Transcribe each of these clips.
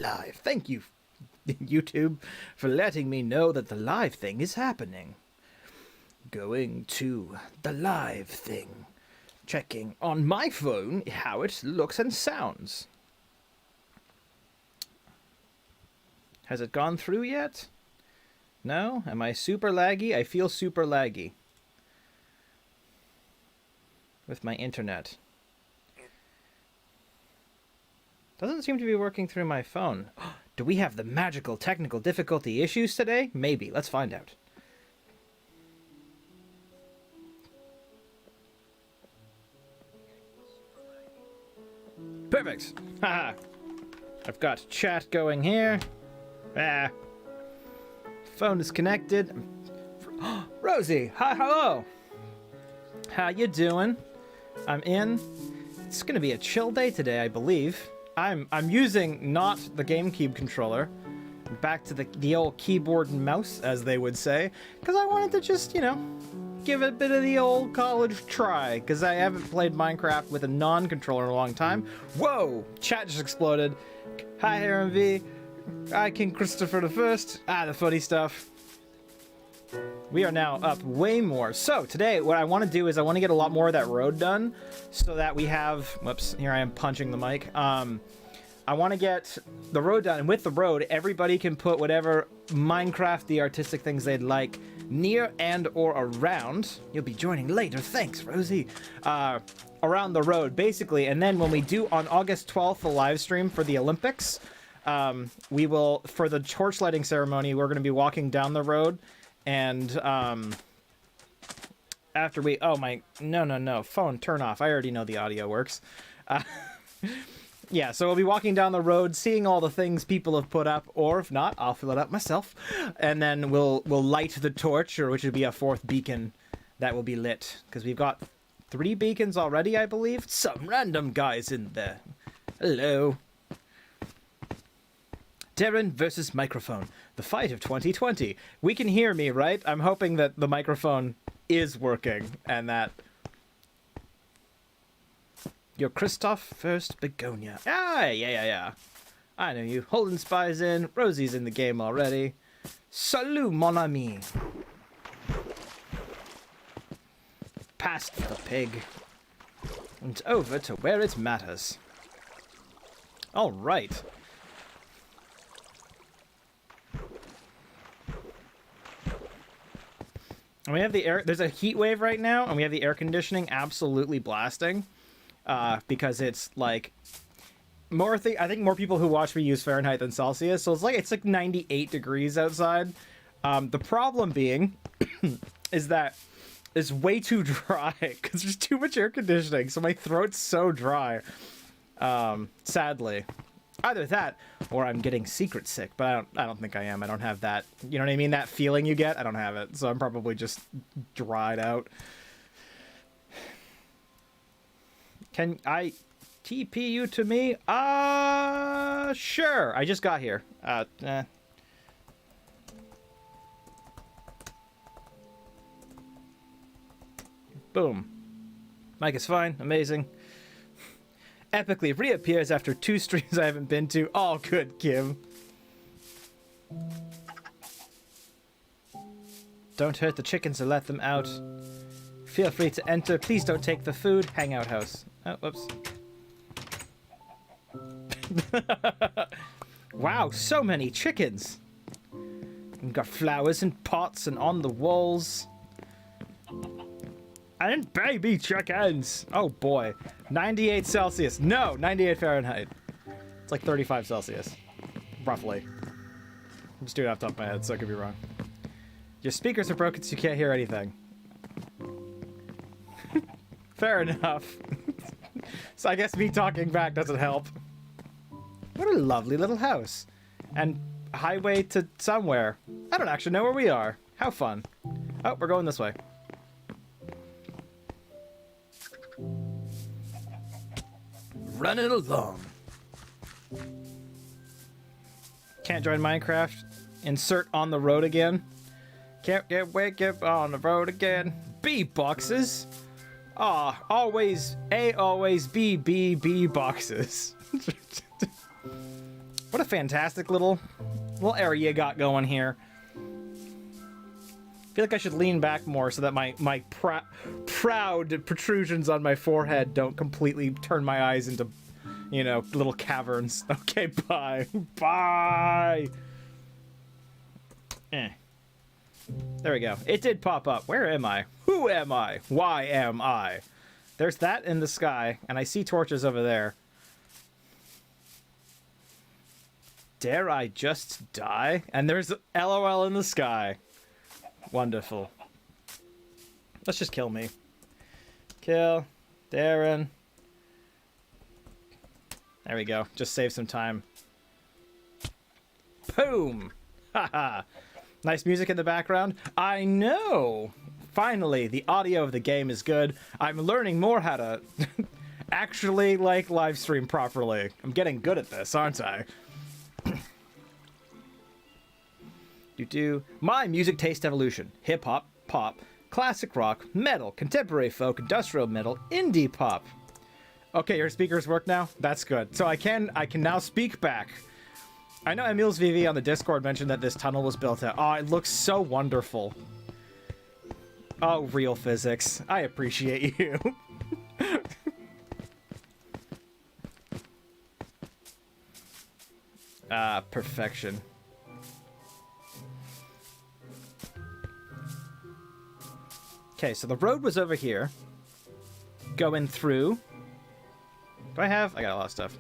live. Thank you, YouTube, for letting me know that the live thing is happening. Going to the live thing. Checking on my phone how it looks and sounds. Has it gone through yet? No? Am I super laggy? I feel super laggy with my internet. Doesn't seem to be working through my phone. Do we have the magical technical difficulty issues today? Maybe. Let's find out. Perfect. Haha. I've got chat going here. Ah. Phone is connected. Rosie, hi, hello. How you doing? I'm in. It's gonna be a chill day today, I believe. I'm using not the GameCube controller. Back to the old keyboard and mouse, as they would say, because I wanted to just, you know, give it a bit of the old college try, because I haven't played Minecraft with a non-controller in a long time. Whoa! Chat just exploded. Hi, RMV. Hi, King Christopher the First. Ah, the funny stuff. We are now up way more. So today, what I want to do is I want to get a lot more of that road done, so that we have. Whoops! Here I am punching the mic. I want to get the road done, and with the road, everybody can put whatever Minecraft, the artistic things they'd like, near and or around. You'll be joining later. Thanks, Rosie. Around the road, basically, and then when we do on August 12th the live stream for the Olympics, we will, for the torch lighting ceremony, we're going to be walking down the road. And after we, oh my, no, phone, turn off. I already know the audio works. Yeah, so we'll be walking down the road, seeing all the things people have put up, or if not, I'll fill it up myself. And then we'll light the torch, or which would be a fourth beacon that will be lit. Because we've got 3 beacons already, I believe. Some random guys in there. Hello. Darren versus microphone. The fight of 2020. We can hear me, right? I'm hoping that the microphone is working and that... You're Christoph First Begonia. Ah, yeah. I know you. Holden Spy's in. Rosie's in the game already. Salut, mon ami. Past the pig. And over to where it matters. All right. And we have the air, there's a heat wave right now, and we have the air conditioning absolutely blasting, because it's like I think more people who watch me use Fahrenheit than Celsius, so it's like 98 degrees outside. The problem being is that it's way too dry because there's too much air conditioning, so my throat's so dry. Sadly. Either that, or I'm getting secret sick, but I don't think I am. I don't have that, you know what I mean? That feeling you get, I don't have it. So I'm probably just dried out. Can I TP you to me? Sure. I just got here. Boom. Mic is fine. Amazing. Epically reappears after 2 streams I haven't been to. All good, Kim. Don't hurt the chickens or let them out. Feel free to enter. Please don't take the food. Hangout house. Oh, whoops. Wow, so many chickens. We've got flowers in pots and on the walls. And baby chickens! Oh boy. 98 Celsius. No, 98 Fahrenheit. It's like 35 Celsius. Roughly. I'm just doing it off the top of my head, so I could be wrong. Your speakers are broken so you can't hear anything. Fair enough. So I guess me talking back doesn't help. What a lovely little house. And highway to somewhere. I don't actually know where we are. How fun. Oh, we're going this way. Running along. Can't join Minecraft. Insert on the road again. Can't wake up on the road again. B boxes. Ah, always A, always B boxes. What a fantastic little area you got going here. I feel like I should lean back more so that my proud protrusions on my forehead don't completely turn my eyes into, you know, little caverns. Okay, bye. Bye! There we go. It did pop up. Where am I? Who am I? Why am I? There's that in the sky, and I see torches over there. Dare I just die? And there's LOL in the sky. Wonderful. Let's just kill me. Kill. Darren. There we go. Just save some time. Boom! Haha. Nice music in the background. I know! Finally, the audio of the game is good. I'm learning more how to actually, like, live stream properly. I'm getting good at this, aren't I? My music taste evolution. Hip-hop, pop, classic rock, metal, contemporary folk, industrial metal, indie pop. Okay, your speakers work now? That's good. So I can now speak back. I know Emil's VV on the Discord mentioned that this tunnel was built out. Oh, it looks so wonderful. Oh, real physics. I appreciate you. Perfection. Okay, so the road was over here. Going through. Do I got a lot of stuff.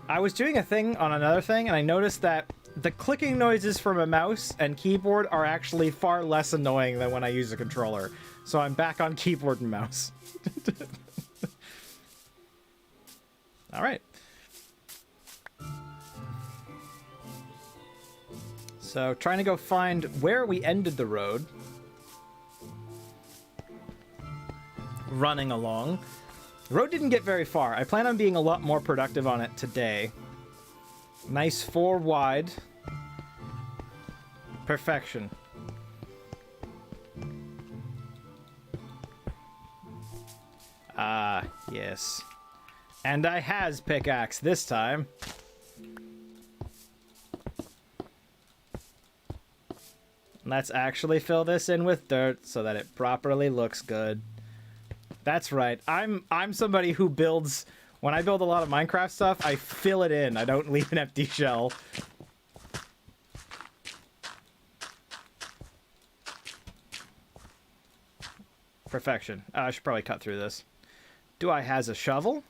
I was doing a thing on another thing, and I noticed that the clicking noises from a mouse and keyboard are actually far less annoying than when I use a controller. So I'm back on keyboard and mouse. Alright. So, trying to go find where we ended the road. Running along. The road didn't get very far. I plan on being a lot more productive on it today. Nice 4 wide. Perfection. Ah, yes. And I has pickaxe this time. Let's actually fill this in with dirt so that it properly looks good. That's right. I'm somebody who builds... When I build a lot of Minecraft stuff, I fill it in. I don't leave an empty shell. Perfection. I should probably cut through this. Do I has a shovel?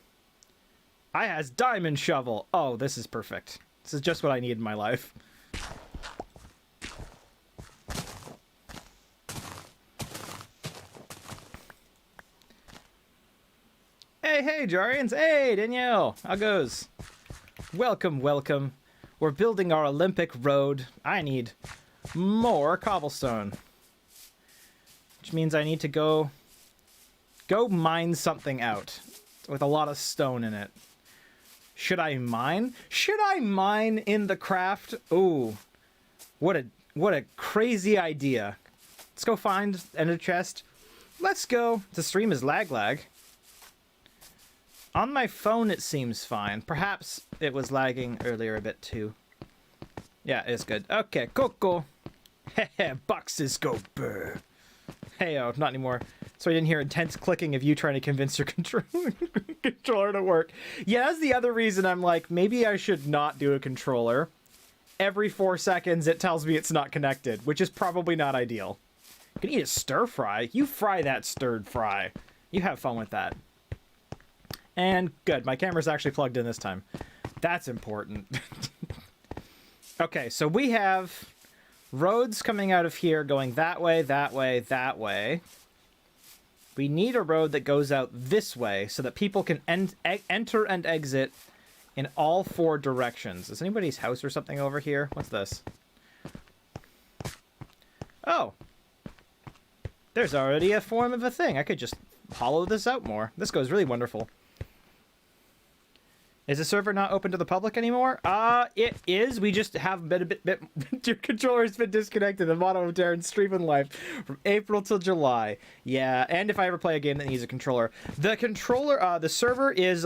I has diamond shovel. Oh, this is perfect. This is just what I need in my life. Hey, Jarians. Hey, Danielle. How goes? Welcome, welcome. We're building our Olympic road. I need more cobblestone. Which means I need to go mine something out with a lot of stone in it. Should I mine? Should I mine in the craft? Ooh. What a crazy idea. Let's go find ender chest. Let's go. The stream is lag. On my phone, it seems fine. Perhaps it was lagging earlier a bit, too. Yeah, it's good. Okay, cool. Heh, boxes go brr. Hey-oh, not anymore. So I didn't hear intense clicking of you trying to convince your controller to work. Yeah, that's the other reason I'm like, maybe I should not do a controller. Every 4 seconds, it tells me it's not connected, which is probably not ideal. You can eat a stir fry. You fry that stirred fry. You have fun with that. And good, my camera's actually plugged in this time. That's important. Okay, so we have roads coming out of here going that way, that way, that way. We need a road that goes out this way so that people can enter and exit in all 4 directions. Is anybody's house or something over here? What's this? Oh. There's already a form of a thing. I could just hollow this out more. This goes really wonderful. Is the server not open to the public anymore? It is. We just have been a bit your controller's been disconnected. The motto of Darren's streaming live from April till July. Yeah, and if I ever play a game that needs a controller. The controller, the server is,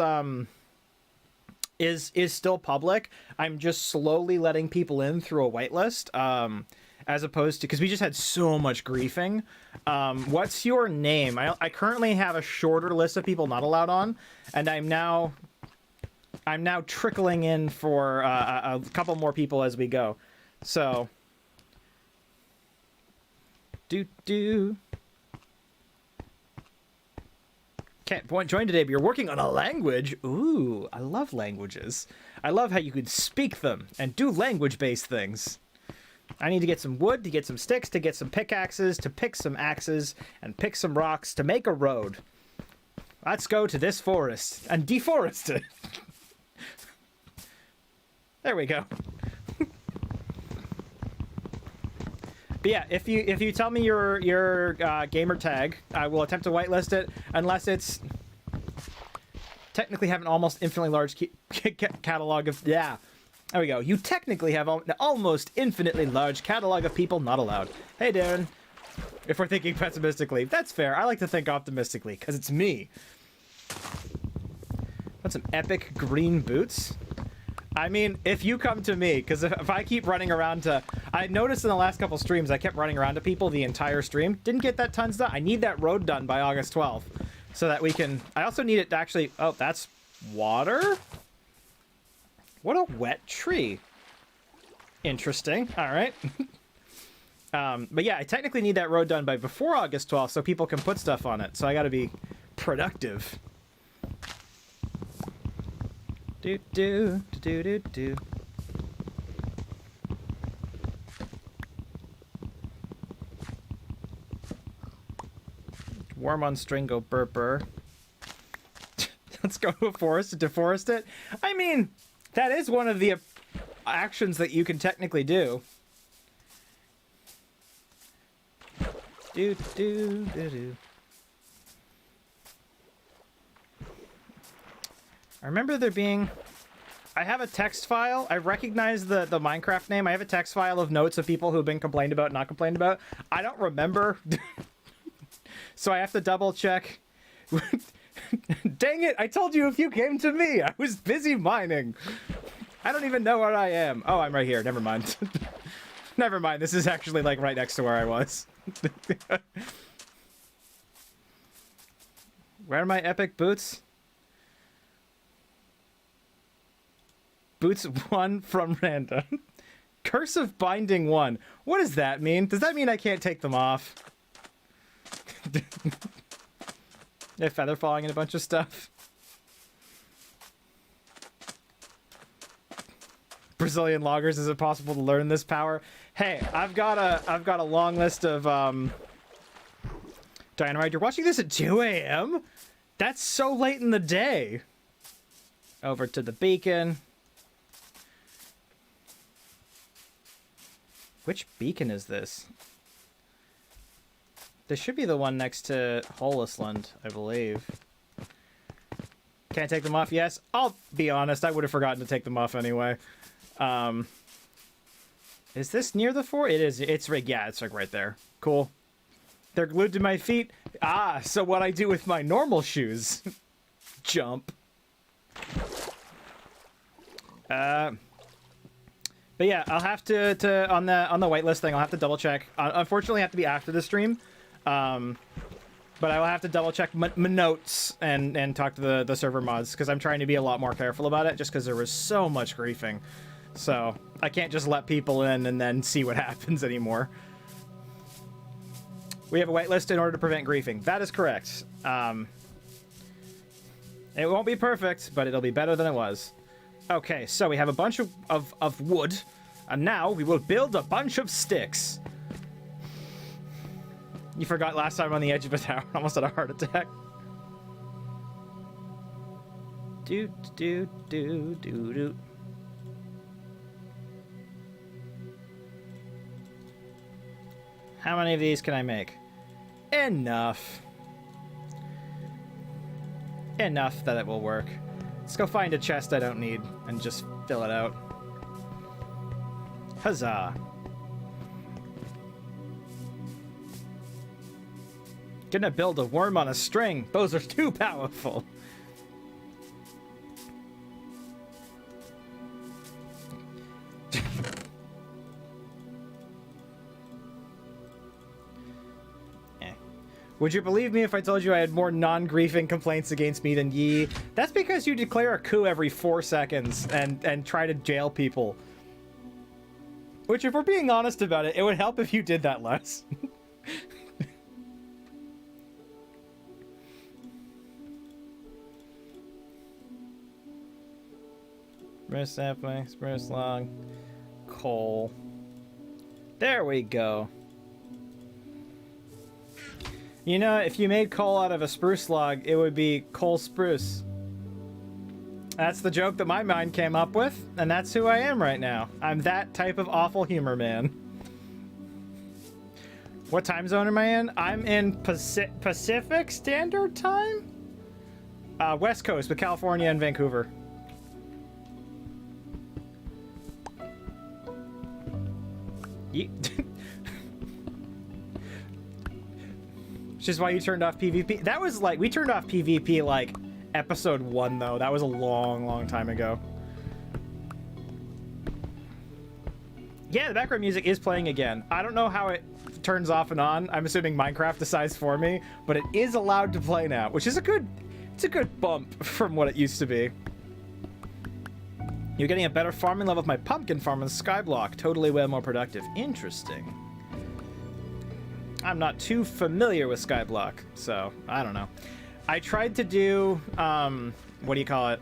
is still public. I'm just slowly letting people in through a whitelist, as opposed to, because we just had so much griefing. What's your name? I currently have a shorter list of people not allowed on, and I'm now trickling in for a couple more people as we go. So, Can't join today, but you're working on a language. Ooh, I love languages. I love how you could speak them and do language-based things. I need to get some wood, to get some sticks, to get some pickaxes, to pick some axes, and pick some rocks to make a road. Let's go to this forest and deforest it. There we go. But yeah, if you tell me your gamer tag, I will attempt to whitelist it, unless it's technically have an almost infinitely large catalog of... Yeah, there we go. You technically have an almost infinitely large catalog of people not allowed. Hey, Darren. If we're thinking pessimistically, that's fair. I like to think optimistically, because it's me. That's some epic green boots. I mean, if you come to me, because if I keep running around to... I noticed in the last couple streams, I kept running around to people the entire stream. Didn't get that tons done. I need that road done by August 12th, so that we can... I also need it to actually... Oh, that's water? What a wet tree. Interesting. All right. But yeah, I technically need that road done by before August 12th, so people can put stuff on it. So I got to be productive. Do. Worm on string, go burper. Let's go to a forest to deforest it. I mean, that is one of the actions that you can technically do. Do. I remember there being... I have a text file. I recognize the Minecraft name. I have a text file of notes of people who've been complained about, not complained about. I don't remember. So I have to double check. Dang it, I told you if you came to me. I was busy mining. I don't even know where I am. Oh, I'm right here. Never mind. Never mind. This is actually like right next to where I was. Where are my epic boots? Boots 1 from random. Curse of Binding 1. What does that mean? Does that mean I can't take them off? They're feather falling and a bunch of stuff. Brazilian loggers, is it possible to learn this power? Hey, I've got a long list of Dynamite. You're watching this at 2 a.m.? That's so late in the day. Over to the beacon. Which beacon is this? This should be the one next to Holisland, I believe. Can I take them off? Yes. I'll be honest, I would have forgotten to take them off anyway. Is this near the fort? It is. It's right. Yeah, it's like right there. Cool. They're glued to my feet. Ah, so what I do with my normal shoes. Jump. But yeah, I'll have to on the whitelist thing, I'll have to double check. Unfortunately, I have to be after the stream. But I will have to double check my notes and talk to the server mods, because I'm trying to be a lot more careful about it, just because there was so much griefing. So I can't just let people in and then see what happens anymore. We have a whitelist in order to prevent griefing. That is correct. It won't be perfect, but it'll be better than it was. Okay, so we have a bunch of wood, and now we will build a bunch of sticks. You forgot last time on the edge of a tower. Almost had a heart attack. Do. How many of these can I make? Enough. Enough that it will work. Let's go find a chest I don't need and just fill it out. Huzzah. Gonna build a worm on a string. Those are too powerful. Would you believe me if I told you I had more non-griefing complaints against me than ye? That's because you declare a coup every 4 seconds and try to jail people. Which, if we're being honest about it, it would help if you did that less. Spruce sapling, spruce log, coal. There we go. You know, if you made coal out of a spruce log, it would be coal spruce. That's the joke that my mind came up with, and that's who I am right now. I'm that type of awful humor man. What time zone am I in? I'm in Pacific Standard Time? West Coast with California and Vancouver. Which is why you turned off PvP. That was like, we turned off PvP like episode 1 though. That was a long time ago. Yeah, the background music is playing again. I don't know how it turns off and on. I'm assuming Minecraft decides for me, but it is allowed to play now, which is a good bump from what it used to be. You're getting a better farming level with my pumpkin farm on Skyblock. Totally way more productive. Interesting. I'm not too familiar with Skyblock, so I don't know. I tried to do, what do you call it?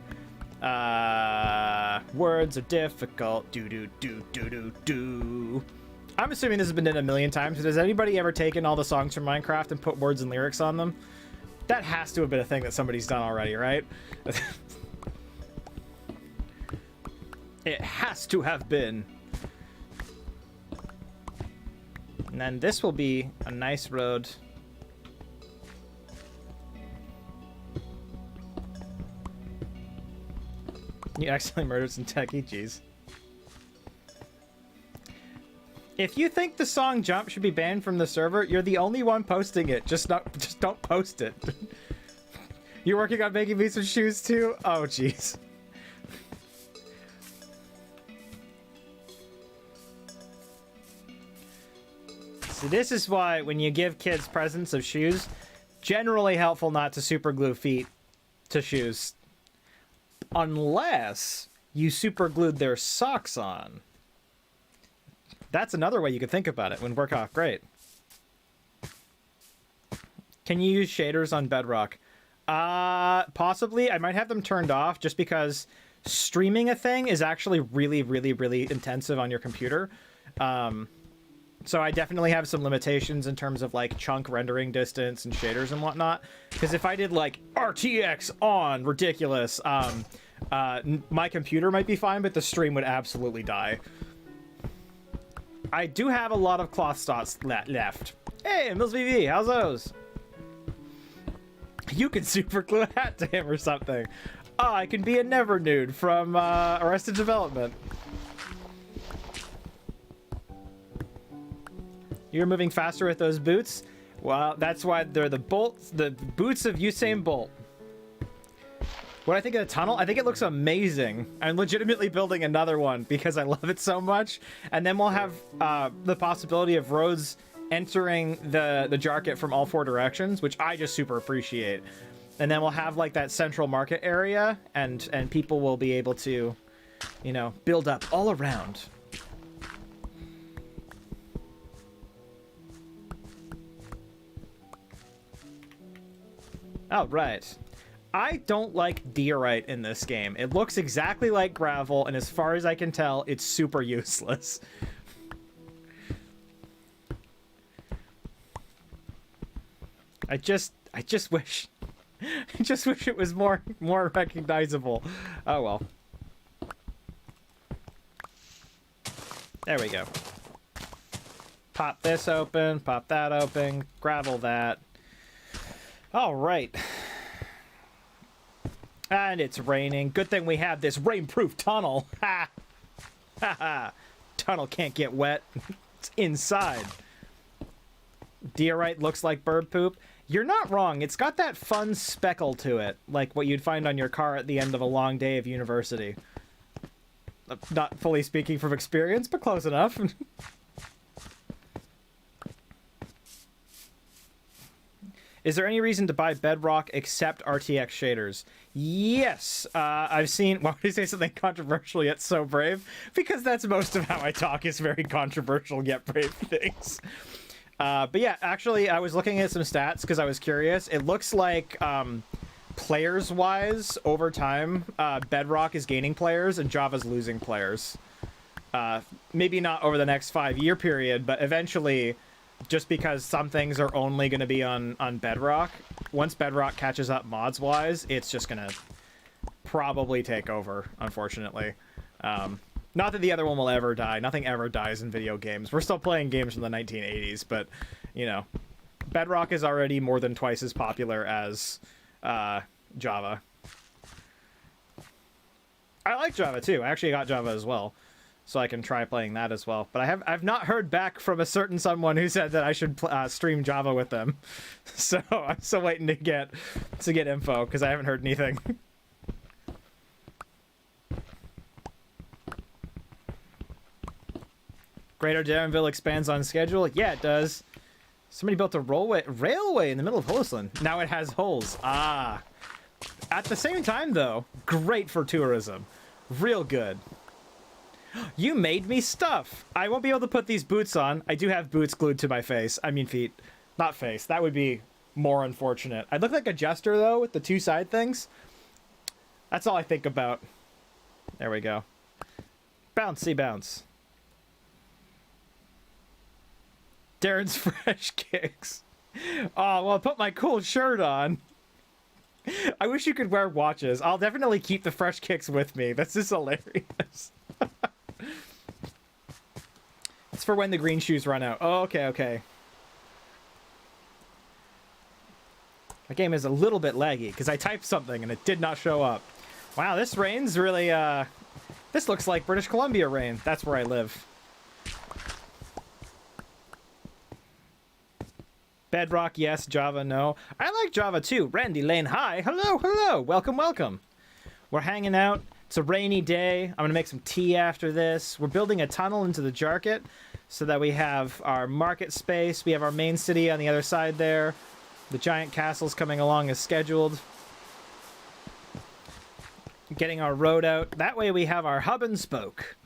Words are difficult. Do. I'm assuming this has been done a million times, but has anybody ever taken all the songs from Minecraft and put words and lyrics on them? That has to have been a thing that somebody's done already, right? It has to have been. And then this will be a nice road. You accidentally murdered some techie, jeez. If you think the song Jump should be banned from the server, you're the only one posting it. Just don't post it. You're working on making me some shoes too? Oh, jeez. So this is why when you give kids presents of shoes, generally helpful not to super glue feet to shoes. Unless you super glued their socks on. That's another way you could think about it. Would work out great. Can you use shaders on Bedrock? Possibly. I might have them turned off just because streaming a thing is actually really intensive on your computer. So I definitely have some limitations in terms of like chunk rendering distance and shaders and whatnot. Because if I did like RTX on ridiculous, my computer might be fine, but the stream would absolutely die. I do have a lot of cloth slots left. Hey, Mills VV, how's those? You can super glue a hat to him or something. Oh, I can be a never nude from Arrested Development. You're moving faster with those boots? Well, that's why they're the boots of Usain Bolt. What I think of the tunnel? I think it looks amazing. I'm legitimately building another one because I love it so much. And then we'll have the possibility of roads entering the Jarkit from all 4 directions, which I just super appreciate. And then we'll have like that central market area, and people will be able to, you know, build up all around. Oh, right. I don't like diorite in this game. It looks exactly like gravel, and as far as I can tell, it's super useless. I just wish it was more recognizable. Oh well. There we go. Pop this open, pop that open, gravel that. All right. And it's raining. Good thing we have this rainproof tunnel. Ha! Ha ha! Tunnel can't get wet. It's inside. Diorite looks like bird poop. You're not wrong. It's got that fun speckle to it, like what you'd find on your car at the end of a long day of university. Not fully speaking from experience, but close enough. Is there any reason to buy Bedrock except RTX shaders? Yes. I've seen... Why would you say something controversial yet so brave? Because that's most of how I talk, is very controversial yet brave things. But yeah, actually, I was looking at some stats because I was curious. It looks like, players-wise, over time, Bedrock is gaining players and Java's losing players. Maybe not over the next 5-year period, but eventually... Just because some things are only going to be on Bedrock, once Bedrock catches up mods-wise, it's just going to probably take over, unfortunately. Not that the other one will ever die. Nothing ever dies in video games. We're still playing games from the 1980s, but, you know, Bedrock is already more than twice as popular as Java. I like Java, too. I actually got Java as well. So I can try playing that as well. But I've not heard back from a certain someone who said that I should stream Java with them. So I'm still waiting to get info because I haven't heard anything. Greater Darrenville expands on schedule. Yeah, it does. Somebody built a railway in the middle of Hollisland. Now it has holes. Ah. At the same time, though, great for tourism. Real good. You made me stuff. I won't be able to put these boots on. I do have boots glued to my face. I mean feet. Not face. That would be more unfortunate. I look like a jester, though, with the two side things. That's all I think about. There we go. Bouncy bounce. Darren's fresh kicks. Oh, well, put my cool shirt on. I wish you could wear watches. I'll definitely keep the fresh kicks with me. This is hilarious. It's for when the green shoes run out. Oh, okay, okay. My game is a little bit laggy because I typed something and it did not show up. Wow, this rain's really, this looks like British Columbia rain. That's where I live. Bedrock, yes. Java, no. I like Java too. Randy Lane, hi. Hello, hello. Welcome, welcome. We're hanging out. It's a rainy day. I'm going to make some tea after this. We're building a tunnel into the Jarket so that we have our market space. We have our main city on the other side there. The giant castle's coming along as scheduled. Getting our road out. That way we have our hub and spoke.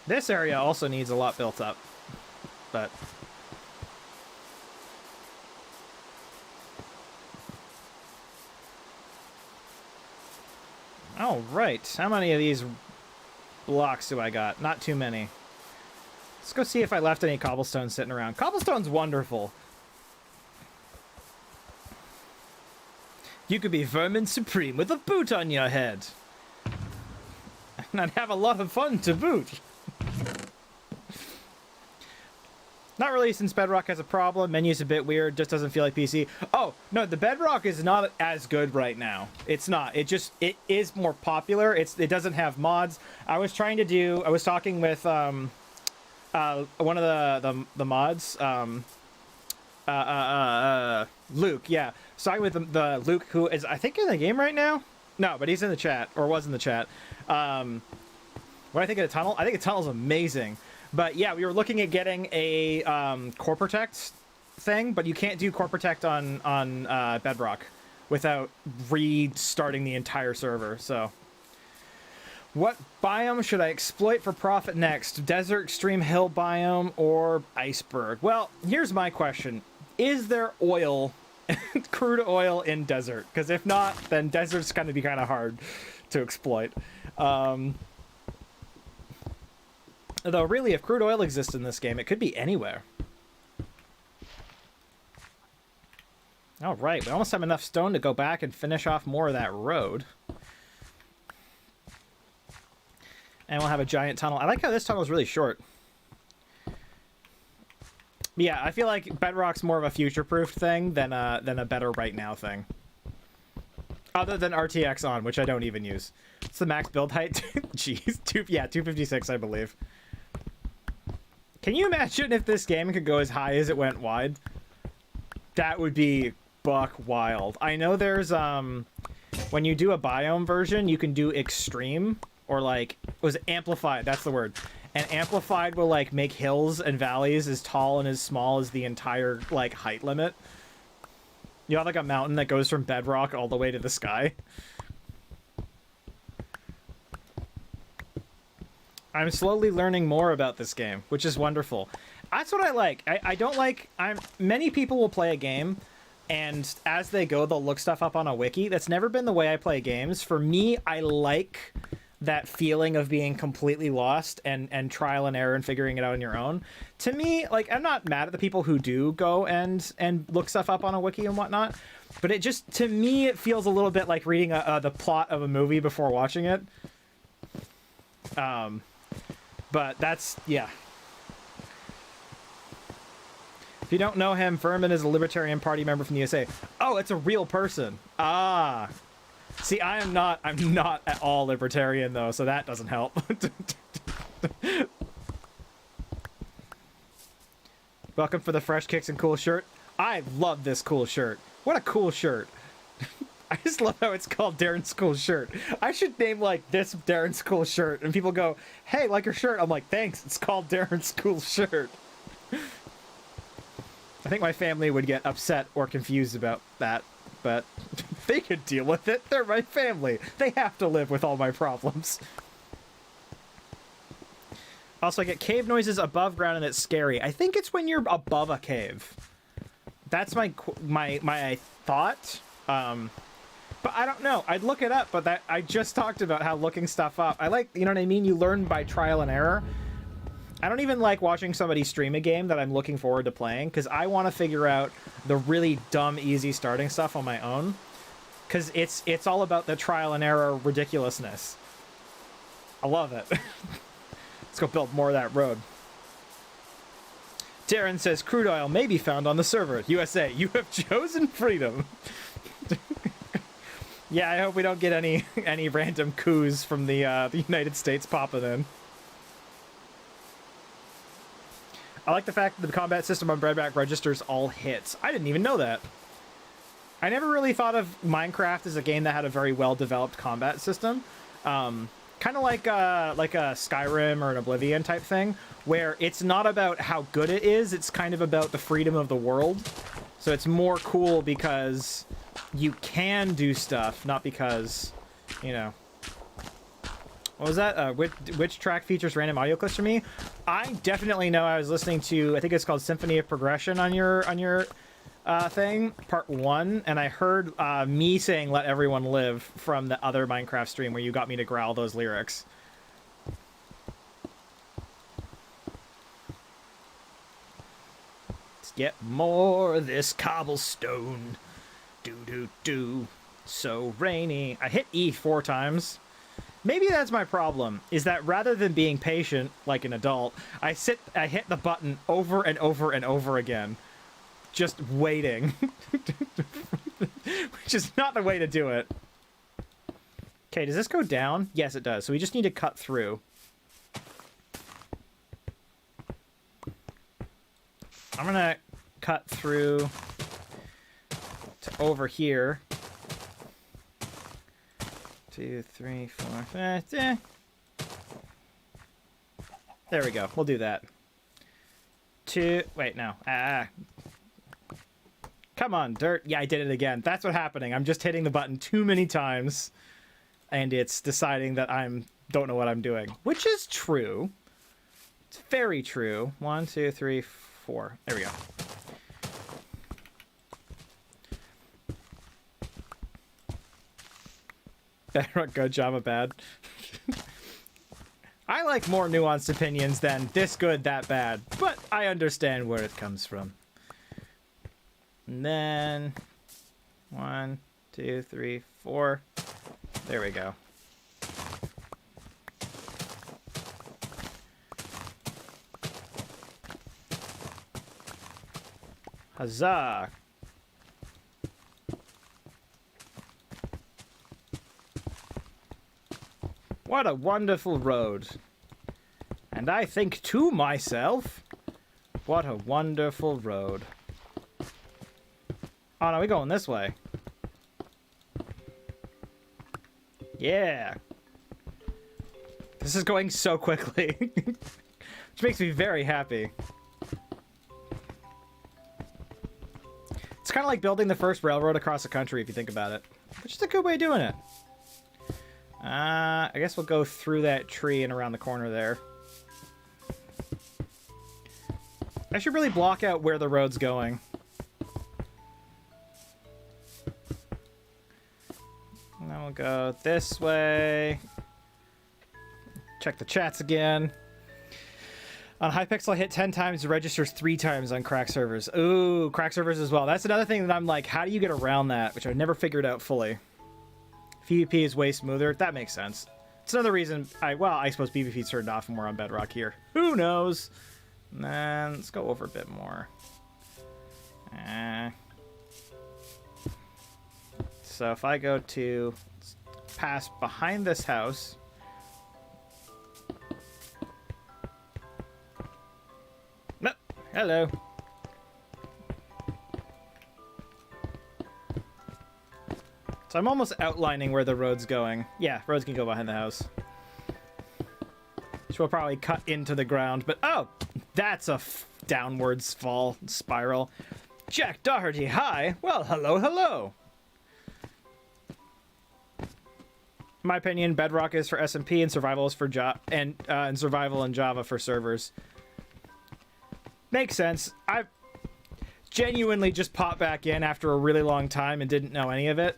This area also needs a lot built up. But... all right, how many of these blocks do I got? Not too many. Let's go see if I left any cobblestone sitting around. Cobblestone's wonderful. You could be Vermin Supreme with a boot on your head. And I'd have a lot of fun to boot. Not really, since Bedrock has a problem. Menu's a bit weird, just doesn't feel like PC. Oh, no, the Bedrock is not as good right now. It's not. It is more popular. It doesn't have mods. I was talking with one of the mods, Luke, yeah. Sorry, with the Luke, who is, I think, in the game right now? No, but he's in the chat, or was in the chat. What do I think of the tunnel? I think the tunnel's amazing. But yeah, we were looking at getting a core protect thing, but you can't do core protect on Bedrock without restarting the entire server. So, what biome should I exploit for profit next? Desert, extreme hill biome, or iceberg? Well, here's my question: is there oil, crude oil in desert? Because if not, then desert's going to be kind of hard to exploit. Though, really, if crude oil exists in this game, it could be anywhere. All right, we almost have enough stone to go back and finish off more of that road. And we'll have a giant tunnel. I like how this tunnel is really short. Yeah, I feel like Bedrock's more of a future-proof thing than a better right now thing. Other than RTX on, which I don't even use. What's the max build height? Jeez, 256, I believe. Can you imagine if this game could go as high as it went wide? That would be buck wild. I know there's, when you do a biome version, you can do extreme, or like, was it amplified? That's the word. and amplified will like make hills and valleys as tall and as small as the entire like height limit. You have like a mountain that goes from bedrock all the way to the sky. I'm slowly learning more about this game, which is wonderful. That's what I like. I don't like... Many people will play a game, and as they go, they'll look stuff up on a wiki. That's never been the way I play games. For me, I like that feeling of being completely lost and trial and error and figuring it out on your own. To me, like, I'm not mad at the people who do go and look stuff up on a wiki and whatnot, but it just, to me, it feels a little bit like reading the plot of a movie before watching it. But that's, yeah. If you don't know him, Furman is a Libertarian Party member from the USA. Oh, it's a real person. Ah. See, I'm not at all libertarian, though, so that doesn't help. Welcome for the fresh kicks and cool shirt. I love this cool shirt. What a cool shirt. I just love how it's called Darren's Cool Shirt. I should name, like, this Darren's Cool Shirt, and people go, hey, like your shirt? I'm like, thanks, it's called Darren's Cool Shirt. I think my family would get upset or confused about that, but they could deal with it. They're my family. They have to live with all my problems. Also, I get cave noises above ground, and it's scary. I think it's when you're above a cave. That's my thought. But I don't know. I'd look it up, but I just talked about how looking stuff up. I like, you know what I mean? You learn by trial and error. I don't even like watching somebody stream a game that I'm looking forward to playing, because I want to figure out the really dumb, easy starting stuff on my own. Because it's all about the trial and error ridiculousness. I love it. Let's go build more of that road. Darren says, crude oil may be found on the server. USA, you have chosen freedom. Yeah, I hope we don't get any random coups from the United States popping in. I like the fact that the combat system on Bedrock registers all hits. I didn't even know that. I never really thought of Minecraft as a game that had a very well-developed combat system. Kind of like a Skyrim or an Oblivion type thing, where it's not about how good it is, it's kind of about the freedom of the world. So it's more cool because you can do stuff, not because, you know. What was that? Which track features random audio clips for me? I definitely know I was listening to, I think it's called Symphony of Progression on your thing, part 1, and I heard me saying "Let Everyone Live" from the other Minecraft stream where you got me to growl those lyrics. Let's get more of this cobblestone. Do. So rainy. I hit E 4 times. Maybe that's my problem, is that rather than being patient like an adult, I hit the button over and over and over again. Just waiting. Which is not the way to do it. Okay, does this go down? Yes, it does. So we just need to cut through. I'm gonna cut through to over here. 2, 3, 4, 5, There we go. We'll do that. 2. Wait, no. Come on, dirt. Yeah, I did it again. That's what's happening. I'm just hitting the button too many times, and it's deciding that don't know what I'm doing, which is true. It's very true. 1, 2, 3, 4. There we go. Bedrock good, Java bad. I like more nuanced opinions than this good, that bad, but I understand where it comes from. And then 1, 2, 3, 4. There we go. Huzzah! What a wonderful road. And I think to myself, what a wonderful road. Oh no, we're going this way. Yeah. This is going so quickly. Which makes me very happy. It's kind of like building the first railroad across the country, if you think about it. Which is a good way of doing it. I guess we'll go through that tree and around the corner there. I should really block out where the road's going. And then we'll go this way. Check the chats again. On Hypixel, I hit 10 times, it registers 3 times on crack servers. Ooh, crack servers as well. That's another thing that I'm like, how do you get around that? Which I've never figured out fully. PvP is way smoother. That makes sense. It's another reason I suppose PvP's turned off when we're on Bedrock here. Who knows? And then let's go over a bit more. So if I go to pass behind this house. No, hello. So I'm almost outlining where the road's going. Yeah, roads can go behind the house. Which will probably cut into the ground, but oh, that's a downwards fall spiral. Jack Doherty, hi. Well, hello, hello. In my opinion, Bedrock is for SMP and survival is for and survival and Java for servers. Makes sense. I genuinely just popped back in after a really long time and didn't know any of it.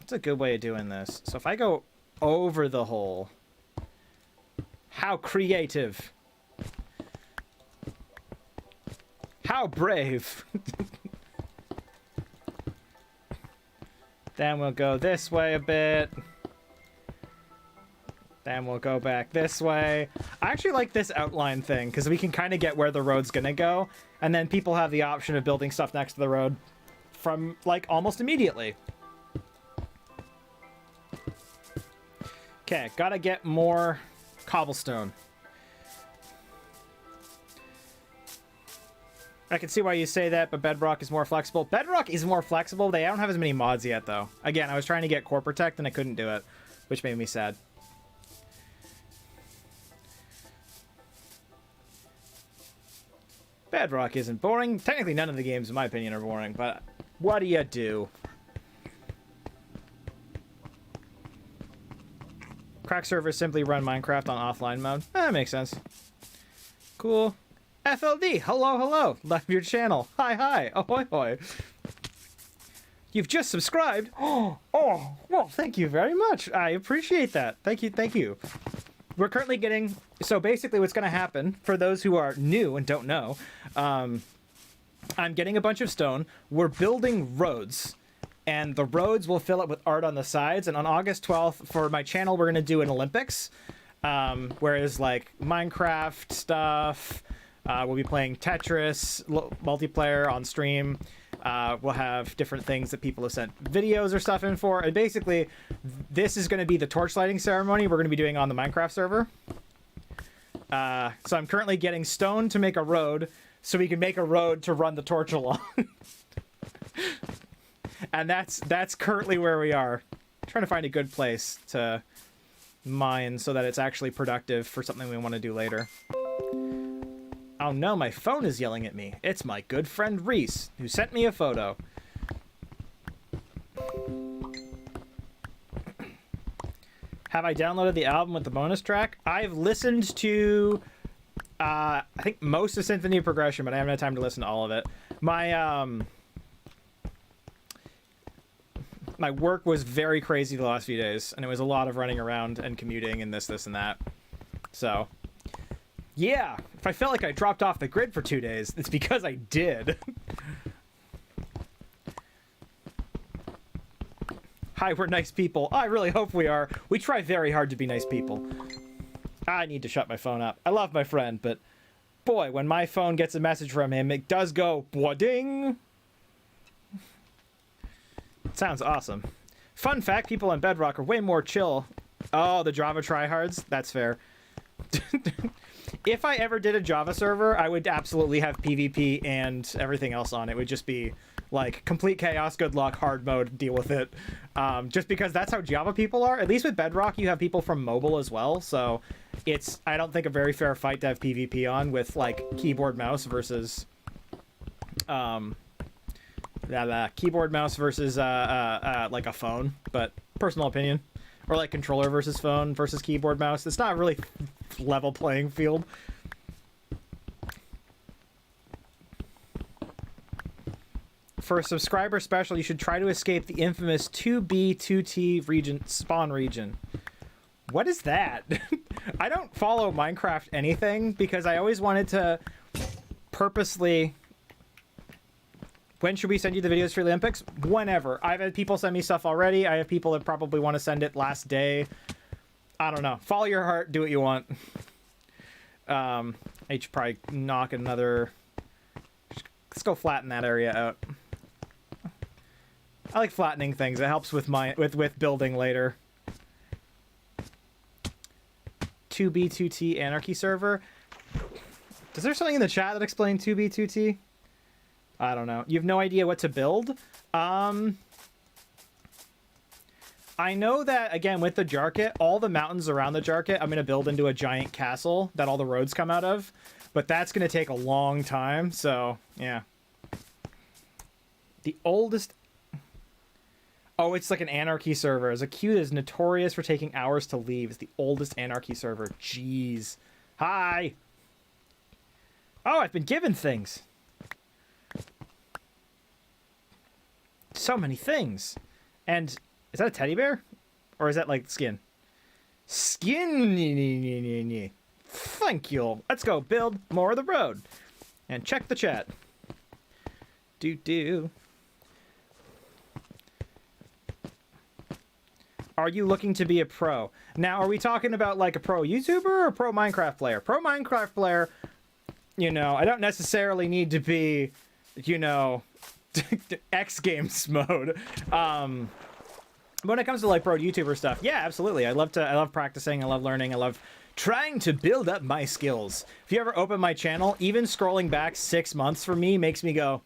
That's a good way of doing this. So if I go over the hole, how creative. How brave. Then we'll go this way a bit. Then we'll go back this way. I actually like this outline thing because we can kind of get where the road's gonna go, and then people have the option of building stuff next to the road from like almost immediately. Okay, gotta get more cobblestone. I can see why you say that, but Bedrock is more flexible. Bedrock is more flexible. They don't have as many mods yet, though. Again, I was trying to get Core Protect, and I couldn't do it, which made me sad. Bedrock isn't boring. Technically, none of the games, in my opinion, are boring, but what do you do? Crack servers simply run Minecraft on offline mode. That makes sense. Cool. FLD, hello, hello. Love your channel. Hi, hi. Ahoy, hoy. You've just subscribed. Oh, well, thank you very much. I appreciate that. Thank you, thank you. We're currently getting... So basically what's going to happen, for those who are new and don't know, I'm getting a bunch of stone. We're building roads. And the roads will fill up with art on the sides. And on August 12th, for my channel, we're going to do an Olympics. Whereas, like, Minecraft stuff... we'll be playing Tetris multiplayer on stream. We'll have different things that people have sent videos or stuff in for. And basically, this is going to be the torch lighting ceremony we're going to be doing on the Minecraft server. So I'm currently getting stone to make a road so we can make a road to run the torch along. And that's currently where we are. I'm trying to find a good place to mine so that it's actually productive for something we want to do later. Oh no, my phone is yelling at me. It's my good friend Reese, who sent me a photo. Have I downloaded the album with the bonus track? I've listened to, I think most of Symphony of Progression, but I haven't had time to listen to all of it. My work was very crazy the last few days, and it was a lot of running around and commuting and this, and that. So... yeah, if I felt like I dropped off the grid for 2 days, it's because I did. Hi, we're nice people. I really hope we are. We try very hard to be nice people. I need to shut my phone up. I love my friend, but boy, when my phone gets a message from him, it does go, ding. It sounds awesome. Fun fact, people on Bedrock are way more chill. Oh, the Java tryhards? That's fair. If I ever did a Java server, I would absolutely have PvP and everything else on. It would just be Like, complete chaos, good luck, hard mode, deal with it. Just because that's how Java people are. At least with Bedrock, you have people from mobile as well, so it's, I don't think, a very fair fight to have PvP on with, like, keyboard mouse versus... keyboard mouse versus, like, a phone, but personal opinion. Or, like, controller versus phone versus keyboard mouse. It's not really level playing field. For a subscriber special, you should try to escape the infamous 2B2T region, spawn region. What is that? I don't follow Minecraft anything because I always wanted to purposely... When should we send you the videos for the Olympics? Whenever. I've had people send me stuff already. I have people that probably want to send it last day. I don't know. Follow your heart. Do what you want. I should probably knock another... Let's go flatten that area out. I like flattening things. It helps with my with building later. 2B2T Anarchy server. Is there something in the chat that explains 2B2T? I don't know. You have no idea what to build? I know that, again, with the Jarket, all the mountains around the Jarket, I'm going to build into a giant castle that all the roads come out of. But that's going to take a long time, so, yeah. The oldest... Oh, it's like an Anarchy server. Zakute is notorious for taking hours to leave. It's the oldest Anarchy server. Jeez. Hi! Oh, I've been given things. So many things. And is that a teddy bear? Or is that like skin? Skin. Thank you. Let's go build more of the road. And check the chat. Do. Are you looking to be a pro? Now, are we talking about like a pro YouTuber or a pro Minecraft player? Pro Minecraft player, you know, I don't necessarily need to be, you know, X Games mode. When it comes to like pro YouTuber stuff, yeah, absolutely. I love practicing. I love learning. I love trying to build up my skills. If you ever open my channel, even scrolling back 6 months for me makes me go,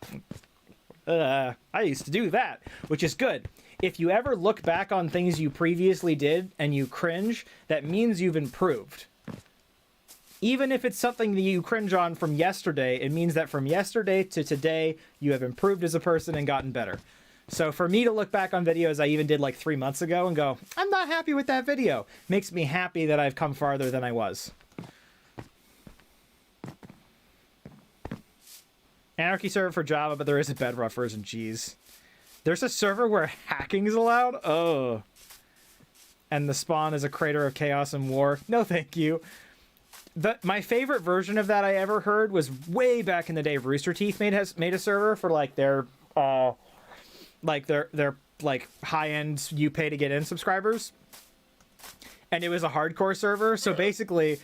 I used to do that, which is good. If you ever look back on things you previously did and you cringe, that means you've improved. Even if it's something that you cringe on from yesterday, it means that from yesterday to today, you have improved as a person and gotten better. So for me to look back on videos I even did like 3 months ago and go, I'm not happy with that video, makes me happy that I've come farther than I was. Anarchy server for Java, but there is a Bedrock version, jeez. There's a server where hacking is allowed? Oh. And the spawn is a crater of chaos and war. No, thank you. My favorite version of that I ever heard was way back in the day. Rooster Teeth made a server for like their like high-end you pay to get in subscribers. And it was a hardcore server. So basically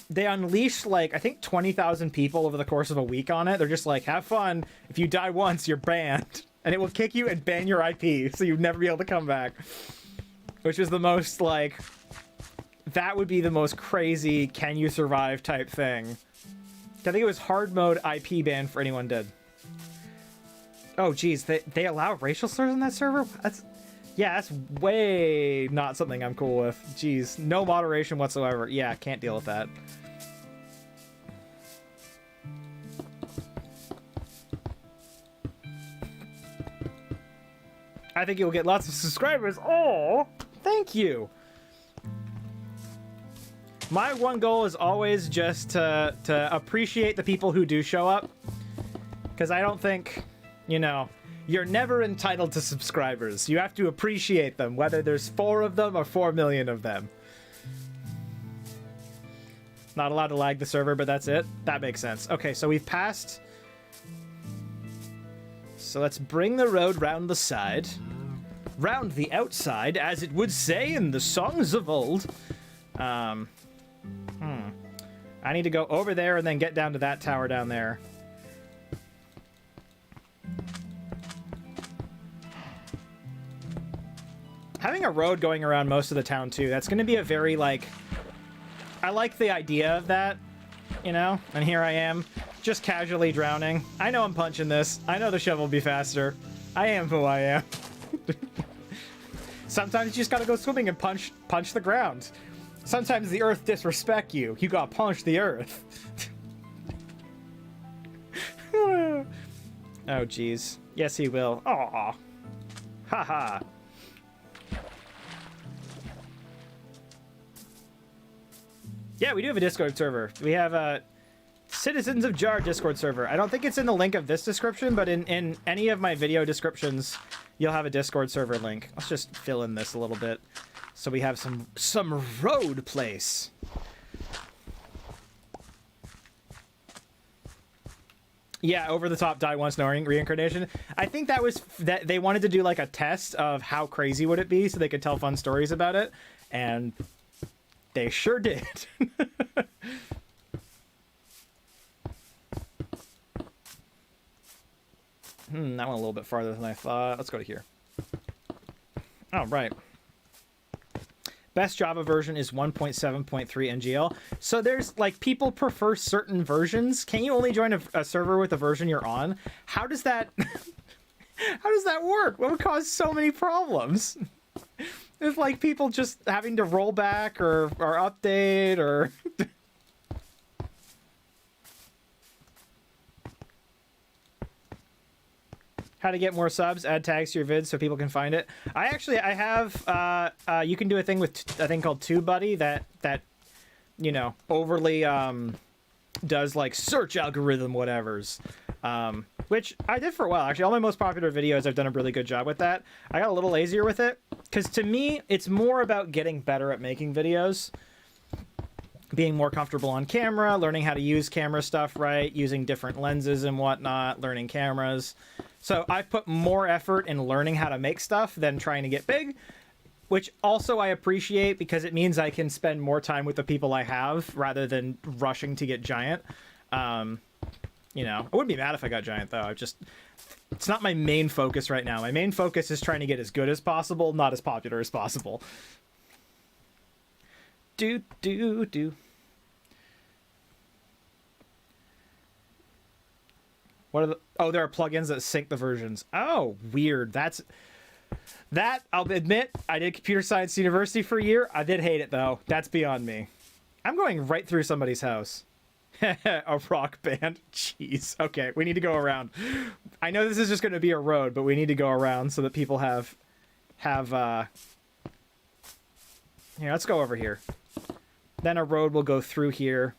they unleashed like I think 20,000 people over the course of a week on it. They're just like, have fun. If you die once, you're banned. And it will kick you and ban your IP, so you'd never be able to come back. Which is the most, like... That would be the most crazy, can you survive type thing. I think it was hard mode IP ban for anyone dead. Oh, geez, they allow racial slurs on that server? That's way not something I'm cool with. Jeez, no moderation whatsoever. Yeah, can't deal with that. I think you'll get lots of subscribers. Oh, thank you. My one goal is always just to appreciate the people who do show up. Because I don't think, you know, you're never entitled to subscribers. You have to appreciate them, whether there's 4 of them or 4 million of them. Not allowed to lag the server, but that's it. That makes sense. Okay, so we've passed... So let's bring the road round the side. Round the outside, as it would say in the songs of old. I need to go over there and then get down to that tower down there. Having a road going around most of the town, too, that's going to be a very, like... I like the idea of that, you know? And here I am, Just casually drowning. I know I'm punching this. I know the shovel will be faster. I am who I am. Sometimes you just gotta go swimming and punch the ground. Sometimes the earth disrespect you. You gotta punch the earth. Oh, jeez. Yes, he will. Aw. Haha. Yeah, we do have a Discord server. We have a Citizens of Jar Discord server. I don't think it's in the link of this description, but in any of my video descriptions, you'll have a Discord server link. Let's just fill in this a little bit so we have some road place. Yeah, over the top die once knowing reincarnation. I think that was that they wanted to do like a test of how crazy would it be so they could tell fun stories about it, and they sure did. That went a little bit farther than I thought. Let's go to here. Oh, right. Best Java version is 1.7.3 NGL. So there's, like, people prefer certain versions. Can you only join a server with the version you're on? How does that... how does that work? What would cause so many problems? It's like people just having to roll back or update or... How to get more subs, add tags to your vids so people can find it. I have, you can do a thing with a thing called TubeBuddy that, you know, overly, does like search algorithm whatevers. Which I did for a while, actually. All my most popular videos, I've done a really good job with that. I got a little lazier with it, because to me, it's more about getting better at making videos. Being more comfortable on camera, learning how to use camera stuff right, using different lenses and whatnot, learning cameras. So I've put more effort in learning how to make stuff than trying to get big, which also I appreciate because it means I can spend more time with the people I have rather than rushing to get giant. You know, I wouldn't be mad if I got giant though. It's not my main focus right now. My main focus is trying to get as good as possible, not as popular as possible. Do. What are the... Oh, there are plugins that sync the versions. Oh, weird. That, I'll admit, I did computer science university for a year. I did hate it, though. That's beyond me. I'm going right through somebody's house. A rock band. Jeez. Okay, we need to go around. I know this is just going to be a road, but we need to go around so that people have... Here, let's go over here. Then a road will go through here.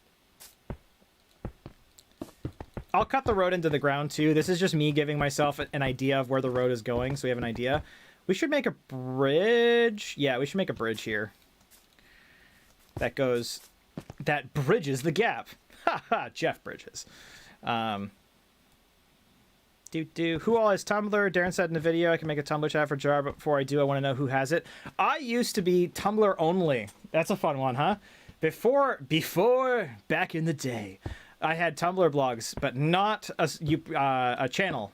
I'll cut the road into the ground, too. This is just me giving myself an idea of where the road is going, so we have an idea. We should make a bridge. Yeah, we should make a bridge here. That goes... That bridges the gap. Ha ha, Jeff Bridges. Who all has Tumblr? Darren said in the video I can make a Tumblr chat for Jar, but before I do, I want to know who has it. I used to be Tumblr only. That's a fun one, huh? Before, back in the day, I had Tumblr blogs, but not a channel.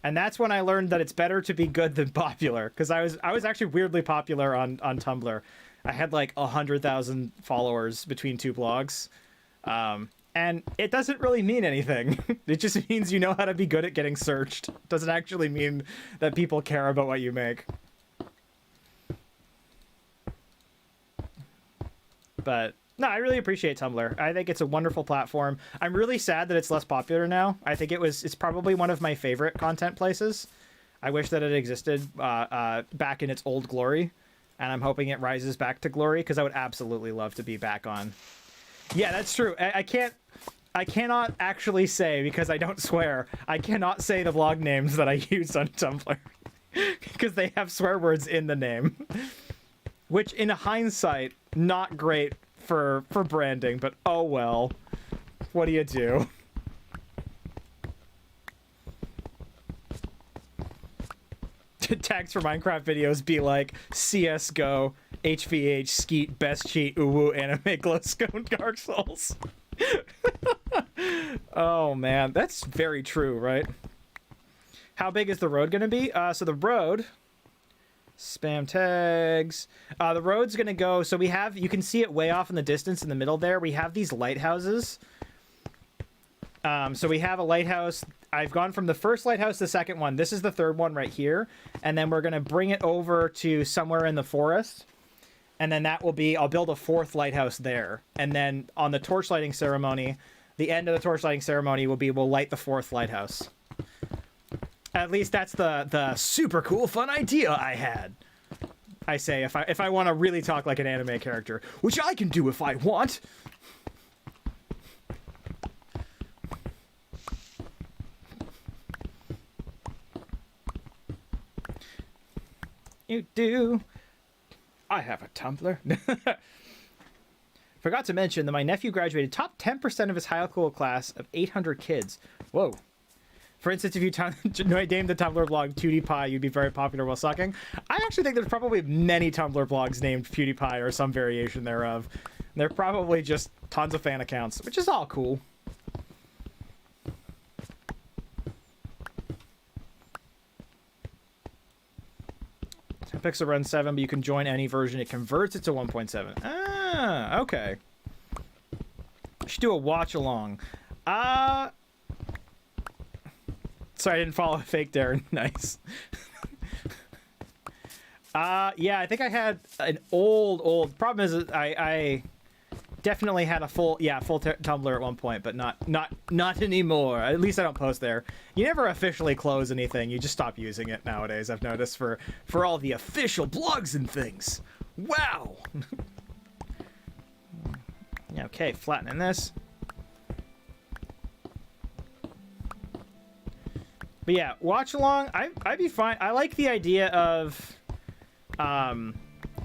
And that's when I learned that it's better to be good than popular, because I was actually weirdly popular on Tumblr. I had like 100,000 followers between two blogs. And it doesn't really mean anything. It just means you know how to be good at getting searched. It doesn't actually mean that people care about what you make. But no, I really appreciate Tumblr. I think it's a wonderful platform. I'm really sad that it's less popular now. I think it's probably one of my favorite content places. I wish that it existed back in its old glory. And I'm hoping it rises back to glory, because I would absolutely love to be back on. Yeah, that's true. I cannot actually say, because I don't swear, I cannot say the blog names that I use on Tumblr. Because they have swear words in the name. Which, in hindsight, not great for branding, but oh well. What do you do? Tags for Minecraft videos be like CSGO, HVH, Skeet, Best Cheat, Uwu, Anime, Glowstone, Dark Souls. Oh man, that's very true, right? How big is the road gonna be? So the road, spam tags. The road's gonna go, so we have, you can see it way off in the distance in the middle there. We have these lighthouses. So we have a lighthouse. I've gone from the first lighthouse to the second one. This is the third one right here. And then we're going to bring it over to somewhere in the forest. And then that will be, I'll build a fourth lighthouse there. And then on the torch lighting ceremony, the end of the torch lighting ceremony will be, we'll light the fourth lighthouse. At least that's the super cool fun idea I had. I say, if I want to really talk like an anime character, which I can do if I want. You do. I have a Tumblr. Forgot to mention that my nephew graduated top 10% of his high school class of 800 kids. Whoa. For instance, if you named the Tumblr blog PewDiePie, you'd be very popular while sucking. I actually think there's probably many Tumblr blogs named PewDiePie or some variation thereof. They're probably just tons of fan accounts, which is all cool. Pixel runs 7, but you can join any version. It converts it to 1.7. Ah, okay. I should do a watch along. Sorry, I didn't follow fake Darren. Nice. Yeah, I think I had an old. Problem is, I definitely had a full Tumblr at one point, but not anymore. At least I don't post there. You never officially close anything. You just stop using it nowadays. I've noticed for all the official blogs and things. Wow. Okay, flattening this. But yeah, watch along. I'd be fine. I like the idea of,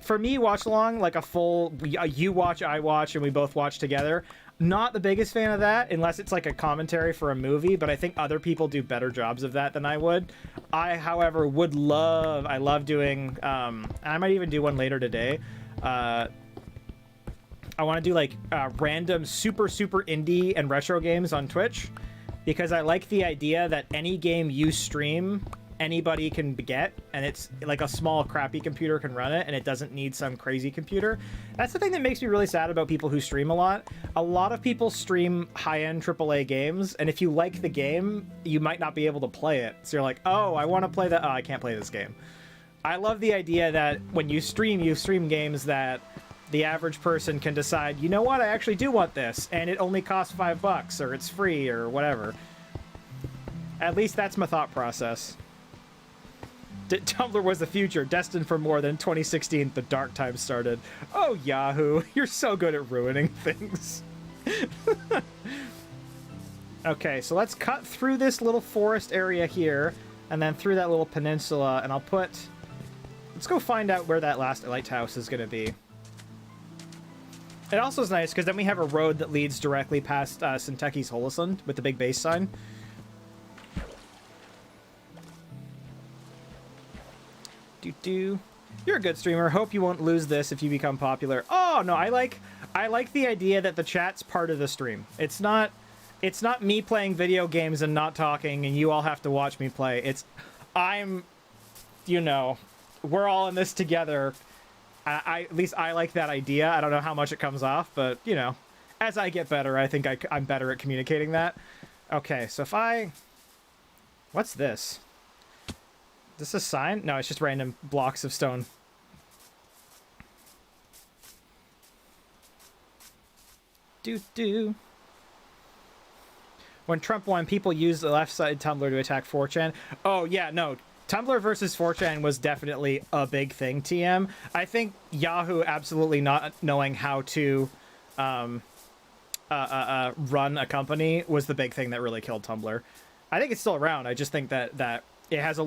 for me, watch along, like a full, you watch, I watch, and we both watch together. Not the biggest fan of that, unless it's like a commentary for a movie, but I think other people do better jobs of that than I would. I, however, I love doing, I might even do one later today. I want to do like random super indie and retro games on Twitch, because I like the idea that any game you stream, anybody can get, and it's like a small crappy computer can run it, and it doesn't need some crazy computer. That's the thing that makes me really sad about people who stream a lot. A lot of people stream high-end AAA games, and if you like the game, you might not be able to play it. So you're like, oh, I want to play that. Oh, I can't play this game. I love the idea that when you stream games that the average person can decide, you know what, I actually do want this, and it only costs $5, or it's free, or whatever. At least that's my thought process. Tumblr was the future, destined for more than 2016. The dark times started. Oh, Yahoo, you're so good at ruining things. Okay, so let's cut through this little forest area here, and then through that little peninsula, and let's go find out where that last lighthouse is going to be. It also is nice, because then we have a road that leads directly past Synteki's Holisund with the big base sign. You're a good streamer. Hope you won't lose this if you become popular. Oh no, I like the idea that the chat's part of the stream. It's not me playing video games and not talking and you all have to watch me play. We're all in this together. At least I like that idea. I don't know how much it comes off, but as I get better, I think I'm better at communicating that. Okay, so what's this? Is this a sign? No, it's just random blocks of stone. When Trump won, people used the left side Tumblr to attack 4chan. Oh, yeah, no. Tumblr versus 4chan was definitely a big thing, TM. I think Yahoo absolutely not knowing how to run a company was the big thing that really killed Tumblr. I think it's still around. I just think that it has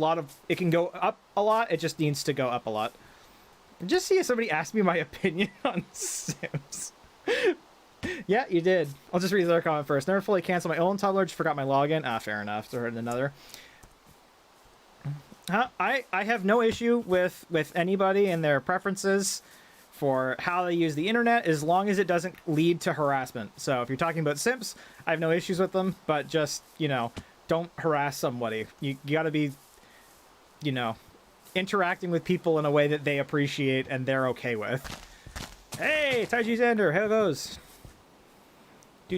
it can go up a lot. It just needs to go up a lot. Just see if somebody asked me my opinion on Sims. Yeah, you did. I'll just read the other comment first. Never fully canceled my own Tumblr, just forgot my login. Ah, fair enough. So another. I have no issue with anybody and their preferences for how they use the internet, as long as it doesn't lead to harassment. So if you're talking about simps, I have no issues with them, but just, don't harass somebody. You gotta be, interacting with people in a way that they appreciate and they're okay with. Hey, Taiji Xander, how it goes?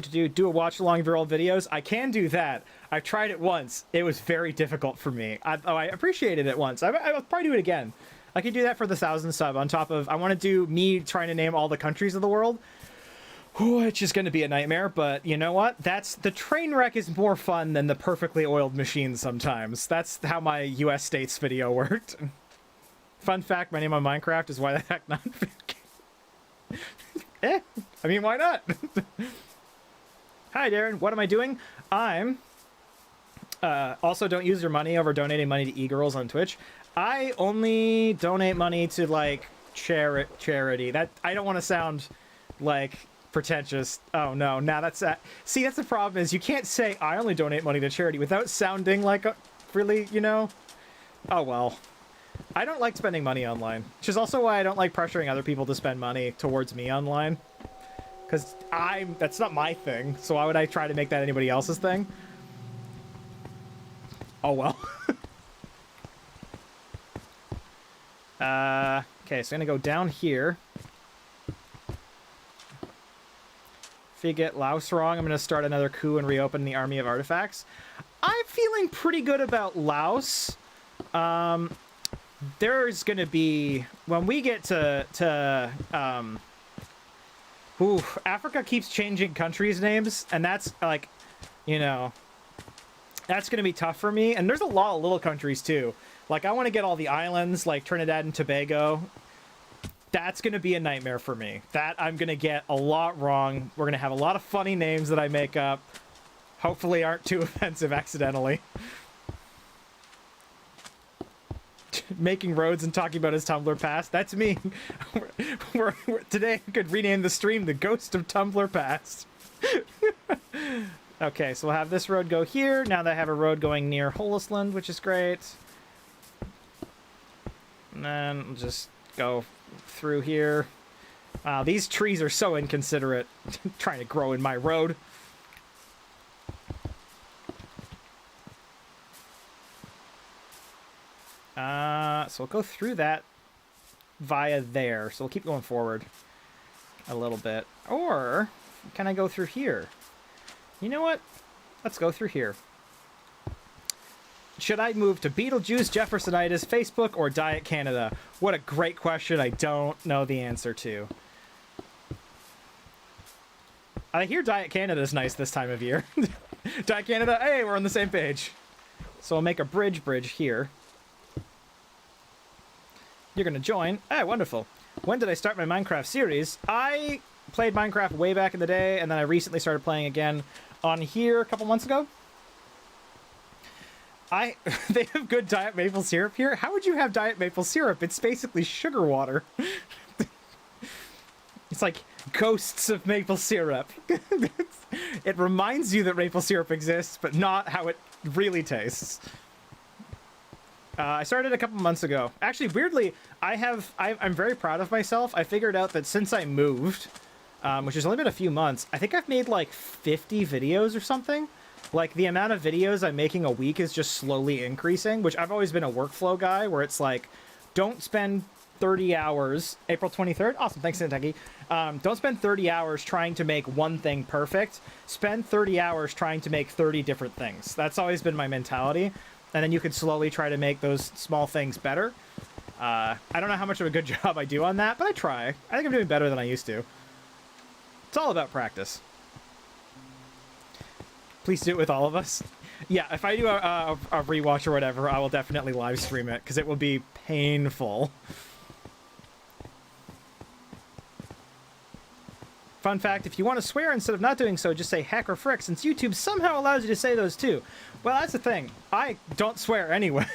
Do a watch along of your old videos. I can do that. I've tried it once. It was very difficult for me. I appreciated it once. I'll probably do it again. I could do that for the 1,000 sub on top of... I want to do me trying to name all the countries of the world. Which is going to be a nightmare, but you know what? The train wreck is more fun than the perfectly oiled machine sometimes. That's how my US states video worked. Fun fact, my name on Minecraft is why the heck not? I mean, why not? Hi, Darren. What am I doing? I'm... also, don't use your money over donating money to e-girls on Twitch. I only donate money to, like, charity. That I don't want to sound, like... pretentious. Oh no, now that's see, that's the problem, is you can't say I only donate money to charity without sounding like a really, you know. Oh well, I don't like spending money online, which is also why I don't like pressuring other people to spend money towards me online, because that's not my thing, so why would I try to make that anybody else's thing? Oh well. Okay, so I'm gonna go down here. If you get Laos wrong, I'm going to start another coup and reopen the Army of Artifacts. I'm feeling pretty good about Laos. There's going to be... When we get to Africa keeps changing countries' names, and that's, like, you know... That's going to be tough for me. And there's a lot of little countries, too. Like, I want to get all the islands, like Trinidad and Tobago. That's going to be a nightmare for me. That I'm going to get a lot wrong. We're going to have a lot of funny names that I make up. Hopefully aren't too offensive accidentally. Making roads and talking about his Tumblr past. That's me. Today I could rename the stream The Ghost of Tumblr Past. Okay, so we'll have this road go here. Now that I have a road going near Holisland, which is great. And then we'll just go... through here. Wow, these trees are so inconsiderate. Trying to grow in my road. So we'll go through that via there. So we'll keep going forward a little bit. Or can I go through here? You know what? Let's go through here. Should I move to Beetlejuice, Jeffersonitis, Facebook, or Diet Canada? What a great question I don't know the answer to. I hear Diet Canada is nice this time of year. Diet Canada, hey, we're on the same page. So I'll make a bridge here. You're going to join. Hey, wonderful. When did I start my Minecraft series? I played Minecraft way back in the day, and then I recently started playing again on here a couple months ago. They have good diet maple syrup here. How would you have diet maple syrup? It's basically sugar water. It's like ghosts of maple syrup. It reminds you that maple syrup exists, but not how it really tastes. I started a couple months ago. Actually, weirdly, I'm very proud of myself. I figured out that since I moved, which has only been a few months, I think I've made like 50 videos or something. Like, the amount of videos I'm making a week is just slowly increasing, which I've always been a workflow guy, where it's like, don't spend 30 hours... April 23rd? Awesome, thanks, Nintegi. Don't spend 30 hours trying to make one thing perfect. Spend 30 hours trying to make 30 different things. That's always been my mentality. And then you could slowly try to make those small things better. I don't know how much of a good job I do on that, but I try. I think I'm doing better than I used to. It's all about practice. Please do it with all of us. Yeah, if I do a rewatch or whatever, I will definitely live stream it, because it will be painful. Fun fact, if you want to swear instead of not doing so, just say heck or frick, since YouTube somehow allows you to say those too. Well, that's the thing. I don't swear anyway.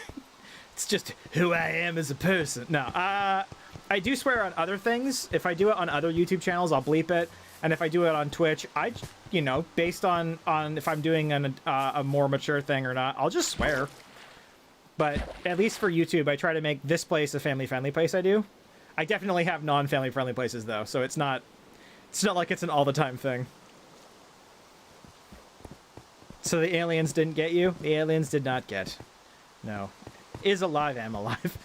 It's just who I am as a person. No, I do swear on other things. If I do it on other YouTube channels, I'll bleep it. And if I do it on Twitch, you know, based on if I'm doing a more mature thing or not, I'll just swear. But at least for YouTube, I try to make this place a family-friendly place. I do. I definitely have non-family-friendly places though, so it's not like it's an all-the-time thing. So the aliens didn't get you? The aliens did not get. No. Is alive, am alive.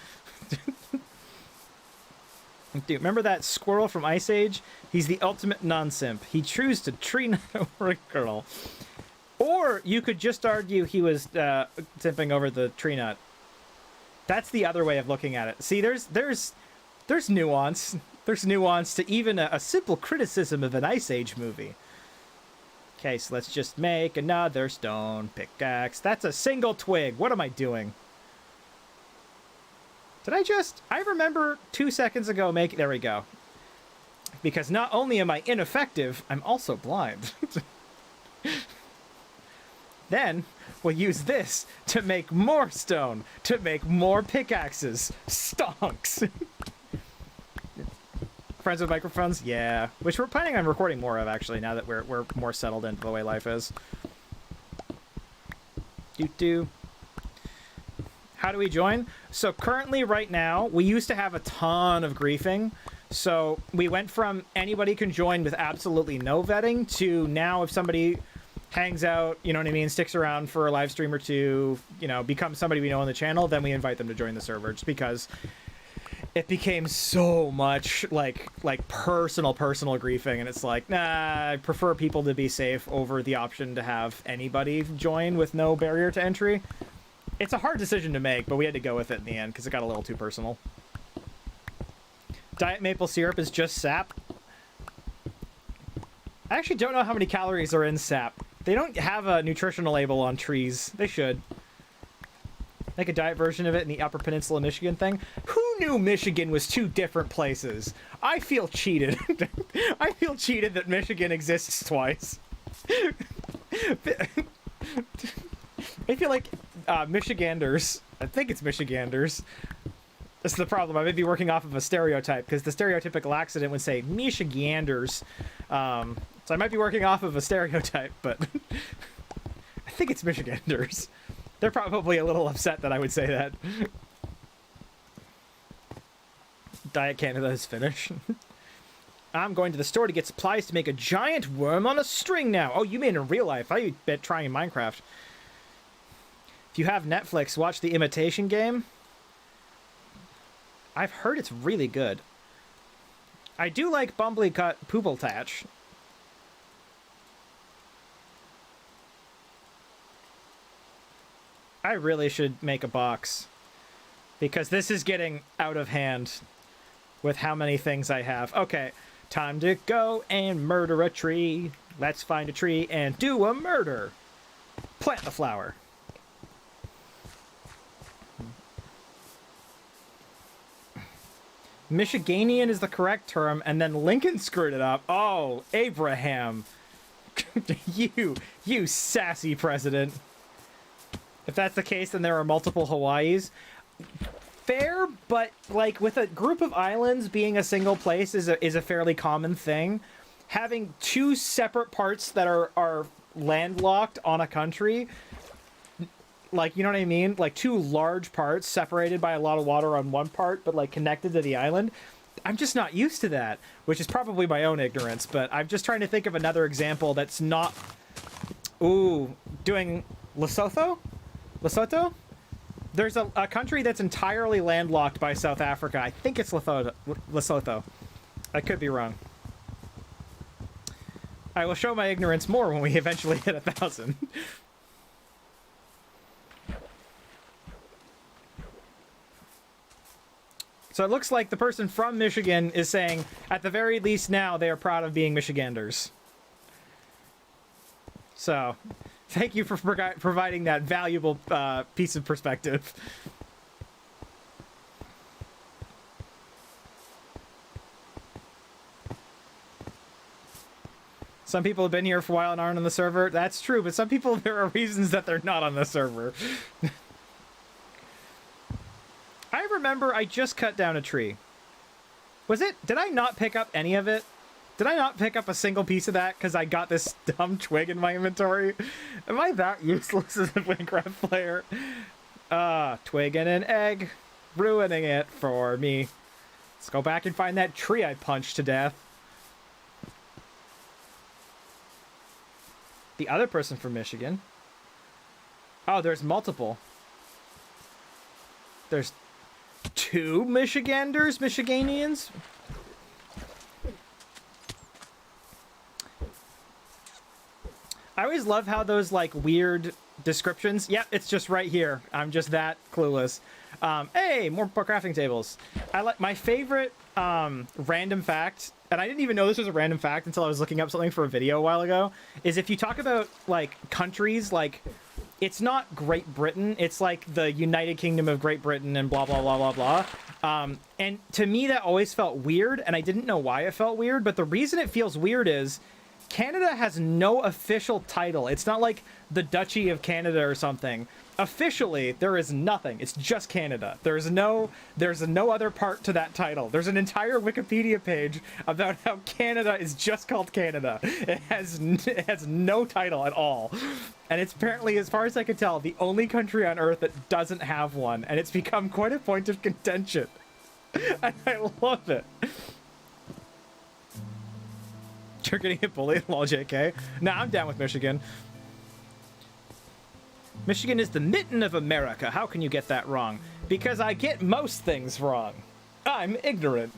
Dude, remember that squirrel from Ice Age? He's the ultimate non-simp. He chose to tree nut over a girl. Or you could just argue he was simping over the tree nut. That's the other way of looking at it. See, there's nuance. There's nuance to even a simple criticism of an Ice Age movie. Okay, so let's just make another stone pickaxe. That's a single twig. What am I doing? Did I remember 2 seconds ago making... There we go. Because not only am I ineffective, I'm also blind. Then we'll use this to make more stone, to make more pickaxes. Stonks. Friends with microphones? Yeah. Which we're planning on recording more of, actually, now that we're more settled into the way life is. Doo-doo. How do we join? So currently, right now, we used to have a ton of griefing. So we went from anybody can join with absolutely no vetting to now if somebody hangs out, you know what I mean, sticks around for a live stream or two, you know, becomes somebody we know on the channel, then we invite them to join the server just because it became so much like personal griefing, and it's like, nah, I prefer people to be safe over the option to have anybody join with no barrier to entry. It's a hard decision to make, but we had to go with it in the end because it got a little too personal. Diet maple syrup is just sap. I actually don't know how many calories are in sap. They don't have a nutritional label on trees. They should. Make a diet version of it in the Upper Peninsula Michigan thing. Who knew Michigan was two different places? I feel cheated. I feel cheated that Michigan exists twice. I feel like Michiganders, I think it's Michiganders. This is the problem. I may be working off of a stereotype because the stereotypical accident would say Michiganders. So I might be working off of a stereotype, but I think it's Michiganders. They're probably a little upset that I would say that. Diet Canada is finished. I'm going to the store to get supplies to make a giant worm on a string now. Oh, you mean in real life? I bet trying Minecraft. If you have Netflix, watch The Imitation Game. I've heard it's really good. I do like Bumblycut Poopletatch. I really should make a box. Because this is getting out of hand with how many things I have. Okay, time to go and murder a tree. Let's find a tree and do a murder. Plant the flower. Michiganian is the correct term, and then Lincoln screwed it up. Oh, Abraham. You sassy president. If that's the case, then there are multiple Hawaiis. Fair, but like with a group of islands being a single place is a fairly common thing. Having two separate parts that are landlocked on a country, like, you know what I mean? Like two large parts separated by a lot of water on one part, but like connected to the island. I'm just not used to that, which is probably my own ignorance, but I'm just trying to think of another example that's not... Ooh, doing Lesotho? Lesotho? There's a country that's entirely landlocked by South Africa. I think it's Lesotho. I could be wrong. I will show my ignorance more when we eventually hit 1,000. So it looks like the person from Michigan is saying, at the very least now, they are proud of being Michiganders. So, thank you for providing that valuable piece of perspective. Some people have been here for a while and aren't on the server. That's true, but some people, there are reasons that they're not on the server. I remember I just cut down a tree. Did I not pick up any of it? Did I not pick up a single piece of that because I got this dumb twig in my inventory? Am I that useless as a Minecraft player? Twig and an egg. Ruining it for me. Let's go back and find that tree I punched to death. The other person from Michigan. Oh, there's multiple. There's 2 Michiganians. I always love how those like weird descriptions. Yep, it's just right here. I'm just that clueless. Hey, more crafting tables. I like my favorite random fact, and I didn't even know this was a random fact until I was looking up something for a video a while ago, is if you talk about like countries, like it's not Great Britain, it's like the United Kingdom of Great Britain and blah blah blah blah blah. And to me that always felt weird, and I didn't know why it felt weird, but the reason it feels weird is Canada has no official title. It's not like the Duchy of Canada or something. Officially, there is nothing. It's just Canada. There's no other part to that title. There's an entire Wikipedia page about how Canada is just called Canada. It has no title at all. And it's apparently, as far as I can tell, the only country on Earth that doesn't have one. And it's become quite a point of contention. And I love it. You're getting hit bullied, lol, JK. Nah, I'm down with Michigan. Michigan is the mitten of America. How can you get that wrong? Because I get most things wrong. I'm ignorant.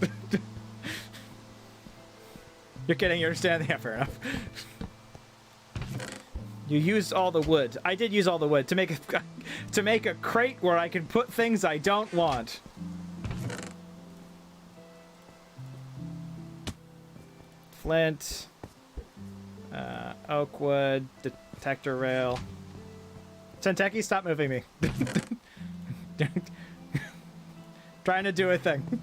You're kidding, you understand? Yeah, fair enough. You used all the wood. I did use all the wood to make a crate where I can put things I don't want. Flint, oak wood, detector rail. Tenteki, stop moving me. Trying to do a thing.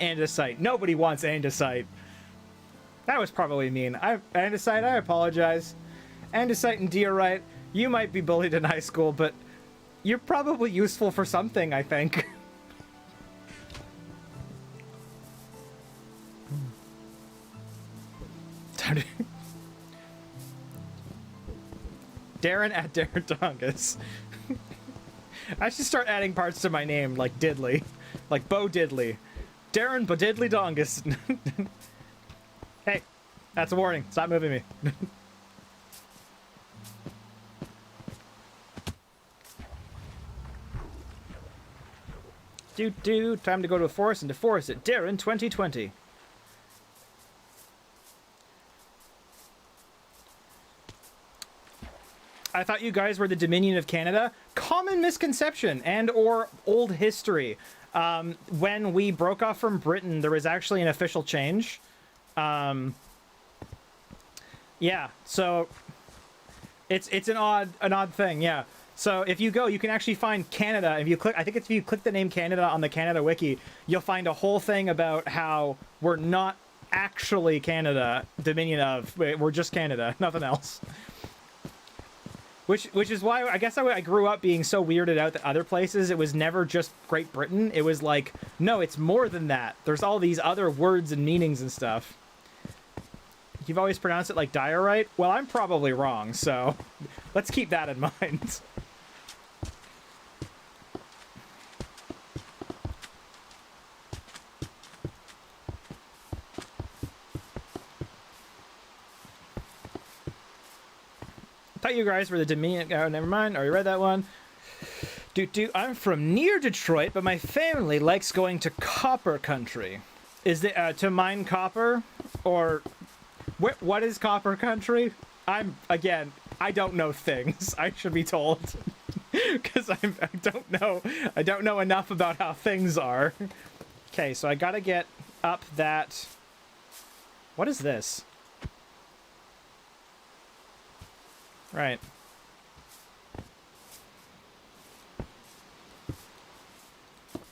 Andesite. Nobody wants andesite. That was probably mean. Andesite, I apologize. Andesite and diorite, you might be bullied in high school, but you're probably useful for something, I think. Darren at Darren Dongus. I should start adding parts to my name, like Diddley. Like Bo Diddley. Darren Bo Diddley Dongus. Hey, that's a warning. Stop moving me. Time to go to a forest and deforest it. Darren 2020. I thought you guys were the Dominion of Canada. Common misconception and or old history. When we broke off from Britain, there was actually an official change. Yeah, so it's an odd thing, yeah. So if you go, you can actually find Canada. If you click, I think if you click the name Canada on the Canada Wiki, you'll find a whole thing about how we're not actually Canada, Dominion of. We're just Canada, nothing else. Which is why I guess I grew up being so weirded out that other places, it was never just Great Britain. It was like, no, it's more than that. There's all these other words and meanings and stuff. You've always pronounced it like diorite? Well, I'm probably wrong, so let's keep that in mind. I thought you guys were the Dominion. Oh, never mind. Already read that one. I'm from near Detroit, but my family likes going to copper country. Is it to mine copper, or what is copper country? I don't know things. I should be told, because I don't know enough about how things are. Okay, so I gotta get up that. What is this? Right.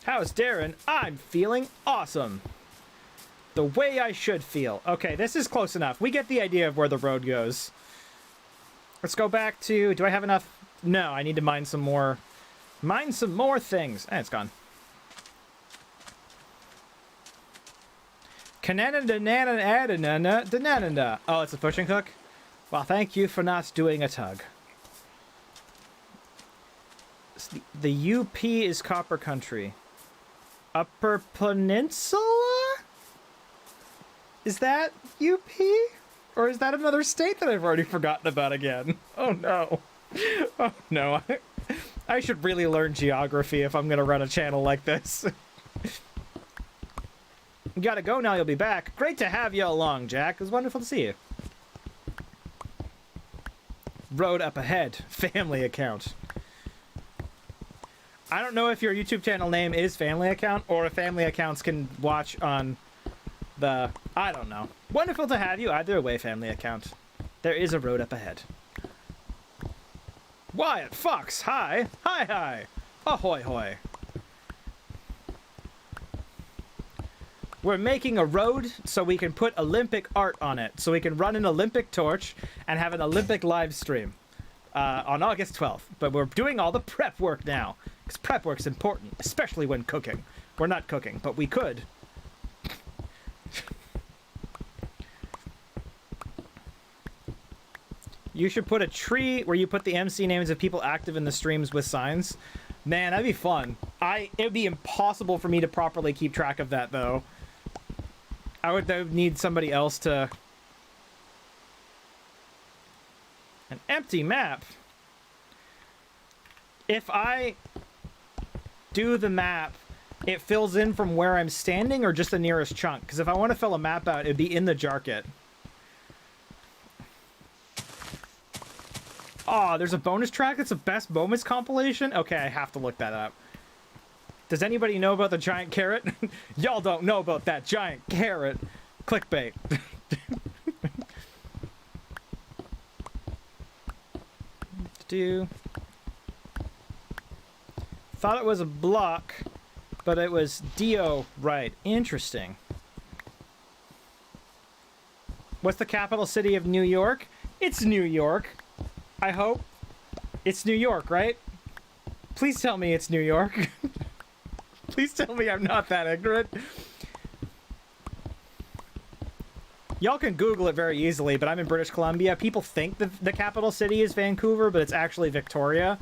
How's Darren? I'm feeling awesome. The way I should feel. Okay, this is close enough. We get the idea of where the road goes. Let's go back to... Do I have enough? No, I need to mine some more. Mine some more things. It's gone. Oh, it's a pushing hook? Well, thank you for not doing a tug. The UP is copper country. Upper Peninsula? Is that UP? Or is that another state that I've already forgotten about again? Oh no. Oh no. I should really learn geography if I'm gonna run a channel like this. You gotta go now, you'll be back. Great to have you along, Jack. It was wonderful to see you. Road up ahead. Family account. I don't know if your YouTube channel name is family account or if family accounts can watch on the... I don't know. Wonderful to have you. Either way, family account. There is a road up ahead. Wyatt Fox, hi. Hi, hi. Ahoy, hoy. We're making a road so we can put Olympic art on it. So we can run an Olympic torch and have an Olympic live stream on August 12th. But we're doing all the prep work now. Because prep work's important, especially when cooking. We're not cooking, but we could. You should put a tree where you put the MC names of people active in the streams with signs. Man, that'd be fun. It'd be impossible for me to properly keep track of that, though. I would need somebody else to... An empty map? If I do the map, it fills in from where I'm standing or just the nearest chunk? Because if I want to fill a map out, it'd be in the jar kit. Oh, there's a bonus track that's a best moments compilation? Okay, I have to look that up. Does anybody know about the giant carrot? Y'all don't know about that giant carrot. Clickbait. Thought it was a block, but it was Dio. Right. Interesting. What's the capital city of New York? It's New York. I hope. It's New York, right? Please tell me it's New York. Please tell me I'm not that ignorant. Y'all can Google it very easily, but I'm in British Columbia. People think the capital city is Vancouver, but it's actually Victoria.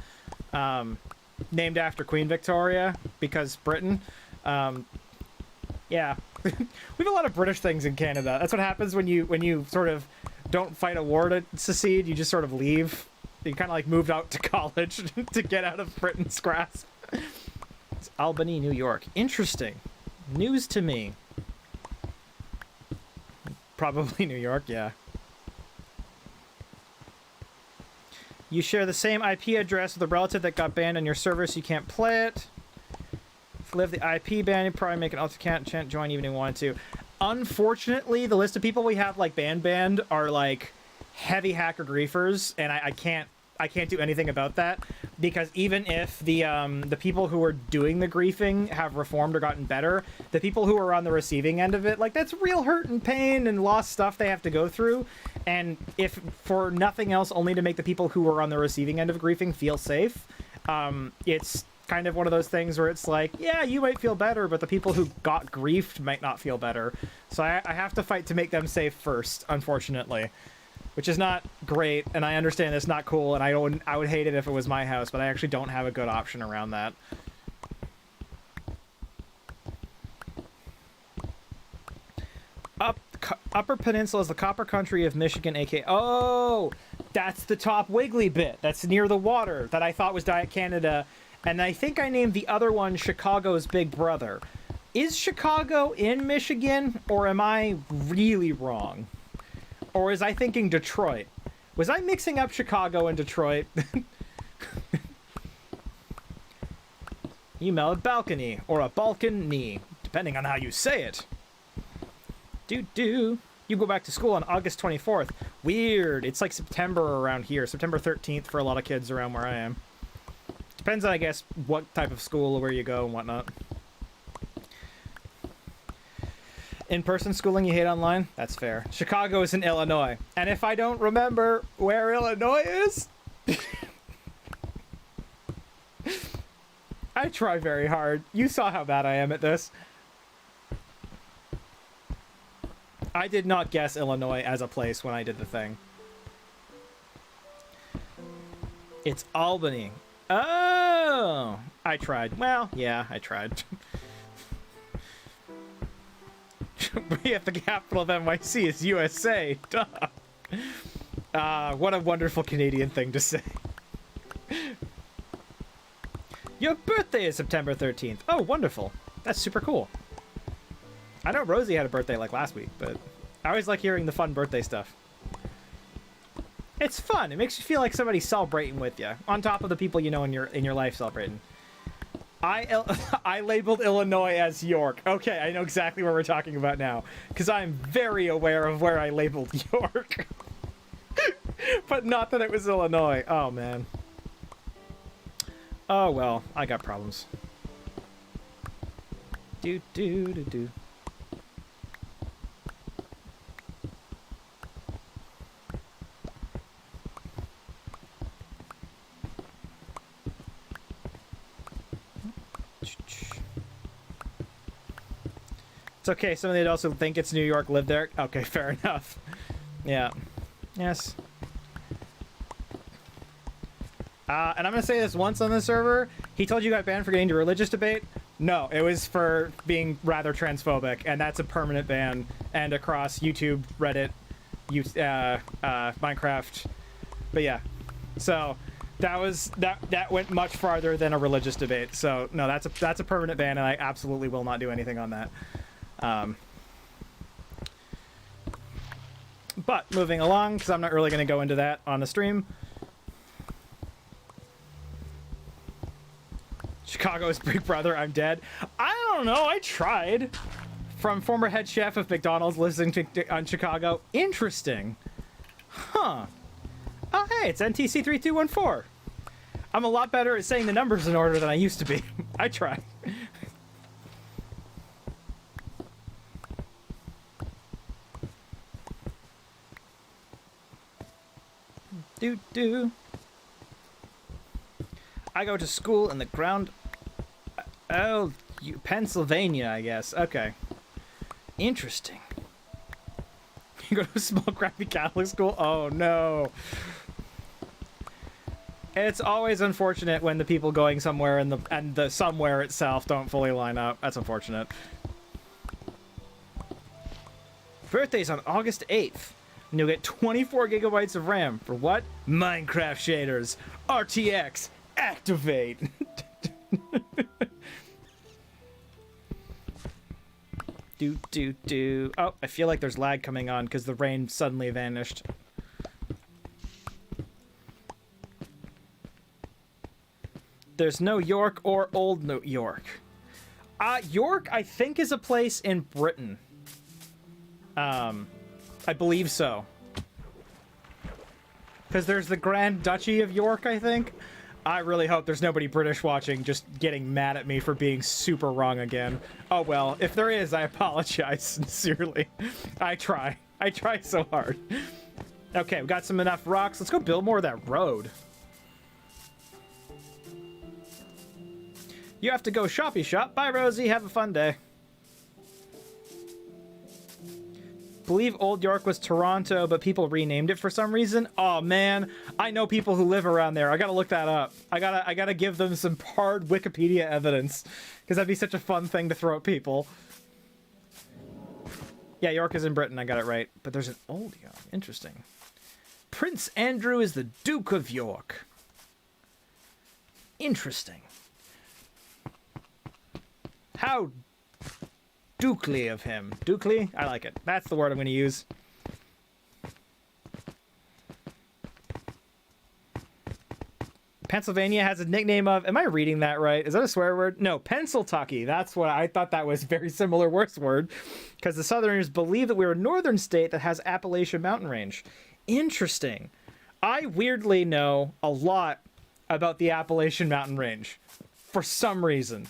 Named after Queen Victoria, because Britain. Yeah. We have a lot of British things in Canada. That's what happens when you sort of don't fight a war to secede. You just sort of leave. You kind of like moved out to college to get out of Britain's grasp. It's Albany, New York. Interesting. News to me. Probably New York, yeah. You share the same IP address with a relative that got banned on your server, so you can't play it. If you live the IP ban, you probably make an alt account, can't join even if you wanted to. Unfortunately, the list of people we have like banned are like heavy hacker griefers, and I can't do anything about that, because even if the people who are doing the griefing have reformed or gotten better, the people who are on the receiving end of it, like, that's real hurt and pain and lost stuff they have to go through. And if for nothing else, only to make the people who are on the receiving end of griefing feel safe, it's kind of one of those things where it's like, yeah, you might feel better, but the people who got griefed might not feel better. So I have to fight to make them safe first, unfortunately. Which is not great, and I understand it's not cool, and I would hate it if it was my house, but I actually don't have a good option around that. Upper Peninsula is the copper country of Michigan, aka... Oh! That's the top wiggly bit. That's near the water that I thought was Diet Canada, and I think I named the other one Chicago's Big Brother. Is Chicago in Michigan, or am I really wrong? Or is I thinking Detroit? Was I mixing up Chicago and Detroit? Email a balcony, or a balcony, depending on how you say it. You go back to school on August 24th. Weird. It's like September around here. September 13th for a lot of kids around where I am. Depends on, I guess, what type of school or where you go and whatnot. In-person schooling you hate online? That's fair. Chicago is in Illinois. And if I don't remember where Illinois is... I try very hard. You saw how bad I am at this. I did not guess Illinois as a place when I did the thing. It's Albany. Oh! I tried. Well, yeah, I tried. If the capital of NYC is USA. Duh. What a wonderful Canadian thing to say. Your birthday is September 13th. Oh, wonderful. That's super cool. I know Rosie had a birthday like last week, but I always like hearing the fun birthday stuff. It's fun. It makes you feel like somebody's celebrating with you, on top of the people you know in your life celebrating. I labeled Illinois as York. Okay, I know exactly what we're talking about now, because I'm very aware of where I labeled York. But not that it was Illinois. Oh, man. Oh, well, I got problems. Do. It's okay, some of the adults who think it's New York live there. Okay, fair enough. Yeah. Yes. And I'm going to say this once on the server. He told you got banned for getting into religious debate. No, it was for being rather transphobic, and that's a permanent ban. And across YouTube, Reddit, Minecraft. But yeah. So that went much farther than a religious debate. So no, that's a permanent ban, and I absolutely will not do anything on that. But moving along, because I'm not really going to go into that on the stream. Chicago's Big Brother, I'm dead. I don't know, I tried. From former head chef of McDonald's listening on Chicago. Interesting. Huh. Oh, hey, it's NTC 3214. I'm a lot better at saying the numbers in order than I used to be. I try. Do. I go to school in the ground. Oh, Pennsylvania, I guess. Okay. Interesting. You go to a small, crappy Catholic school? Oh, no. It's always unfortunate when the people going somewhere and the somewhere itself don't fully line up. That's unfortunate. Birthday's on August 8th. And you'll get 24 gigabytes of RAM. For what? Minecraft shaders. RTX. Activate. Do. Oh, I feel like there's lag coming on because the rain suddenly vanished. There's no York or Old New York. York, I think, is a place in Britain. I believe so. Because there's the Grand Duchy of York, I think. I really hope there's nobody British watching just getting mad at me for being super wrong again. Oh well, if there is, I apologize sincerely. I try so hard. Okay, we got some enough rocks. Let's go build more of that road. You have to go shoppy shop. Bye, Rosie. Have a fun day. Believe Old York was Toronto, but people renamed it for some reason. Oh man, I know people who live around there. I gotta look that up. I gotta give them some hard Wikipedia evidence, because that'd be such a fun thing to throw at people. Yeah, York is in Britain. I got it right. But there's an Old York. Interesting. Prince Andrew is the Duke of York. Interesting. How Dukely of him. Dukely? I like it. That's the word I'm going to use. Pennsylvania has a nickname of... Am I reading that right? Is that a swear word? No, Pennsyltucky. That's what I thought. That was very similar worse word. Because the Southerners believe that we're a northern state that has Appalachian mountain range. Interesting. I weirdly know a lot about the Appalachian mountain range. For some reason.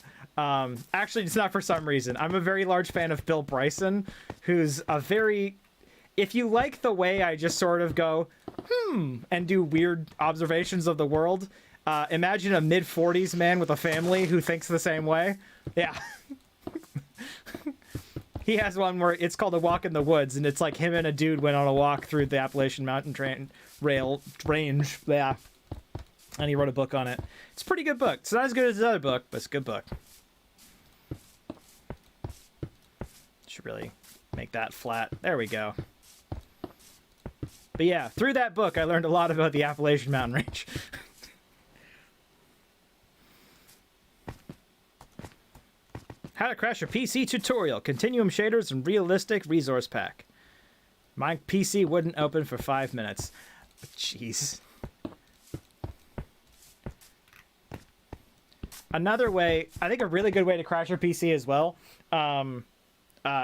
Actually, it's not for some reason. I'm a very large fan of Bill Bryson, who's a very... If you like the way I just sort of go, and do weird observations of the world, imagine a mid-40s man with a family who thinks the same way. Yeah. He has one where it's called A Walk in the Woods, and it's like him and a dude went on a walk through the Appalachian Mountain range. Yeah. And he wrote a book on it. It's a pretty good book. It's not as good as the other book, but it's a good book. Should really make that flat. There we go. But yeah, through that book, I learned a lot about the Appalachian Mountain Range. How to crash a PC tutorial. Continuum shaders and realistic resource pack. My PC wouldn't open for 5 minutes. Jeez. Another way, I think a really good way to crash your PC as well, I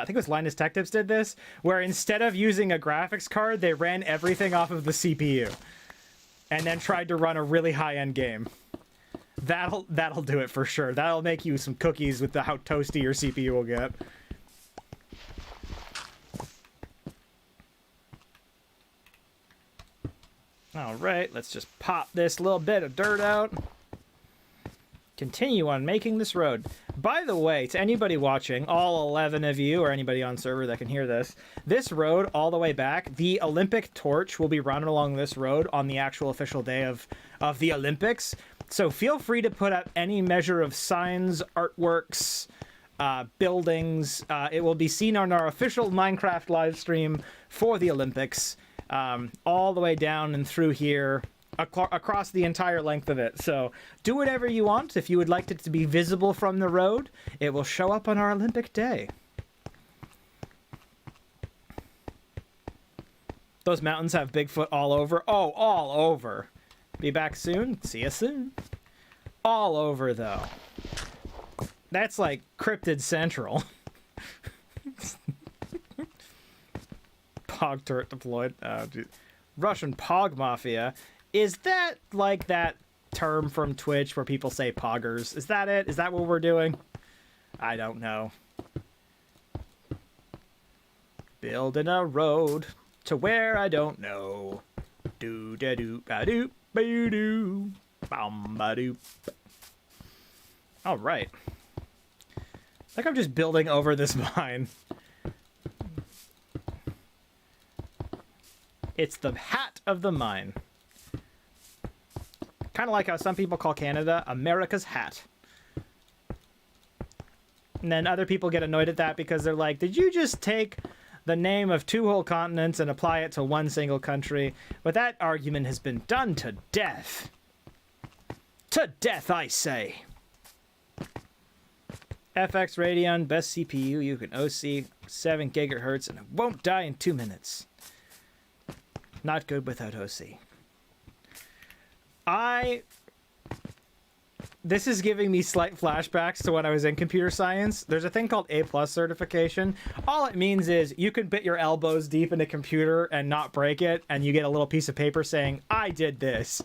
think it was Linus Tech Tips did this, where instead of using a graphics card, they ran everything off of the CPU. And then tried to run a really high-end game. That'll do it for sure. That'll make you some cookies with how toasty your CPU will get. Alright, let's just pop this little bit of dirt out. Continue on making this road. By the way, to anybody watching, all 11 of you, or anybody on server that can hear this road all the way back, the Olympic torch will be running along this road on the actual official day of the Olympics. So feel free to put up any measure of signs, artworks, buildings. It will be seen on our official Minecraft live stream for the Olympics, all the way down and through here. Across the entire length of it. So do whatever you want. If you would like it to be visible from the road, it will show up on our Olympic day. Those mountains have Bigfoot all over. Oh, all over. Be back soon. See you soon. All over, though. That's like Cryptid Central. Pog turret deployed. Oh, dude. Russian Pog Mafia. Is that like that term from Twitch where people say poggers? Is that it? Is that what we're doing? I don't know. Building a road to where I don't know. Do da do ba do ba do bam ba do. All right. Like I'm just building over this mine. It's the hat of the mine. Kind of like how some people call Canada America's hat. And then other people get annoyed at that because they're like, did you just take the name of 2 whole continents and apply it to 1 single country? But that argument has been done to death. To death, I say. FX Radeon, best CPU you can OC, 7 gigahertz, and it won't die in 2 minutes. Not good without OC. This is giving me slight flashbacks to when I was in computer science. There's a thing called A+ certification. All it means is you can put your elbows deep in a computer and not break it, and you get a little piece of paper saying, I did this.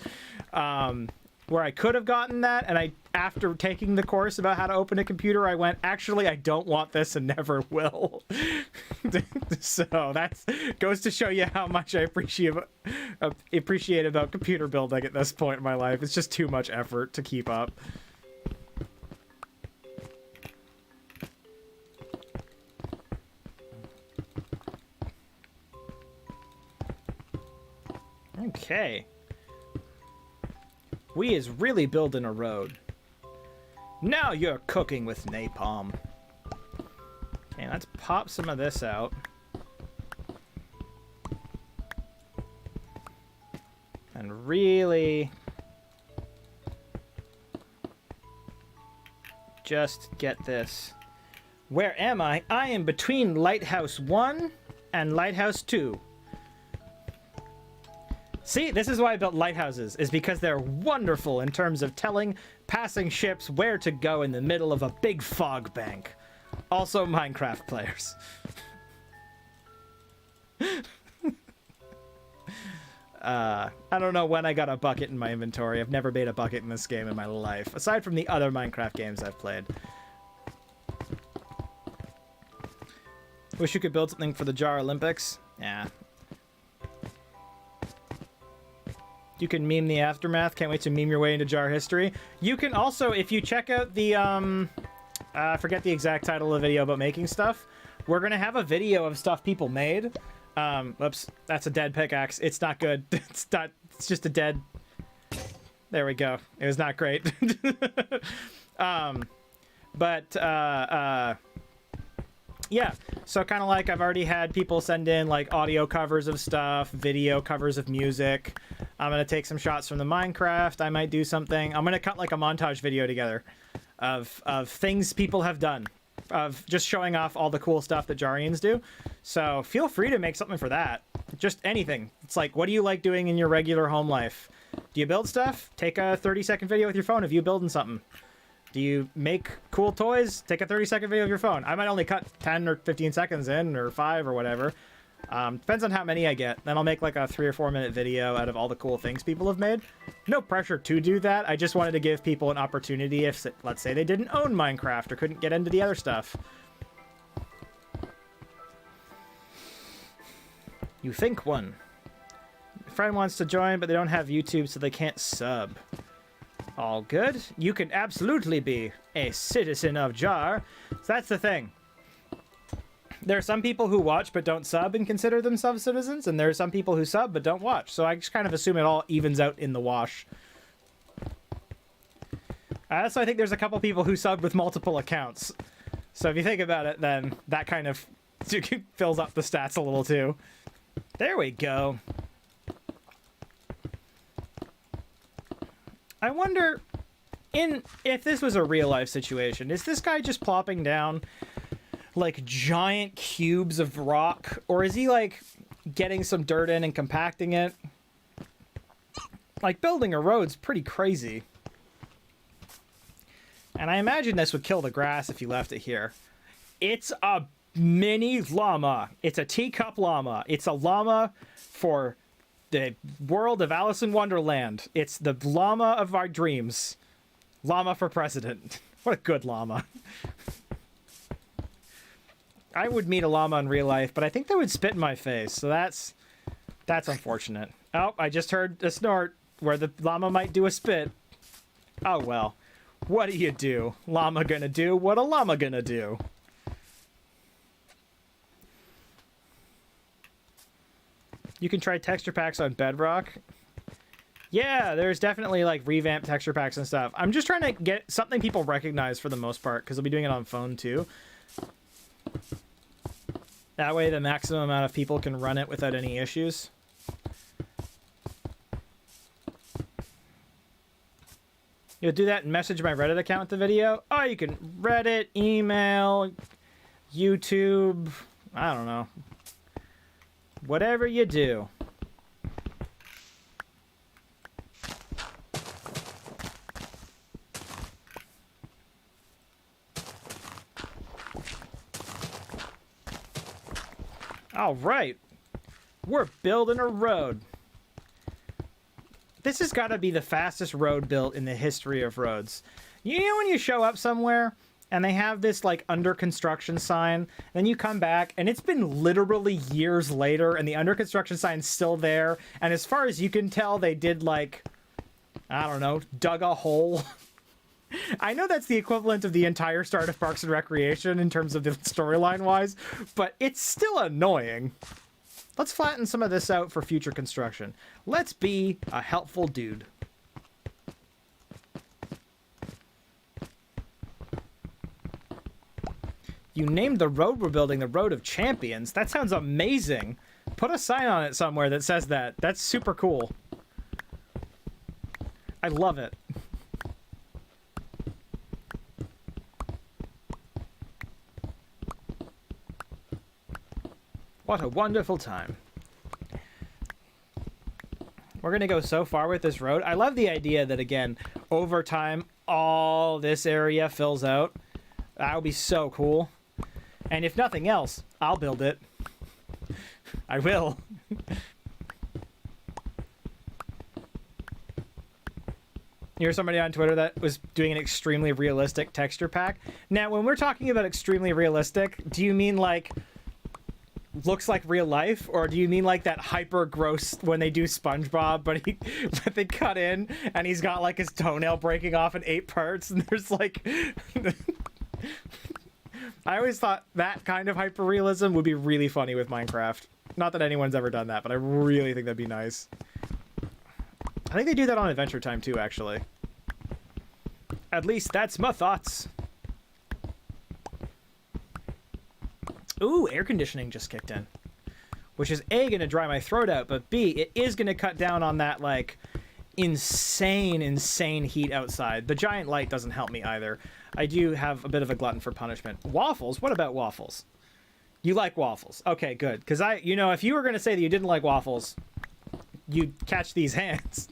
Where I could have gotten that, and after taking the course about how to open a computer, I went, actually, I don't want this and never will. So that goes to show you how much I appreciate about computer building at this point in my life. It's just too much effort to keep up. Okay. We is really building a road. Now you're cooking with napalm. Okay, let's pop some of this out. And really just get this. Where am I? I am between Lighthouse 1 and Lighthouse 2. See, this is why I built lighthouses, is because they're wonderful in terms of telling passing ships where to go in the middle of a big fog bank. Also Minecraft players. I don't know when I got a bucket in my inventory. I've never made a bucket in this game in my life, aside from the other Minecraft games I've played. Wish you could build something for the Jar Olympics. Yeah. You can meme the aftermath. Can't wait to meme your way into Jar history. You can also, if you check out the, I forget the exact title of the video about making stuff. We're going to have a video of stuff people made. Whoops, that's a dead pickaxe. It's not good. It's just a dead... There we go. It was not great. Yeah, so kind of like I've already had people send in like audio covers of stuff, video covers of music. I'm going to take some shots from the Minecraft. I might do something. I'm going to cut like a montage video together of things people have done. of just showing off all the cool stuff that Jarians do. So feel free to make something for that. Just anything. It's like, what do you like doing in your regular home life? Do you build stuff? Take a 30-second video with your phone of you building something. Do you make cool toys? Take a 30-second video of your phone. I might only cut 10 or 15 seconds in, or 5 or whatever. Depends on how many I get. Then I'll make like a 3 or 4 minute video out of all the cool things people have made. No pressure to do that. I just wanted to give people an opportunity if, let's say, they didn't own Minecraft or couldn't get into the other stuff. You think one. A friend wants to join, but they don't have YouTube, so they can't sub. All good. You can absolutely be a citizen of Jar. So that's the thing. There are some people who watch but don't sub and consider themselves citizens, and there are some people who sub but don't watch. So I just kind of assume it all evens out in the wash. So I think there's a couple people who subbed with multiple accounts. So if you think about it, then that kind of fills up the stats a little too. There we go. I wonder, if this was a real-life situation, is this guy just plopping down like giant cubes of rock, or is he like getting some dirt in and compacting it? Like, building a road's pretty crazy. And I imagine this would kill the grass if you left it here. It's a mini llama. It's a teacup llama. It's a llama for the world of Alice in Wonderland. It's the llama of our dreams. Llama for president. What a good llama. I would meet a llama in real life, but I think they would spit in my face, so that's unfortunate. Oh, I just heard a snort where the llama might do a spit. Oh well. What do you do? Llama gonna do what a llama gonna do. You can try texture packs on Bedrock. Yeah, there's definitely like revamped texture packs and stuff. I'm just trying to get something people recognize for the most part, because I'll be doing it on phone too. That way the maximum amount of people can run it without any issues. You'll do that and message my Reddit account with the video? Oh, you can Reddit, email, YouTube, I don't know. Whatever you do. All right. We're building a road. This has got to be the fastest road built in the history of roads. You know when you show up somewhere and they have this like under construction sign, then you come back and it's been literally years later and the under construction sign's still there, and as far as you can tell they did like, I don't know, dug a hole. I know that's the equivalent of the entire start of Parks and Recreation in terms of the storyline wise, but it's still annoying. Let's flatten some of this out for future construction. Let's be a helpful dude. You named the road we're building the Road of Champions. That sounds amazing. Put a sign on it somewhere that says that. That's super cool. I love it. What a wonderful time. We're going to go so far with this road. I love the idea that, again, over time, all this area fills out. That would be so cool. And if nothing else, I'll build it. I will. Here's somebody on Twitter that was doing an extremely realistic texture pack. Now, when we're talking about extremely realistic, do you mean like looks like real life, or do you mean like that hyper gross when they do SpongeBob but they cut in and he's got like his toenail breaking off in 8 parts and there's like I always thought that kind of hyper realism would be really funny with Minecraft. Not that anyone's ever done that, but I really think that'd be nice. I think they do that on Adventure Time too, actually. At least that's my thoughts. Ooh, air conditioning just kicked in. Which is A, gonna dry my throat out, but B, it is gonna cut down on that, like, insane heat outside. The giant light doesn't help me either. I do have a bit of a glutton for punishment. Waffles? What about waffles? You like waffles. Okay, good. Because if you were going to say that you didn't like waffles, you'd catch these hands.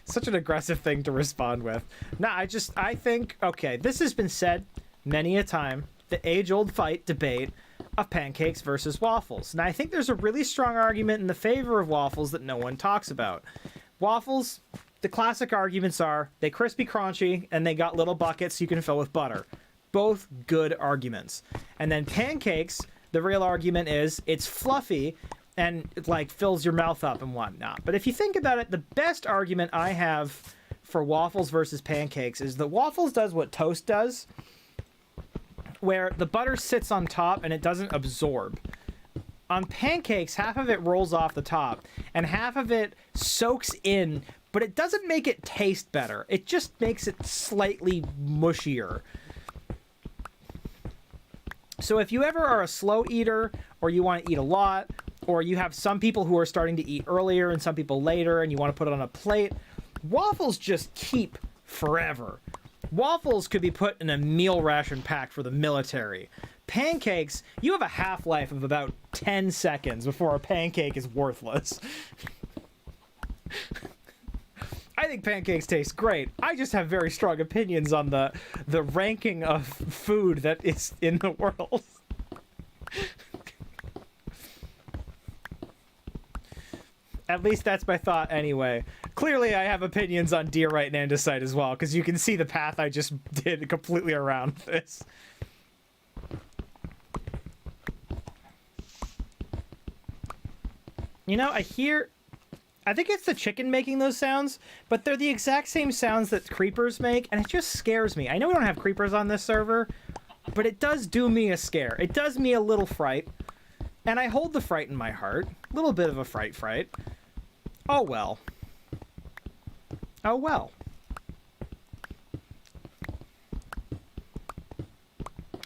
Such an aggressive thing to respond with. No, I think, okay, this has been said many a time, the age-old fight debate of pancakes versus waffles. Now, I think there's a really strong argument in the favor of waffles that no one talks about. Waffles, the classic arguments are they crispy crunchy and they got little buckets you can fill with butter. Both good arguments. And then pancakes, the real argument is it's fluffy and it like fills your mouth up and whatnot. But if you think about it, the best argument I have for waffles versus pancakes is that waffles does what toast does, where the butter sits on top and it doesn't absorb. On pancakes, half of it rolls off the top and half of it soaks in, but it doesn't make it taste better. It just makes it slightly mushier. So if you ever are a slow eater, or you want to eat a lot, or you have some people who are starting to eat earlier and some people later and you want to put it on a plate, waffles just keep forever. Waffles could be put in a meal ration pack for the military. Pancakes, you have a half-life of about 10 seconds before a pancake is worthless. I think pancakes taste great. I just have very strong opinions on the ranking of food that is in the world. At least that's my thought anyway. Clearly, I have opinions on deer right and andesite as well, because you can see the path I just did completely around this. You know, I think it's the chicken making those sounds, but they're the exact same sounds that creepers make, and it just scares me. I know we don't have creepers on this server, but it does do me a scare. It does me a little fright, and I hold the fright in my heart. A little bit of a fright. Oh well. Oh well.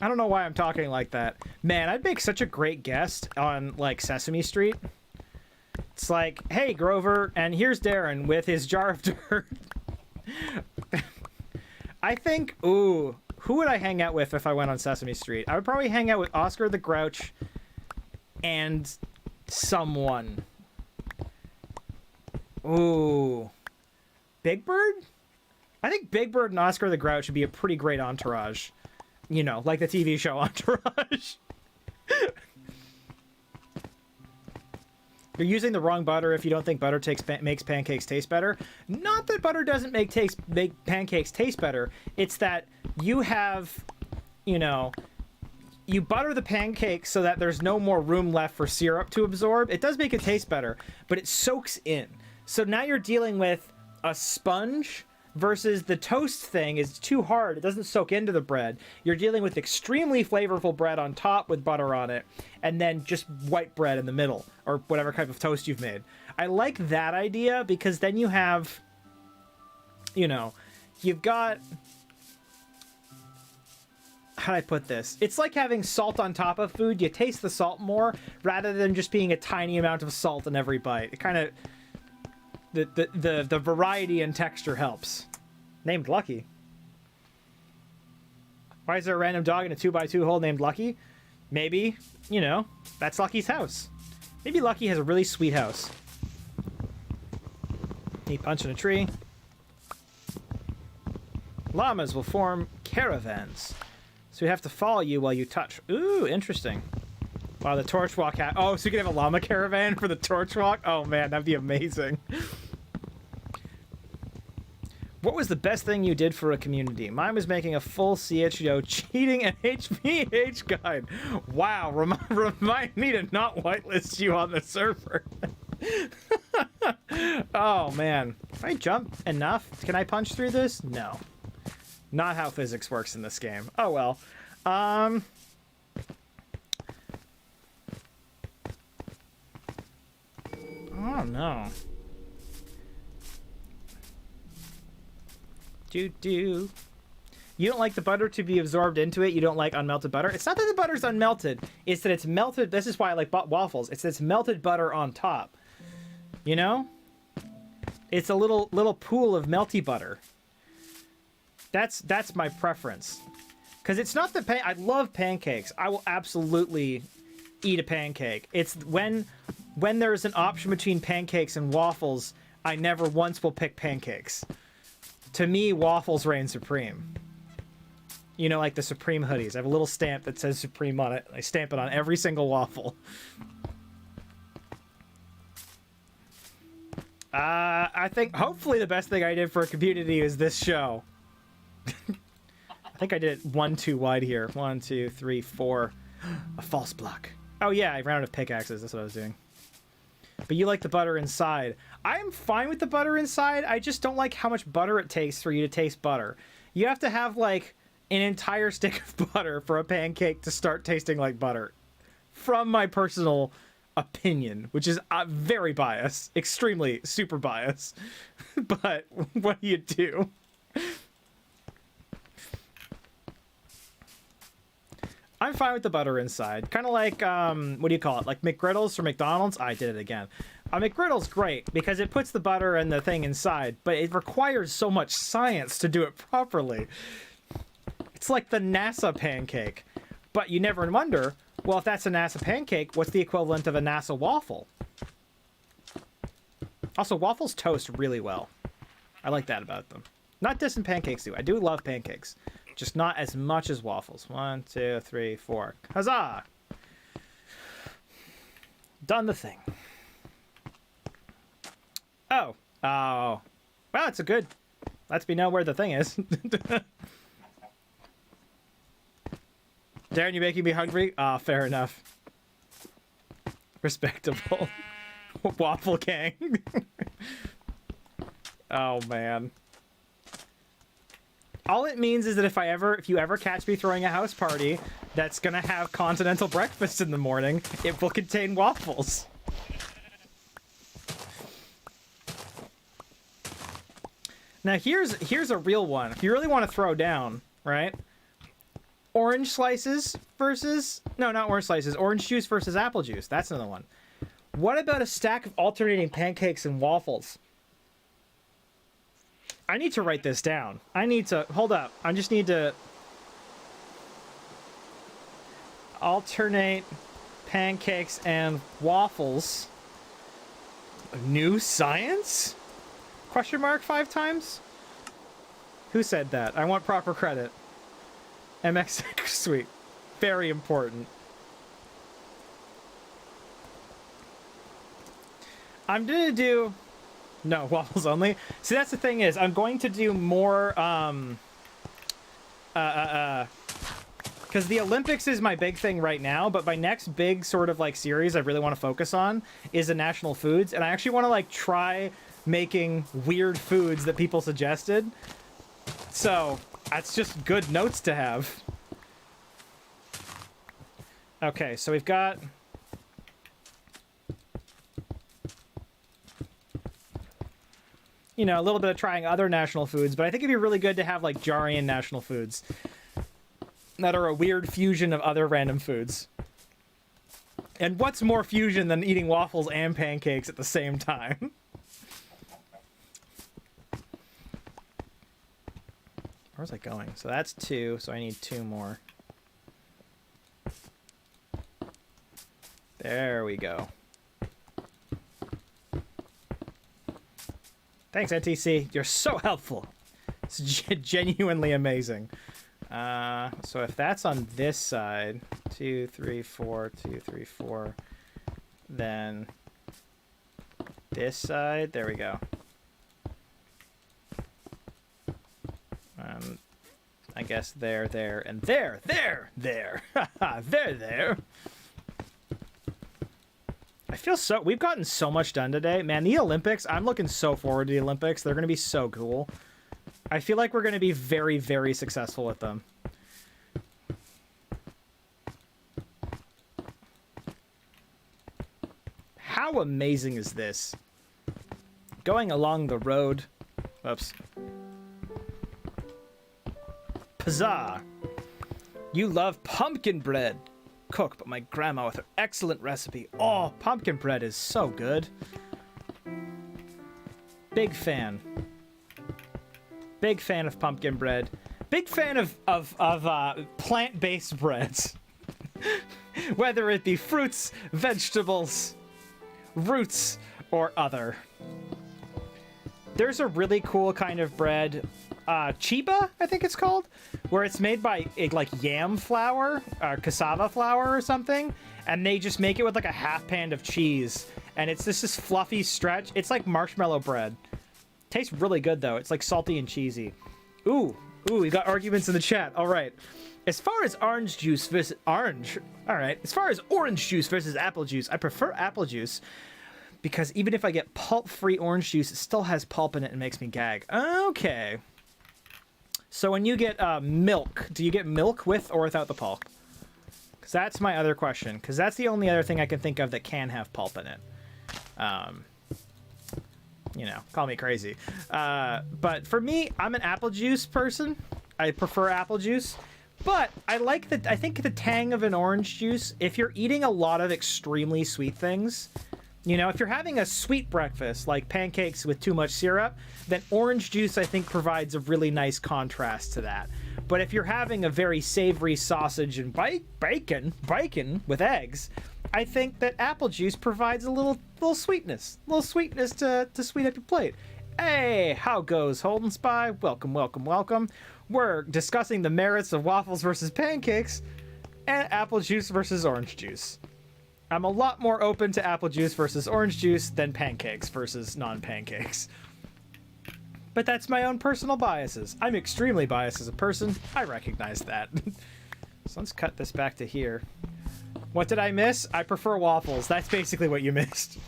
I don't know why I'm talking like that. Man, I'd make such a great guest on, like, Sesame Street. It's like, hey, Grover, and here's Darren with his jar of dirt. I think, ooh, who would I hang out with if I went on Sesame Street? I would probably hang out with Oscar the Grouch and someone. Ooh. Big Bird? I think Big Bird and Oscar the Grouch would be a pretty great entourage. You know, like the TV show Entourage. You're using the wrong butter if you don't think butter makes pancakes taste better. Not that butter doesn't make pancakes taste better. It's that you have, you know, you butter the pancake so that there's no more room left for syrup to absorb. It does make it taste better, but it soaks in. So now you're dealing with a sponge versus the toast thing is too hard. It doesn't soak into the bread. You're dealing with extremely flavorful bread on top with butter on it, and then just white bread in the middle, or whatever type of toast you've made. I like that idea because then you have, you know, you've got, how do I put this? It's like having salt on top of food. You taste the salt more rather than just being a tiny amount of salt in every bite. It kind of, the variety and texture helps. Named Lucky. Why is there a random dog in a 2x2 hole named Lucky? Maybe, you know, that's Lucky's house. Maybe Lucky has a really sweet house. He punching a tree. Llamas will form caravans. So we have to follow you while you touch. Ooh, interesting. Wow, the torch walk oh, so you can have a llama caravan for the torch walk? Oh man, that'd be amazing. What was the best thing you did for a community? Mine was making a full CHGO cheating and HPH guide. Wow, remind me to not whitelist you on the server. Oh man. Can I jump enough? Can I punch through this? No. Not how physics works in this game. Oh well. Oh no. You don't like the butter to be absorbed into it. You don't like unmelted butter. It's not that the butter's unmelted. It's that it's melted. This is why I like waffles. It's that it's melted butter on top. You know? It's a little pool of melty butter. That's my preference. Because it's not the I love pancakes. I will absolutely eat a pancake. It's when there's an option between pancakes and waffles, I never once will pick pancakes. To me, waffles reign supreme. You know, like the Supreme hoodies. I have a little stamp that says Supreme on it. I stamp it on every single waffle. I think hopefully the best thing I did for a community is this show. I think I did it 1 too wide here. 1, 2, 3, 4. A false block. Oh yeah, I ran out of pickaxes. That's what I was doing. But you like the butter inside. I'm fine with the butter inside. I just don't like how much butter it takes for you to taste butter. You have to have like an entire stick of butter for a pancake to start tasting like butter. From my personal opinion, which is very biased. Extremely super biased. But what do you do? I'm fine with the butter inside. Kind of like, what do you call it? Like McGriddles from McDonald's? I did it again. A McGriddle's great because it puts the butter and the thing inside, but it requires so much science to do it properly. It's like the NASA pancake. But you never wonder, well, if that's a NASA pancake, what's the equivalent of a NASA waffle? Also, waffles toast really well. I like that about them. Not dissing pancakes, do I do love pancakes. Just not as much as waffles. 1, 2, 3, 4. Huzzah! Done the thing. Oh. Oh. Well, it's a good... Lets me know where the thing is. Darren, you're making me hungry? Ah, fair enough. Respectable. Waffle gang. Oh, man. All it means is that if you ever catch me throwing a house party that's gonna have continental breakfast in the morning, it will contain waffles. Now here's a real one. If you really want to throw down, right? Orange slices versus... No, not orange slices. Orange juice versus apple juice. That's another one. What about a stack of alternating pancakes and waffles? I need to write this down. I need to... Hold up. I just need to... Alternate pancakes and waffles. New science? Question mark 5 times? Who said that? I want proper credit. MX Sweet. Very important. I'm gonna do... No, waffles only. See, that's the thing is, I'm going to do more, because the Olympics is my big thing right now, but my next big sort of, like, series I really want to focus on is the national foods, and I actually want to, like, try making weird foods that people suggested. So, that's just good notes to have. Okay, so we've got... You know, a little bit of trying other national foods, but I think it'd be really good to have, like, Jarian national foods that are a weird fusion of other random foods. And what's more fusion than eating waffles and pancakes at the same time? Where's that going? So that's 2, so I need 2 more. There we go. Thanks, NTC. You're so helpful. It's genuinely amazing. So if that's on this side, 2, 3, 4, 2, 3, 4, then this side, there we go. I guess there, and there. There. I feel so... We've gotten so much done today. Man, the Olympics, I'm looking so forward to the Olympics. They're going to be so cool. I feel like we're going to be very, very successful with them. How amazing is this? Going along the road... Oops. Huzzah! You love pumpkin bread. Cooked by my grandma with her excellent recipe. Oh, pumpkin bread is so good. Big fan. Big fan of pumpkin bread. Big fan of plant-based breads. Whether it be fruits, vegetables, roots, or other. There's a really cool kind of bread, chiba, I think it's called, where it's made by like yam flour, or cassava flour or something, and they just make it with like a half pan of cheese, and it's this fluffy stretch. It's like marshmallow bread. Tastes really good though. It's like salty and cheesy. Ooh, we got arguments in the chat. All right. As far as orange juice versus orange, all right. As far as orange juice versus apple juice, I prefer apple juice. Because even if I get pulp-free orange juice, it still has pulp in it and makes me gag. Okay. So when you get milk, do you get milk with or without the pulp? Because that's my other question. Because that's the only other thing I can think of that can have pulp in it. You know, call me crazy. But for me, I'm an apple juice person. I prefer apple juice. But I think the tang of an orange juice, if you're eating a lot of extremely sweet things... You know, if you're having a sweet breakfast, like pancakes with too much syrup, then orange juice, I think, provides a really nice contrast to that. But if you're having a very savory sausage and bacon with eggs, I think that apple juice provides a little sweetness. A little sweetness to sweet up your plate. Hey, how goes, Holden Spy? Welcome, welcome, welcome. We're discussing the merits of waffles versus pancakes and apple juice versus orange juice. I'm a lot more open to apple juice versus orange juice than pancakes versus non-pancakes. But that's my own personal biases. I'm extremely biased as a person. I recognize that. So let's cut this back to here. What did I miss? I prefer waffles. That's basically what you missed.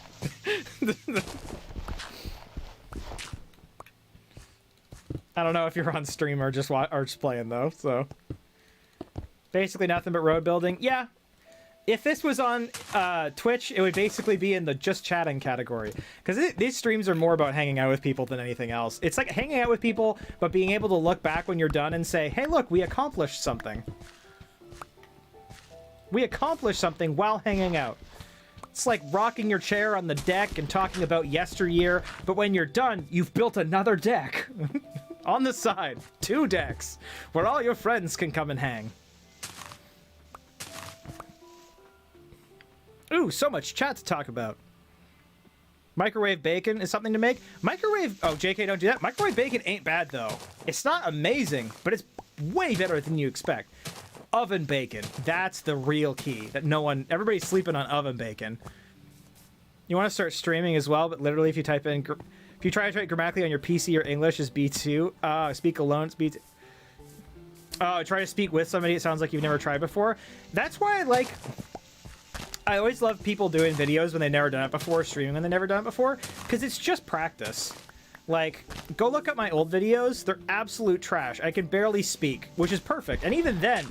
I don't know if you're on stream or just playing though, so. Basically nothing but road building. Yeah. If this was on Twitch, it would basically be in the just chatting category. Because these streams are more about hanging out with people than anything else. It's like hanging out with people, but being able to look back when you're done and say, hey, look, we accomplished something. We accomplished something while hanging out. It's like rocking your chair on the deck and talking about yesteryear, but when you're done, you've built another deck. On the side, 2 decks, where all your friends can come and hang. Ooh, so much chat to talk about. Microwave bacon is something to make. Microwave... Oh, JK, don't do that. Microwave bacon ain't bad, though. It's not amazing, but it's way better than you expect. Oven bacon. That's the real key. That no one... Everybody's sleeping on oven bacon. You want to start streaming as well, but literally if you type in... If you try to type grammatically on your PC, your English is B2. Speak alone, it's B2. Oh, try to speak with somebody, it sounds like you've never tried before. That's why I always love people doing videos when they've never done it before, streaming when they've never done it before, because it's just practice. Like, go look at my old videos. They're absolute trash. I can barely speak, which is perfect. And even then,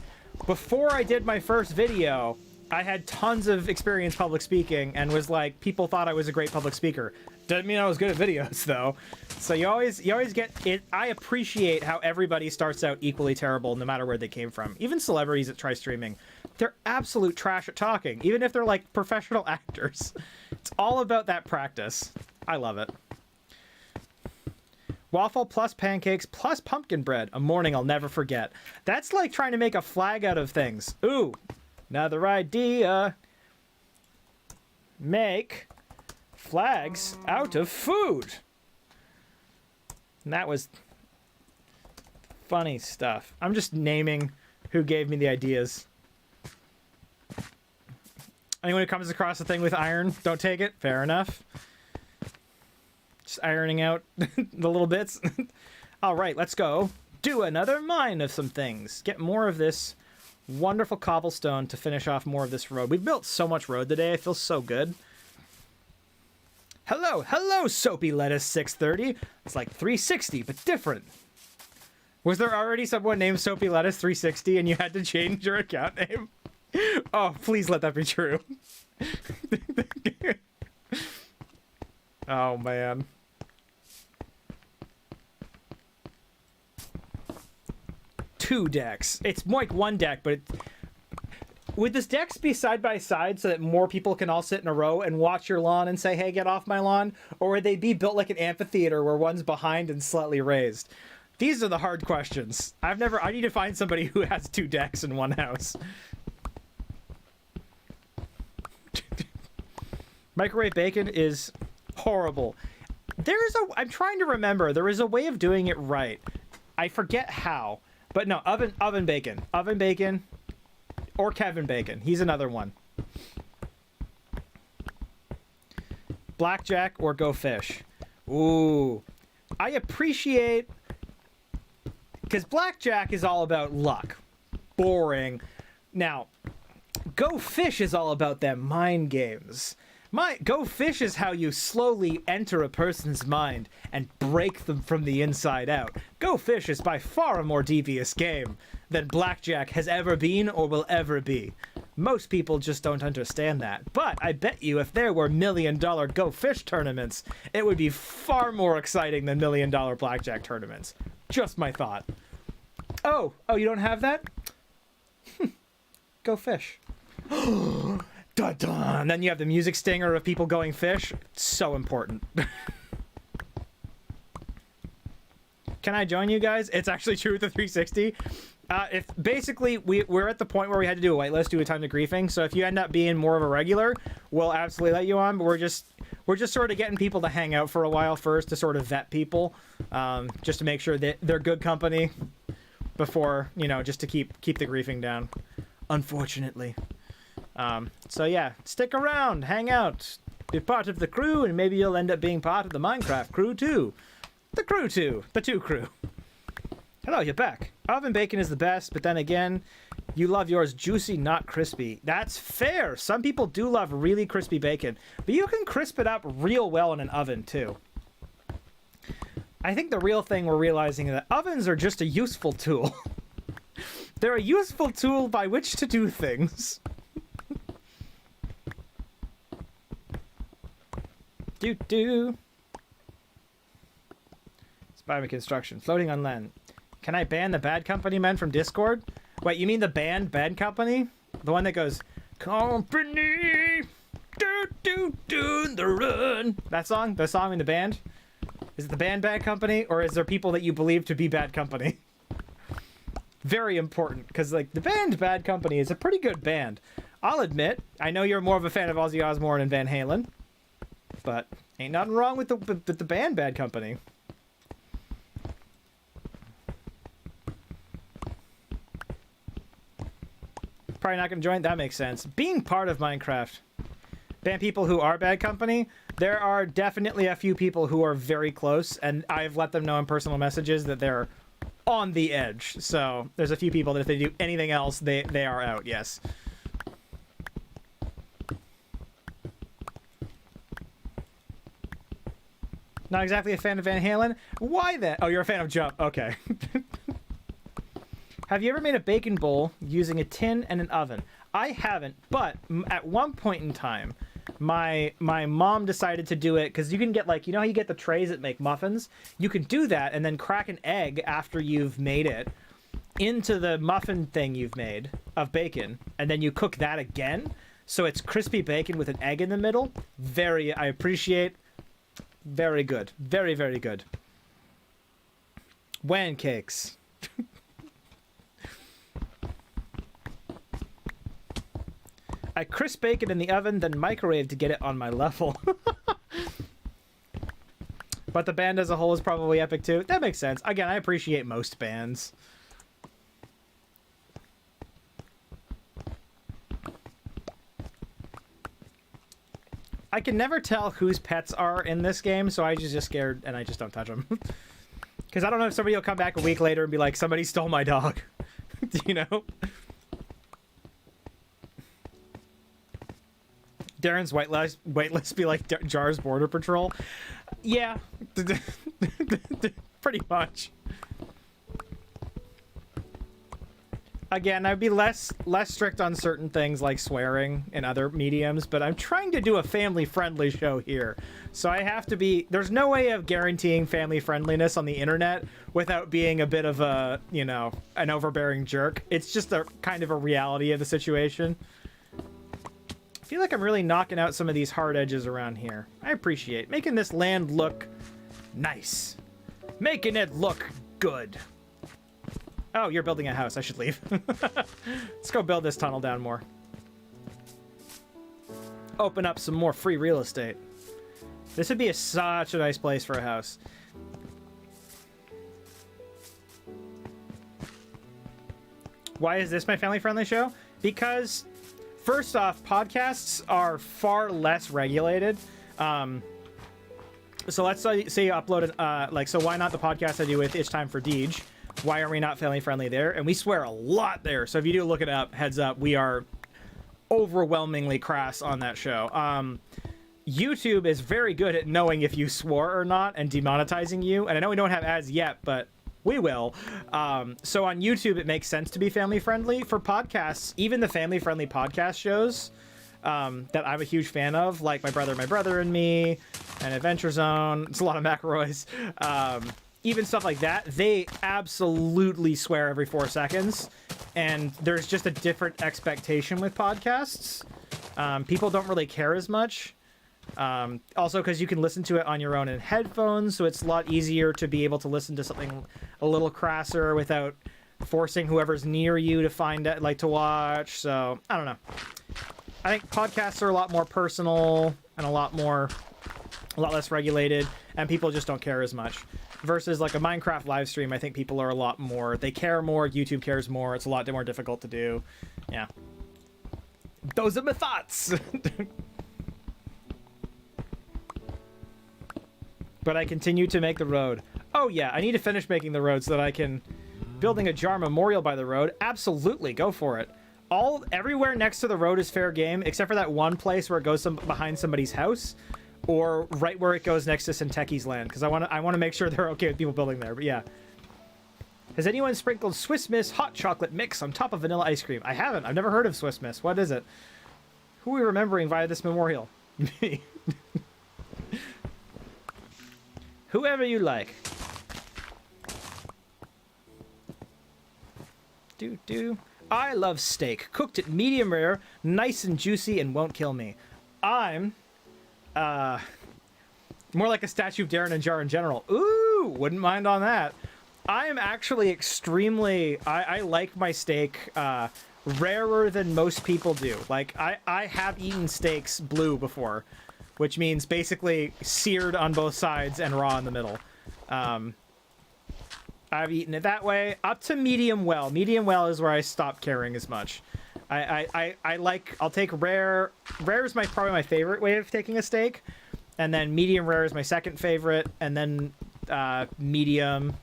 before I did my first video, I had tons of experience public speaking and was like, people thought I was a great public speaker. Doesn't mean I was good at videos, though. So you always get it. I appreciate how everybody starts out equally terrible no matter where they came from. Even celebrities that try streaming. They're absolute trash at talking, even if they're like professional actors. It's all about that practice. I love it. Waffle plus pancakes plus pumpkin bread. A morning I'll never forget. That's like trying to make a flag out of things. Ooh, another idea. Make flags out of food. And that was funny stuff. I'm just naming who gave me the ideas. Anyone who comes across a thing with iron, don't take it. Fair enough. Just ironing out the little bits. All right, let's go do another mine of some things. Get more of this wonderful cobblestone to finish off more of this road. We've built so much road today. I feel so good. Hello, Soapy Lettuce 630. It's like 360, but different. Was there already someone named Soapy Lettuce 360 and you had to change your account name? Oh, please let that be true. Oh, man. Two decks. It's like one deck, but would this decks be side by side so that more people can all sit in a row and watch your lawn and say, hey, get off my lawn? Or would they be built like an amphitheater where one's behind and slightly raised? These are the hard questions. I need to find somebody who has 2 decks in one house. Microwave bacon is horrible. I'm trying to remember. There is a way of doing it right. I forget how. But no, oven bacon. Oven bacon. Or Kevin Bacon. He's another one. Blackjack or go fish. Ooh. I appreciate... Because blackjack is all about luck. Boring. Now, go fish is all about them mind games. Go fish is how you slowly enter a person's mind and break them from the inside out. Go fish is by far a more devious game than blackjack has ever been or will ever be. Most people just don't understand that. But I bet you if there were $1 million go fish tournaments, it would be far more exciting than $1 million blackjack tournaments. Just my thought. Oh, you don't have that? Go fish. Dun dun. And then you have the music stinger of people going fish. It's so important. Can I join you guys? It's actually true with the 360. If basically we're at the point where we had to do a whitelist due to time to griefing. So if you end up being more of a regular, we'll absolutely let you on. But we're just sort of getting people to hang out for a while first to sort of vet people, just to make sure that they're good company before, you know, just to keep the griefing down. Unfortunately. So yeah, stick around, hang out, be part of the crew, and maybe you'll end up being part of the Minecraft crew too. The crew too. The 2 crew. Hello, you're back. Oven bacon is the best, but then again, you love yours juicy, not crispy. That's fair. Some people do love really crispy bacon, but you can crisp it up real well in an oven too. I think the real thing we're realizing is that ovens are just a useful tool. They're a useful tool by which to do things. It's Biome construction. Floating on land. Can I ban the Bad Company men from Discord? Wait, you mean the band Bad Company? The one that goes, Company, the run. That song? The song in the band? Is it the band Bad Company, or is there people that you believe to be Bad Company? Very important, because like the band Bad Company is a pretty good band. I'll admit, I know you're more of a fan of Ozzy Osbourne and Van Halen, but ain't nothing wrong with the band Bad Company. Probably not going to join. That makes sense. Being part of Minecraft. Ban people who are Bad Company. There are definitely a few people who are very close, and I've let them know in personal messages that they're on the edge. So there's a few people that if they do anything else, they are out, yes. Not exactly a fan of Van Halen? Why then? Oh, you're a fan of Jump. Okay. Have you ever made a bacon bowl using a tin and an oven? I haven't, but at one point in time, my mom decided to do it because you can get, like, you know how you get the trays that make muffins? You can do that and then crack an egg after you've made it into the muffin thing you've made of bacon, and then you cook that again, so it's crispy bacon with an egg in the middle. I appreciate. Very good. Very, very good. Wan cakes. I crisp bacon in the oven, then microwave to get it on my level. But the band as a whole is probably epic too. That makes sense. Again, I appreciate most bands. I can never tell whose pets are in this game, so I just scared and I just don't touch them. Because I don't know if somebody will come back a week later and be like, somebody stole my dog. You know? Darren's waitlist be like Jar's Border Patrol. Yeah. Pretty much. Again, I'd be less strict on certain things like swearing and other mediums, but I'm trying to do a family-friendly show here. So I have to be... There's no way of guaranteeing family friendliness on the internet without being a bit of a, you know, an overbearing jerk. It's just a kind of a reality of the situation. I feel like I'm really knocking out some of these hard edges around here. I appreciate making this land look nice. Making it look Good. Oh, you're building a house. I should leave. Let's go build this tunnel down more. Open up some more free real estate. This would be such a nice place for a house. Why is this my family-friendly show? Because, first off, podcasts are far less regulated. So let's say you upload so why not the podcast I do with It's Time for Deej? Why are we not family-friendly there? And we swear a lot there. So if you do look it up, heads up, we are overwhelmingly crass on that show. YouTube is very good at knowing if you swore or not and demonetizing you. And I know we don't have ads yet, but we will. So on YouTube, it makes sense to be family-friendly. For podcasts, even the family-friendly podcast shows that I'm a huge fan of, like My Brother and Me, and Adventure Zone. It's a lot of McElroys. Even stuff like that, they absolutely swear every 4 seconds. And there's just a different expectation with podcasts. People don't really care as much. Also, because you can listen to it on your own in headphones, so it's a lot easier to be able to listen to something a little crasser without forcing whoever's near you to find it, like to watch. So I don't know. I think podcasts are a lot more personal and a lot less regulated, and people just don't care as much. Versus like a Minecraft live stream, I think people are a lot more. They care more. YouTube cares more. It's a lot more difficult to do. Yeah. Those are my thoughts. But I continue to make the road. Oh yeah, I need to finish making the road so that I can... Building a jar memorial by the road? Absolutely, go for it. Everywhere next to the road is fair game, except for that one place where it goes behind somebody's house, or right where it goes next to Senteki's land, because I want to make sure they're okay with people building there, but yeah. Has anyone sprinkled Swiss Miss hot chocolate mix on top of vanilla ice cream? I haven't. I've never heard of Swiss Miss. What is it? Who are we remembering via this memorial? Me. Whoever you like. I love steak. Cooked at medium rare, nice and juicy, and won't kill me. I'm, more like a statue of Darren and Jar in general. Ooh, wouldn't mind on that. I am actually extremely... I like my steak rarer than most people do. Like, I have eaten steaks blue before, which means basically seared on both sides and raw in the middle. I've eaten it that way, up to medium well. Medium well is where I stop caring as much. I'll take rare. Rare is probably my favorite way of taking a steak. And then medium rare is my second favorite. And then medium.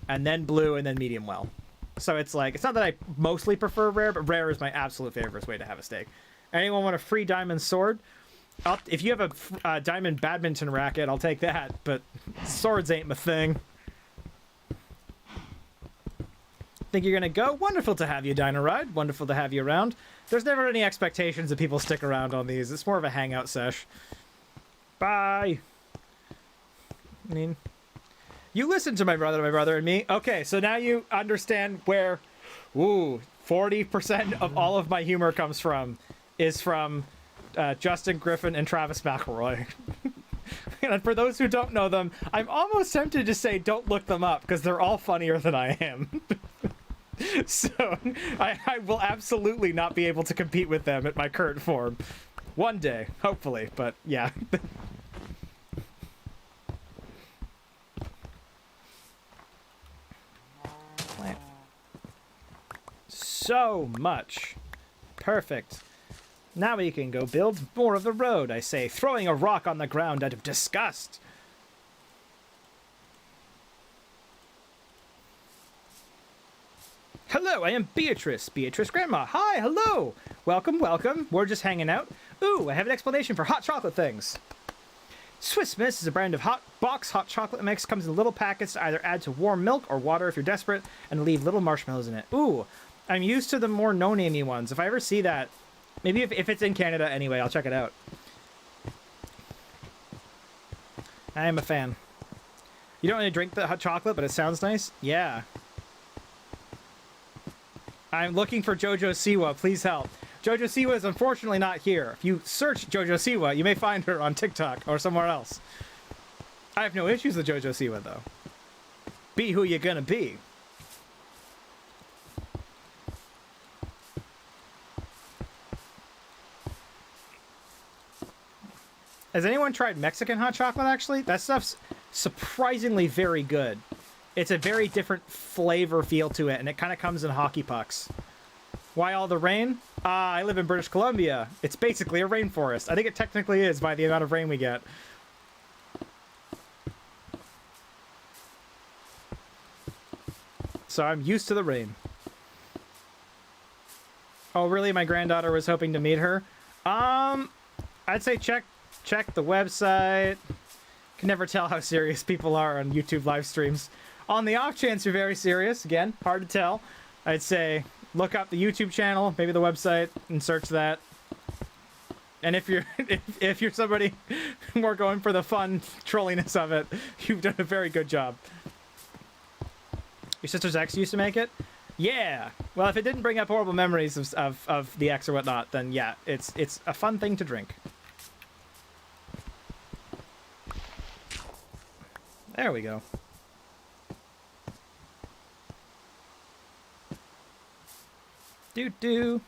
And then blue, and then medium well. So it's like, it's not that I mostly prefer rare, but rare is my absolute favorite way to have a steak. Anyone want a free diamond sword? If you have a diamond badminton racket, I'll take that. But swords ain't my thing. Think you're gonna go? Wonderful to have you, Dino Ride. Wonderful to have you around. There's never any expectations that people stick around on these. It's more of a hangout sesh. Bye. I mean, you listen to my brother and me. Okay, so now you understand where, 40% of all of my humor comes from, is from Justin Griffin and Travis McElroy. And for those who don't know them, I'm almost tempted to say don't look them up, because they're all funnier than I am. So I will absolutely not be able to compete with them at my current form. One day, hopefully, but yeah. So much. Perfect. Now we can go build more of the road, I say, throwing a rock on the ground out of disgust. Hello, I am Beatrice. Beatrice Grandma. Hi, hello. Welcome, welcome. We're just hanging out. Ooh, I have an explanation for hot chocolate things. Swiss Miss is a brand of hot chocolate mix. Comes in little packets to either add to warm milk or water if you're desperate, and leave little marshmallows in it. Ooh, I'm used to the more no-namey ones. If I ever see that, maybe if it's in Canada anyway, I'll check it out. I am a fan. You don't really drink the hot chocolate, but it sounds nice? Yeah. I'm looking for Jojo Siwa. Please help. Jojo Siwa is unfortunately not here. If you search Jojo Siwa, you may find her on TikTok or somewhere else. I have no issues with Jojo Siwa, though. Be who you're gonna be. Has anyone tried Mexican hot chocolate, actually? That stuff's surprisingly very good. It's a very different flavor feel to it, and it kind of comes in hockey pucks. Why all the rain? I live in British Columbia. It's basically a rainforest. I think it technically is by the amount of rain we get. So I'm used to the rain. Oh, really? My granddaughter was hoping to meet her? I'd say check the website. Can never tell how serious people are on YouTube live streams. On the off chance you're very serious, again, hard to tell, I'd say look up the YouTube channel, maybe the website, and search that. And if you're if you're somebody more going for the fun trolliness of it, you've done a very good job. Your sister's ex used to make it? Yeah. Well, if it didn't bring up horrible memories of the ex or whatnot, then yeah, it's a fun thing to drink. There we go. Doo-doo.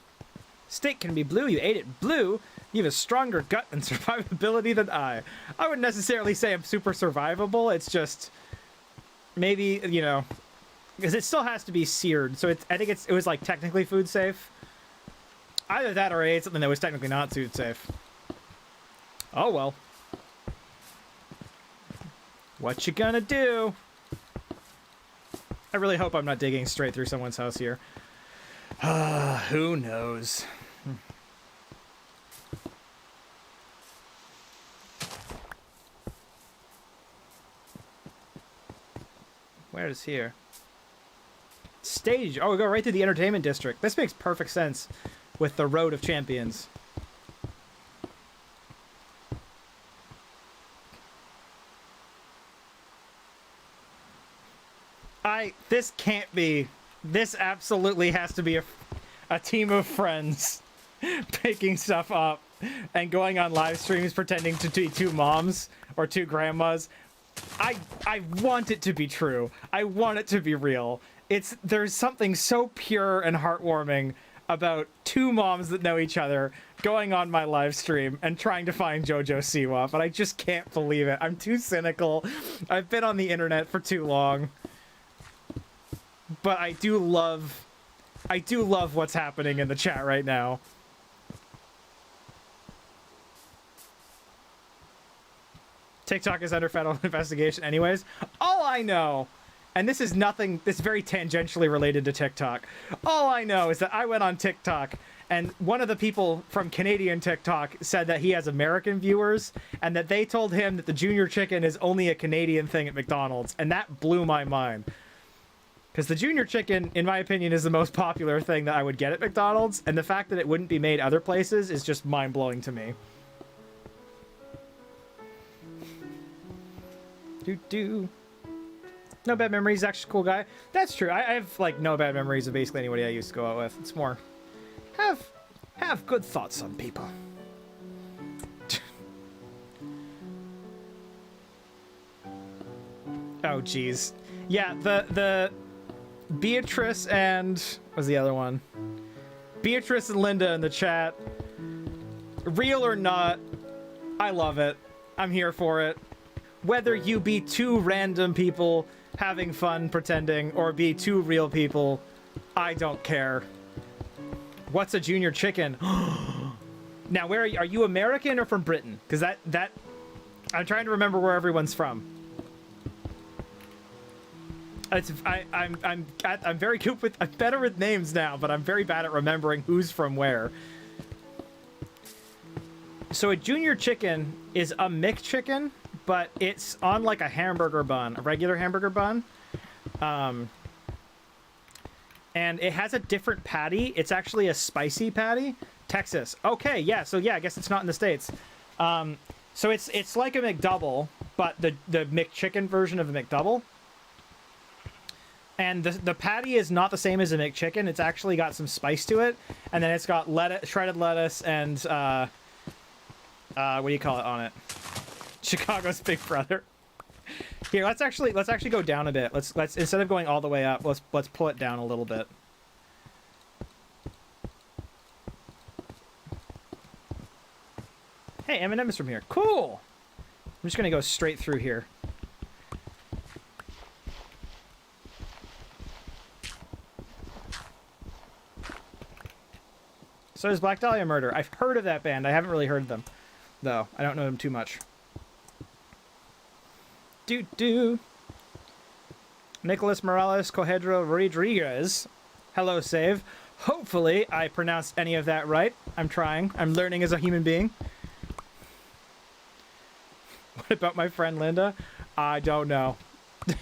Steak can be blue. You ate it blue. You have a stronger gut and survivability than I. I wouldn't necessarily say I'm super survivable. It's just maybe, you know, because it still has to be seared. So I think it was like technically food safe. Either that or I ate something that was technically not food safe. Oh well. What you gonna do? I really hope I'm not digging straight through someone's house here. Who knows? Where is here? Stage. Oh, we go right through the entertainment district. This makes perfect sense with the Road of Champions. This can't be. This absolutely has to be a team of friends picking stuff up and going on live streams pretending to be two moms or two grandmas. I want it to be true. I want it to be real. There's something so pure and heartwarming about two moms that know each other going on my live stream and trying to find JoJo Siwa, but I just can't believe it. I'm too cynical. I've been on the internet for too long. But I do love what's happening in the chat right now. TikTok is under federal investigation anyways. All I know, and this is very tangentially related to TikTok. All I know is that I went on TikTok and one of the people from Canadian TikTok said that he has American viewers and that they told him that the Junior Chicken is only a Canadian thing at McDonald's, and that blew my mind. Because the Junior Chicken, in my opinion, is the most popular thing that I would get at McDonald's, and the fact that it wouldn't be made other places is just mind-blowing to me. Doo-doo. No bad memories, actually cool guy. That's true. I have, like, no bad memories of basically anybody I used to go out with. It's more, have good thoughts on people. Oh, jeez. Yeah, the Beatrice and... what was the other one? Beatrice and Linda in the chat. Real or not, I love it. I'm here for it. Whether you be two random people having fun pretending or be two real people, I don't care. What's a Junior Chicken? Now, where are you American or from Britain? Because that I'm trying to remember where everyone's from. I'm very good with... I'm better with names now, but I'm very bad at remembering who's from where. So a Junior Chicken is a McChicken, but it's on like a hamburger bun, a regular hamburger bun. And it has a different patty. It's actually a spicy patty. Texas. Okay, yeah, so yeah, I guess it's not in the States. So it's like a McDouble, but the McChicken version of a McDouble. And the patty is not the same as a McChicken. It's actually got some spice to it. And then it's got shredded lettuce and, what do you call it on it? Chicago's Big Brother. Here, let's actually go down a bit. Let's instead of going all the way up, let's pull it down a little bit. Hey, M&M is from here. Cool. I'm just gonna go straight through here. So is Black Dahlia Murder. I've heard of that band. I haven't really heard of them, though. I don't know them too much. Nicholas Morales Cohedro Rodriguez. Hello, Save. Hopefully I pronounced any of that right. I'm trying. I'm learning as a human being. What about my friend Linda? I don't know.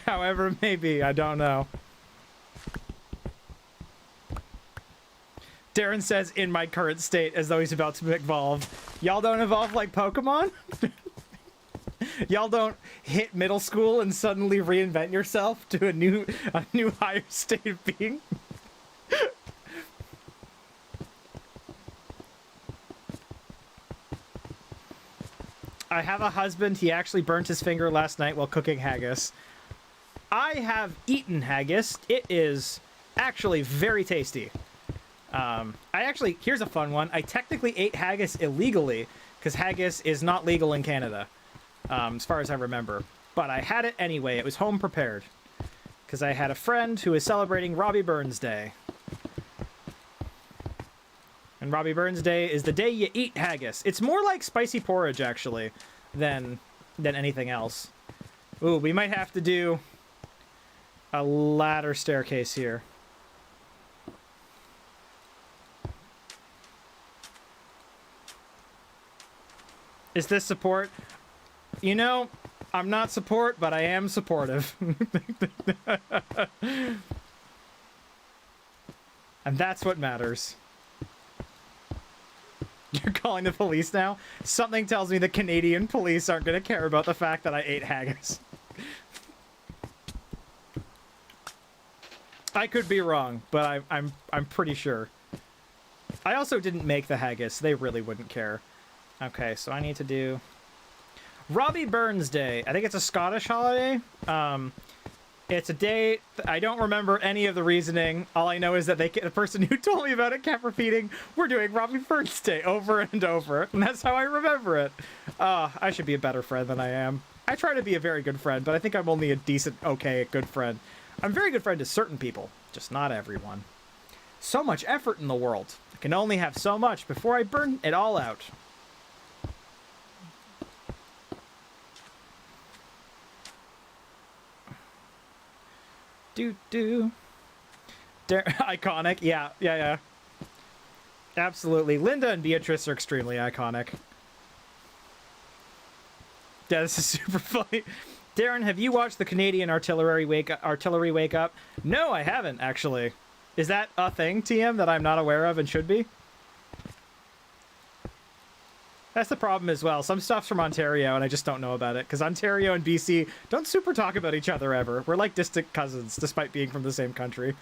However it may be, I don't know. Darren says, in my current state, as though he's about to evolve. Y'all don't evolve like Pokemon? Y'all don't hit middle school and suddenly reinvent yourself to a new higher state of being? I have a husband. He actually burnt his finger last night while cooking haggis. I have eaten haggis. It is actually very tasty. Here's a fun one. I technically ate haggis illegally because haggis is not legal in Canada, as far as I remember. But I had it anyway. It was home prepared because I had a friend who is celebrating Robbie Burns Day. And Robbie Burns Day is the day you eat haggis. It's more like spicy porridge, actually, than anything else. Ooh, we might have to do a ladder staircase here. Is this support? You know, I'm not support, but I am supportive. And that's what matters. You're calling the police now? Something tells me the Canadian police aren't going to care about the fact that I ate haggis. I could be wrong, but I'm pretty sure. I also didn't make the haggis. They really wouldn't care. Okay, so I need to do Robbie Burns Day. I think it's a Scottish holiday. It's a day. I don't remember any of the reasoning. All I know is that the person who told me about it kept repeating, "We're doing Robbie Burns Day" over and over, and that's how I remember it. I should be a better friend than I am. I try to be a very good friend, but I think I'm only a decent, okay, good friend. I'm a very good friend to certain people, just not everyone. So much effort in the world. I can only have so much before I burn it all out. Iconic. Yeah. Absolutely. Linda and Beatrice are extremely iconic. Yeah, this is super funny. Darren, have you watched the Canadian Artillery Wake Up? No, I haven't, actually. Is that a thing, TM, that I'm not aware of and should be? That's the problem as well. Some stuff's from Ontario, and I just don't know about it, because Ontario and BC don't super talk about each other ever. We're like distant cousins, despite being from the same country.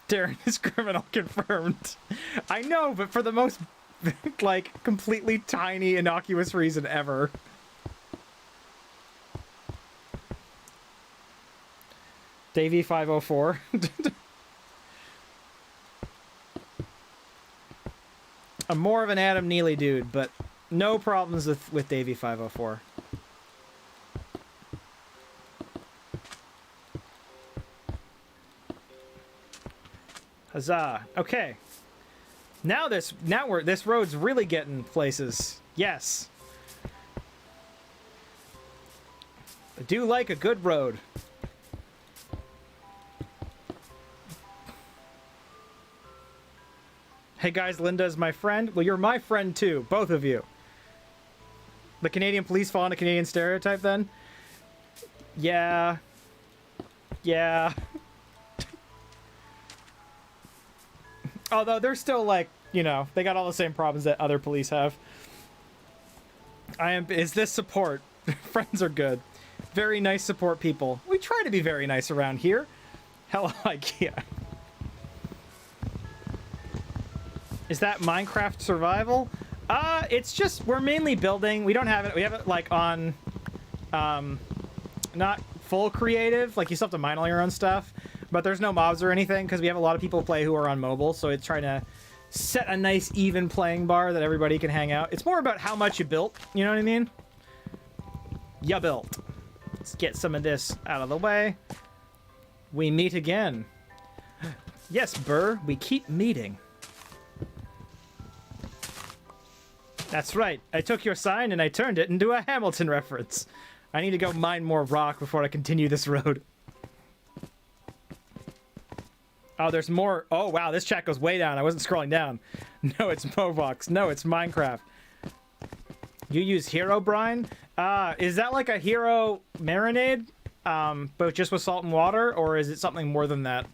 Darren is criminal confirmed. I know, but for the most, like, completely tiny, innocuous reason ever. Davey 504. I'm more of an Adam Neely dude, but no problems with Davey 504. Huzzah. Okay. Now this road's really getting places. Yes. I do like a good road. Hey guys, Linda is my friend. Well, you're my friend too, both of you. The Canadian police fall into Canadian stereotype then? Yeah. Although they're still like, you know, they got all the same problems that other police have. Is this support? Friends are good. Very nice support people. We try to be very nice around here. Hello, IKEA. Is that Minecraft survival? It's just, we're mainly building. We don't have it. We have it like on Not full creative, like you still have to mine all your own stuff, but there's no mobs or anything because we have a lot of people play who are on mobile, so it's trying to set a nice even playing bar that everybody can hang out. It's more about how much you built, you know what I mean? You built. Let's get some of this out of the way. We meet again. Yes, Burr, we keep meeting. That's right. I took your sign and I turned it into a Hamilton reference. I need to go mine more rock before I continue this road. Oh, there's more. Oh, wow, this chat goes way down. I wasn't scrolling down. No, it's Movox. No, it's Minecraft. You use Hero Brine? Is that like a Hero marinade, but just with salt and water, or is it something more than that?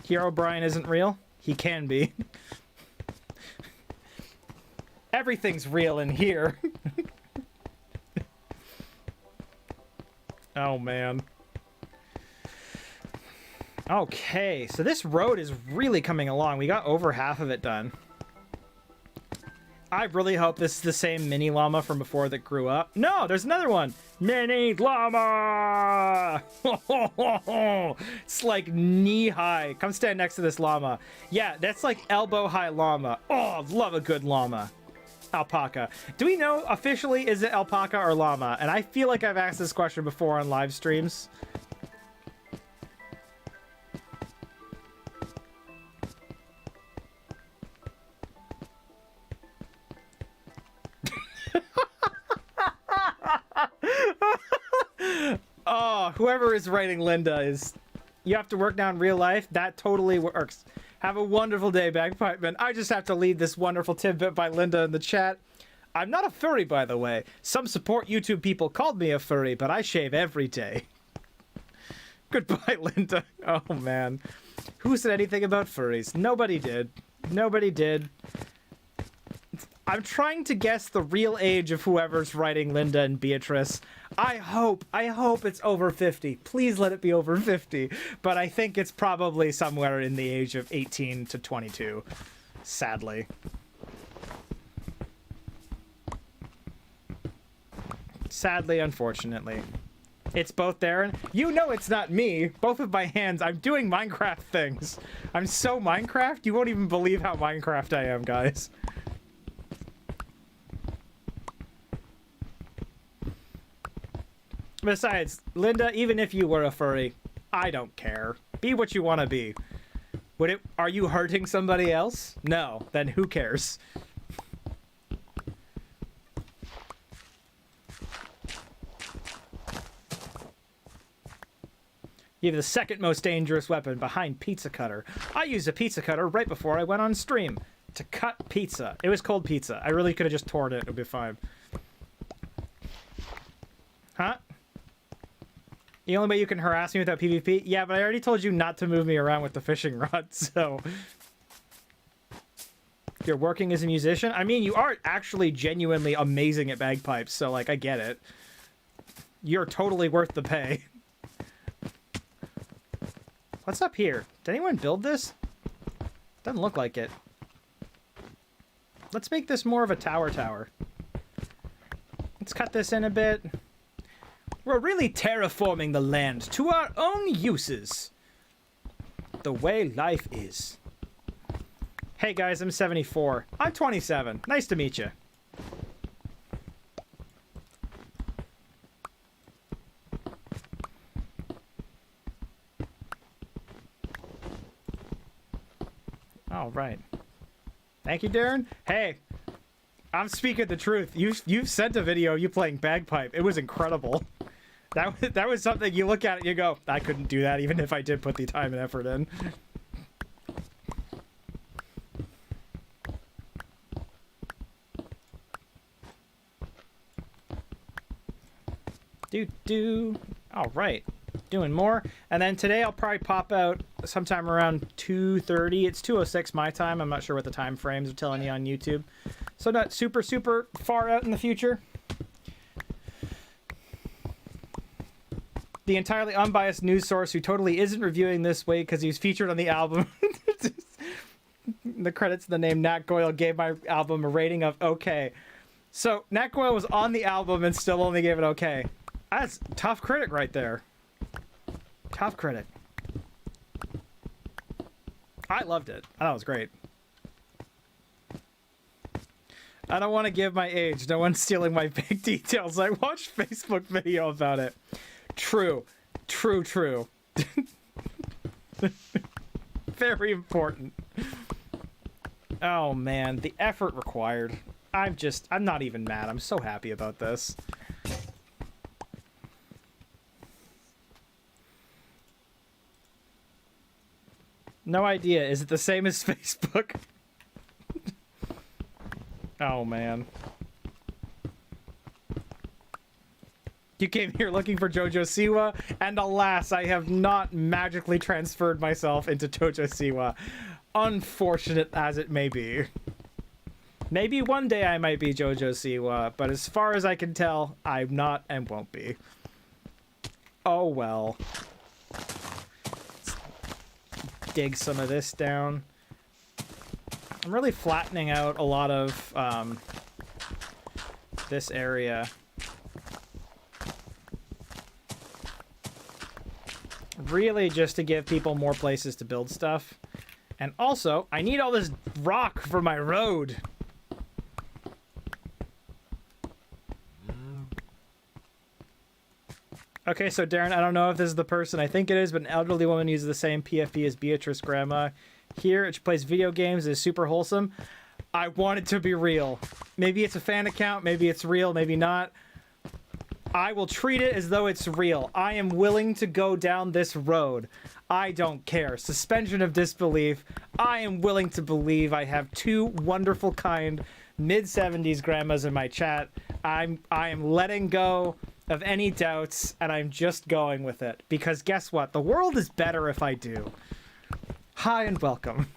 Hero Brine isn't real? He can be. Everything's real in here. Oh, man. Okay, so this road is really coming along. We got over half of it done. I really hope this is the same mini llama from before that grew up. No, there's another one. Mini llama! It's like knee-high. Come stand next to this llama. Yeah, that's like elbow-high llama. Oh, love a good llama. Alpaca. Do we know officially is it alpaca or llama? And I feel like I've asked this question before on live streams. Oh, whoever is writing Linda is... You have to work now in real life? That totally works. Have a wonderful day, Bagpipeman. I just have to leave this wonderful tidbit by Linda in the chat. I'm not a furry, by the way. Some support YouTube people called me a furry, but I shave every day. Goodbye, Linda. Oh, man. Who said anything about furries? Nobody did. Nobody did. I'm trying to guess the real age of whoever's writing Linda and Beatrice. I hope it's over 50. Please let it be over 50. But I think it's probably somewhere in the age of 18 to 22. Sadly. Sadly, unfortunately. It's both Darren. You know it's not me. Both of my hands. I'm doing Minecraft things. I'm so Minecraft, you won't even believe how Minecraft I am, guys. Besides, Linda, even if you were a furry, I don't care. Be what you want to be. Are you hurting somebody else? No. Then who cares? You have the second most dangerous weapon behind pizza cutter. I used a pizza cutter right before I went on stream to cut pizza. It was cold pizza. I really could have just torn it. It would be fine. Huh? The only way you can harass me without PvP? Yeah, but I already told you not to move me around with the fishing rod, so... You're working as a musician? I mean, you are actually genuinely amazing at bagpipes, so, like, I get it. You're totally worth the pay. What's up here? Did anyone build this? Doesn't look like it. Let's make this more of a tower. Let's cut this in a bit. We're really terraforming the land to our own uses. The way life is. Hey guys, I'm 74. I'm 27. Nice to meet you. All right. Thank you, Darren. Hey, I'm speaking the truth. You've sent a video of you playing bagpipe. It was incredible. That was something you look at it and you go, I couldn't do that even if I did put the time and effort in. All right. Doing more. And then today I'll probably pop out sometime around 2:30. It's 2:06 my time. I'm not sure what the time frames are telling you on YouTube. So not super far out in the future. The entirely unbiased news source who totally isn't reviewing this way because he was featured on the album. The credits to the name Nat Goyle gave my album a rating of okay. So Nat Goyle was on the album and still only gave it okay. That's tough critic right there. Tough critic. I loved it. I thought it was great. I don't want to give my age. No one's stealing my big details. I watched Facebook video about it. True. True, true. Very important. Oh, man. The effort required. I'm not even mad. I'm so happy about this. No idea. Is it the same as Facebook? Oh, man. You came here looking for Jojo Siwa, and alas, I have not magically transferred myself into Jojo Siwa. Unfortunate as it may be. Maybe one day I might be Jojo Siwa, but as far as I can tell, I'm not and won't be. Oh well. Let's dig some of this down. I'm really flattening out a lot of this area. Really just to give people more places to build stuff. And also, I need all this rock for my road. Okay, so Darren, I don't know if this is the person I think it is, but an elderly woman uses the same PFP as Beatrice Grandma. Here, she plays video games, is super wholesome. I want it to be real. Maybe it's a fan account, maybe it's real, maybe not. I will treat it as though it's real. I am willing to go down this road. I don't care. Suspension of disbelief. I am willing to believe I have two wonderful, kind, mid-70s grandmas in my chat. I am letting go of any doubts, and I'm just going with it. Because guess what? The world is better if I do. Hi and welcome.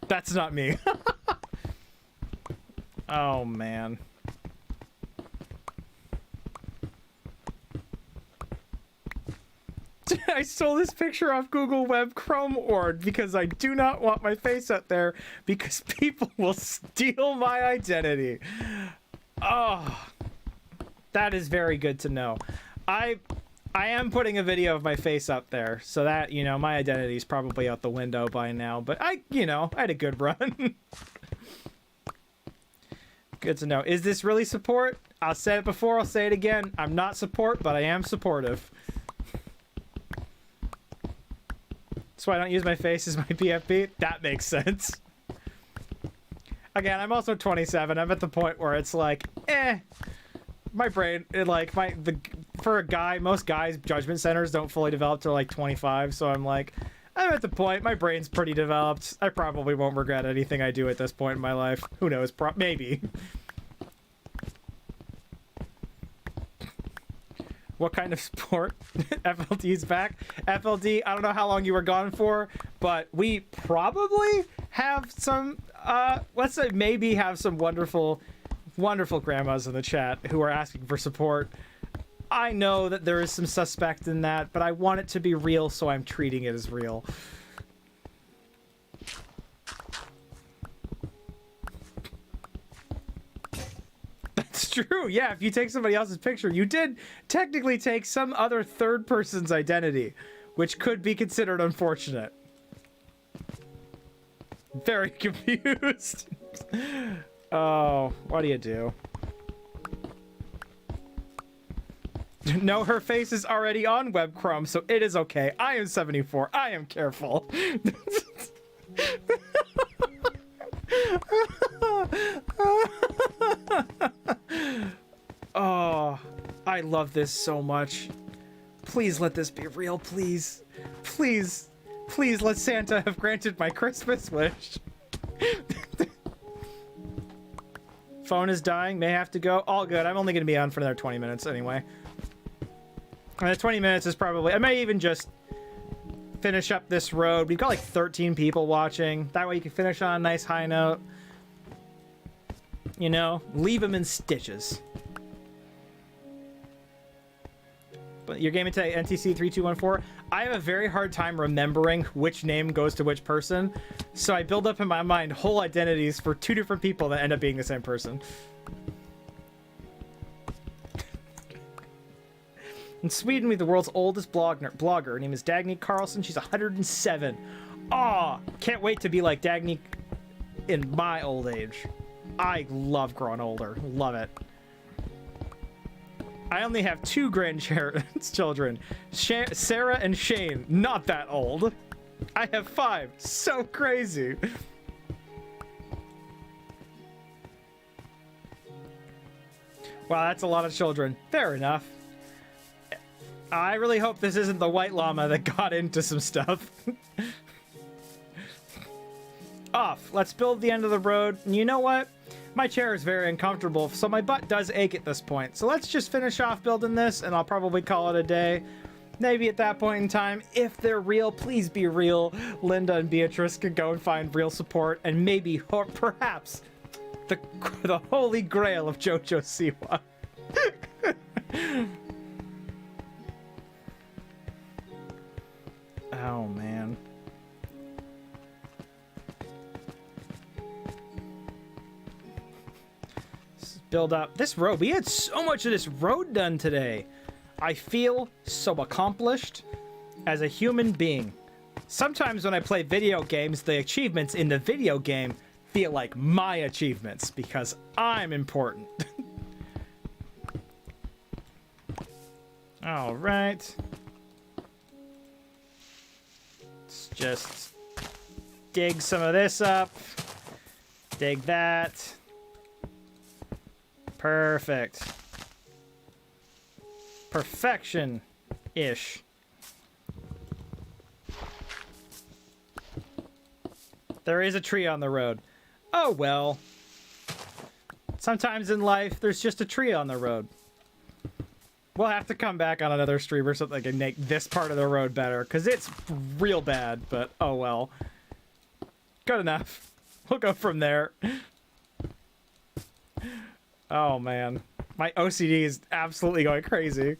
That's not me. Oh, man. I stole this picture off Google Web Chrome Org because I do not want my face out there because people will steal my identity. Oh, that is very good to know. I am putting a video of my face up there so that, you know, my identity is probably out the window by now, but I had a good run. Good to know. Is this really support? I'll say it before, I'll say it again. I'm not support, but I am supportive. That's why I don't use my face as my PFP. That makes sense. Again, I'm also 27. I'm at the point where it's like, my brain, for a guy, most guys' judgment centers don't fully develop till like 25. So I'm like, I'm at the point, my brain's pretty developed. I probably won't regret anything I do at this point in my life. Who knows? Maybe. What kind of sport? FLD's back. FLD, I don't know how long you were gone for, but we probably have some, let's say maybe have some wonderful, wonderful grandmas in the chat who are asking for support. I know that there is some suspect in that, but I want it to be real, so I'm treating it as real. That's true. Yeah, if you take somebody else's picture, you did technically take some other third person's identity, which could be considered unfortunate. Very confused. Oh, what do you do? No, her face is already on Web Chrome, so it is okay. I am 74. I am careful. Oh, I love this so much. Please let this be real, please. Please, please let Santa have granted my Christmas wish. Phone is dying, may have to go. All good, I'm only going to be on for another 20 minutes anyway. And the 20 minutes is probably... I may even just finish up this road. We've got like 13 people watching. That way you can finish on a nice high note. You know, leave them in stitches. But your game tag NTC3214. I have a very hard time remembering which name goes to which person. So I build up in my mind whole identities for two different people that end up being the same person. In Sweden, we have the world's oldest blogger. Her name is Dagny Carlson. She's 107. Aw, can't wait to be like Dagny in my old age. I love growing older. Love it. I only have 2 grandchildren, Sarah and Shane. Not that old. I have 5. So crazy. Wow, that's a lot of children. Fair enough. I really hope this isn't the white llama that got into some stuff. Off. Let's build the end of the road. And you know what? My chair is very uncomfortable, so my butt does ache at this point. So let's just finish off building this, and I'll probably call it a day. Maybe at that point in time, if they're real, please be real. Linda and Beatrice could go and find real support, and maybe, or perhaps, the holy grail of JoJo Siwa. Oh, man. Let's build up this road. We had so much of this road done today. I feel so accomplished as a human being. Sometimes when I play video games, the achievements in the video game feel like my achievements because I'm important. All right. Let's just dig some of this up. Dig that. Perfect. Perfection-ish. There is a tree on the road. Oh, well. Sometimes in life, there's just a tree on the road. We'll have to come back on another stream or something and make this part of the road better, because it's real bad, but oh well. Good enough. We'll go from there. Oh, man. My OCD is absolutely going crazy.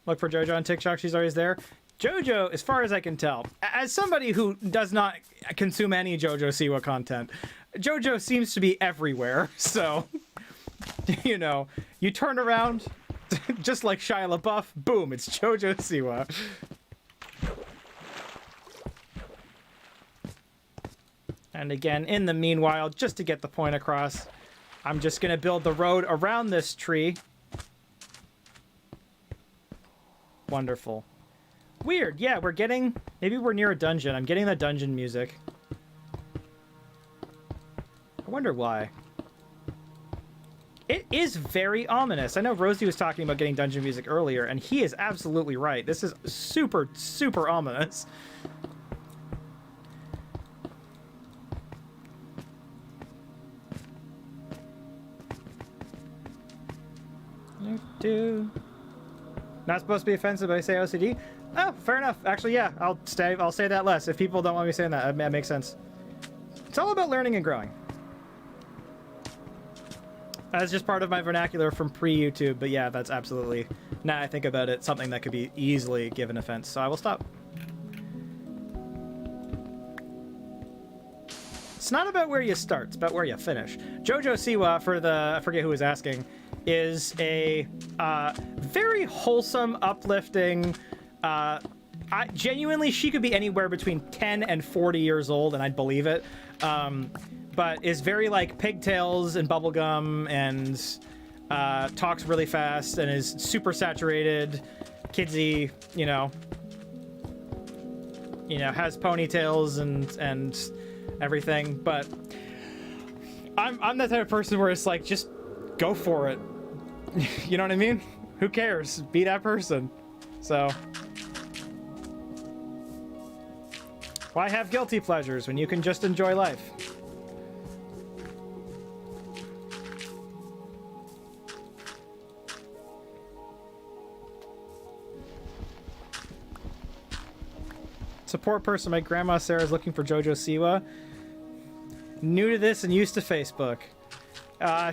Look for JoJo on TikTok. She's always there. JoJo, as far as I can tell, as somebody who does not consume any JoJo Siwa content, JoJo seems to be everywhere. So, you know, you turn around, just like Shia LaBeouf, boom, it's JoJo Siwa. And again, in the meanwhile, just to get the point across, I'm just going to build the road around this tree. Wonderful. Weird. Yeah, we're getting... Maybe we're near a dungeon. I'm getting the dungeon music. I wonder why. It is very ominous. I know Rosie was talking about getting dungeon music earlier, and he is absolutely right. This is super, super ominous. Not supposed to be offensive, but I say OCD. Oh, fair enough. Actually, yeah, I'll say that less. If people don't want me saying that, that makes sense. It's all about learning and growing. That's just part of my vernacular from pre-YouTube, but yeah, that's absolutely, now I think about it, something that could be easily given offense, so I will stop. It's not about where you start, it's about where you finish. JoJo Siwa, for the, I forget who was asking, is a very wholesome, uplifting, genuinely, she could be anywhere between 10 and 40 years old, and I'd believe it. But is very like pigtails and bubblegum and talks really fast and is super saturated, kidsy, you know, has ponytails and everything. But I'm the type of person where it's like, just go for it. You know what I mean? Who cares? Be that person. So why have guilty pleasures when you can just enjoy life? Support person, my grandma Sarah is looking for JoJo Siwa. New to this and used to Facebook.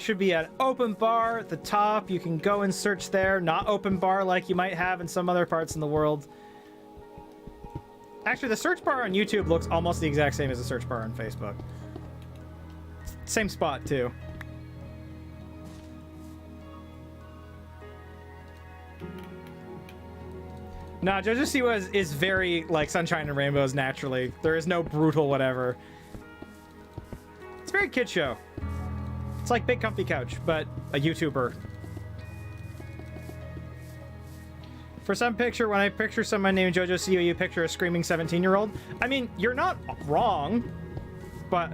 Should be an open bar at the top. You can go and search there. Not open bar like you might have in some other parts in the world. Actually, the search bar on YouTube looks almost the exact same as the search bar on Facebook. Same spot, too. Nah, JoJo Siwa is very, like, Sunshine and Rainbows, naturally. There is no brutal whatever. It's a very kid show. It's like Big Comfy Couch, but a YouTuber. For some picture, when I picture someone named JoJo Siwa, you picture a screaming 17-year-old. I mean, you're not wrong, but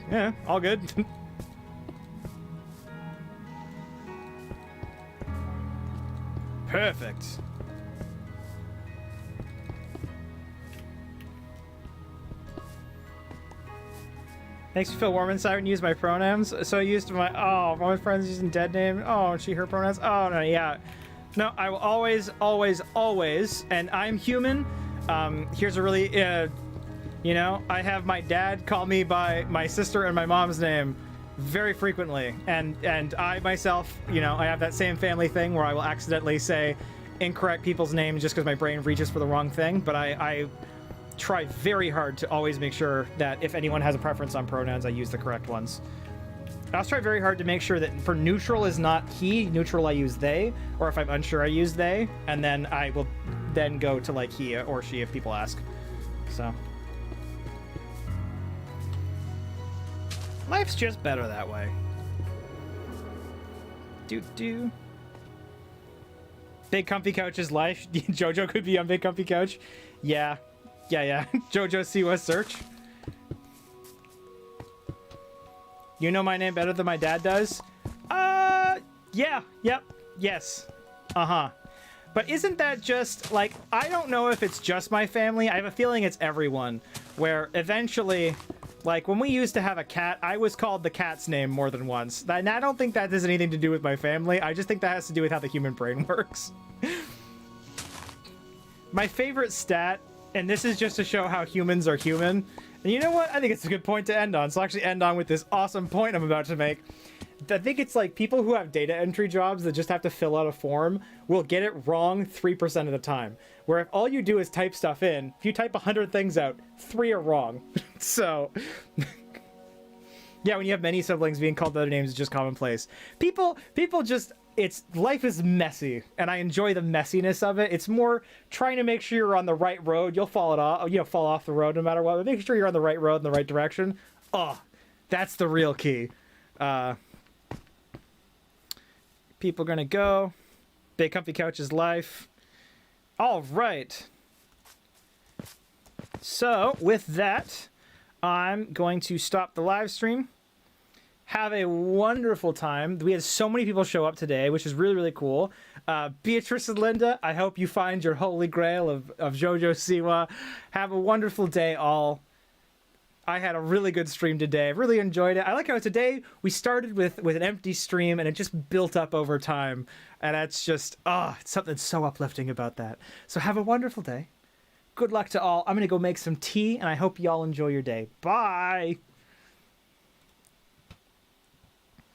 yeah, all good. Perfect. Makes me feel warm inside when you use my pronouns. So I used my, oh, my friend's using dead name. Oh, she, her pronouns. Oh, no, yeah. No, I will always, always, always, and I'm human. Here's a really, you know, I have my dad call me by my sister and my mom's name very frequently. And I myself, you know, I have that same family thing where I will accidentally say incorrect people's names just because my brain reaches for the wrong thing. But I try very hard to always make sure that if anyone has a preference on pronouns, I use the correct ones. I also try very hard to make sure that for neutral is not he, neutral I use they, or if I'm unsure I use they, and then I will then go to like he or she if people ask. So life's just better that way. Do. Big Comfy Couch's life. JoJo could be on Big Comfy Couch. Yeah. JoJo Siwa search. You know my name better than my dad does? Yeah, yep, yes. Uh-huh. But isn't that just, like, I don't know if it's just my family. I have a feeling it's everyone. Where eventually, like, when we used to have a cat, I was called the cat's name more than once. And I don't think that has anything to do with my family. I just think that has to do with how the human brain works. My favorite stat, and this is just to show how humans are human. And you know what? I think it's a good point to end on. So I'll actually end on with this awesome point I'm about to make. I think it's like people who have data entry jobs that just have to fill out a form will get it wrong 3% of the time. Where if all you do is type stuff in, if you type 100 things out, 3 are wrong. So, yeah, when you have many siblings, being called other names is just commonplace. People just... life is messy, and I enjoy the messiness of it. It's more trying to make sure you're on the right road. You'll fall off the road no matter what, but making sure you're on the right road in the right direction. Oh, that's the real key. People gonna go. Big Comfy Couch's life. All right. So with that, I'm going to stop the live stream. Have a wonderful time. We had so many people show up today, which is really, really cool. Beatrice and Linda, I hope you find your holy grail of JoJo Siwa. Have a wonderful day, all. I had a really good stream today. I really enjoyed it. I like how today we started with an empty stream, and it just built up over time. And that's just, it's something so uplifting about that. So have a wonderful day. Good luck to all. I'm going to go make some tea, and I hope you all enjoy your day. Bye!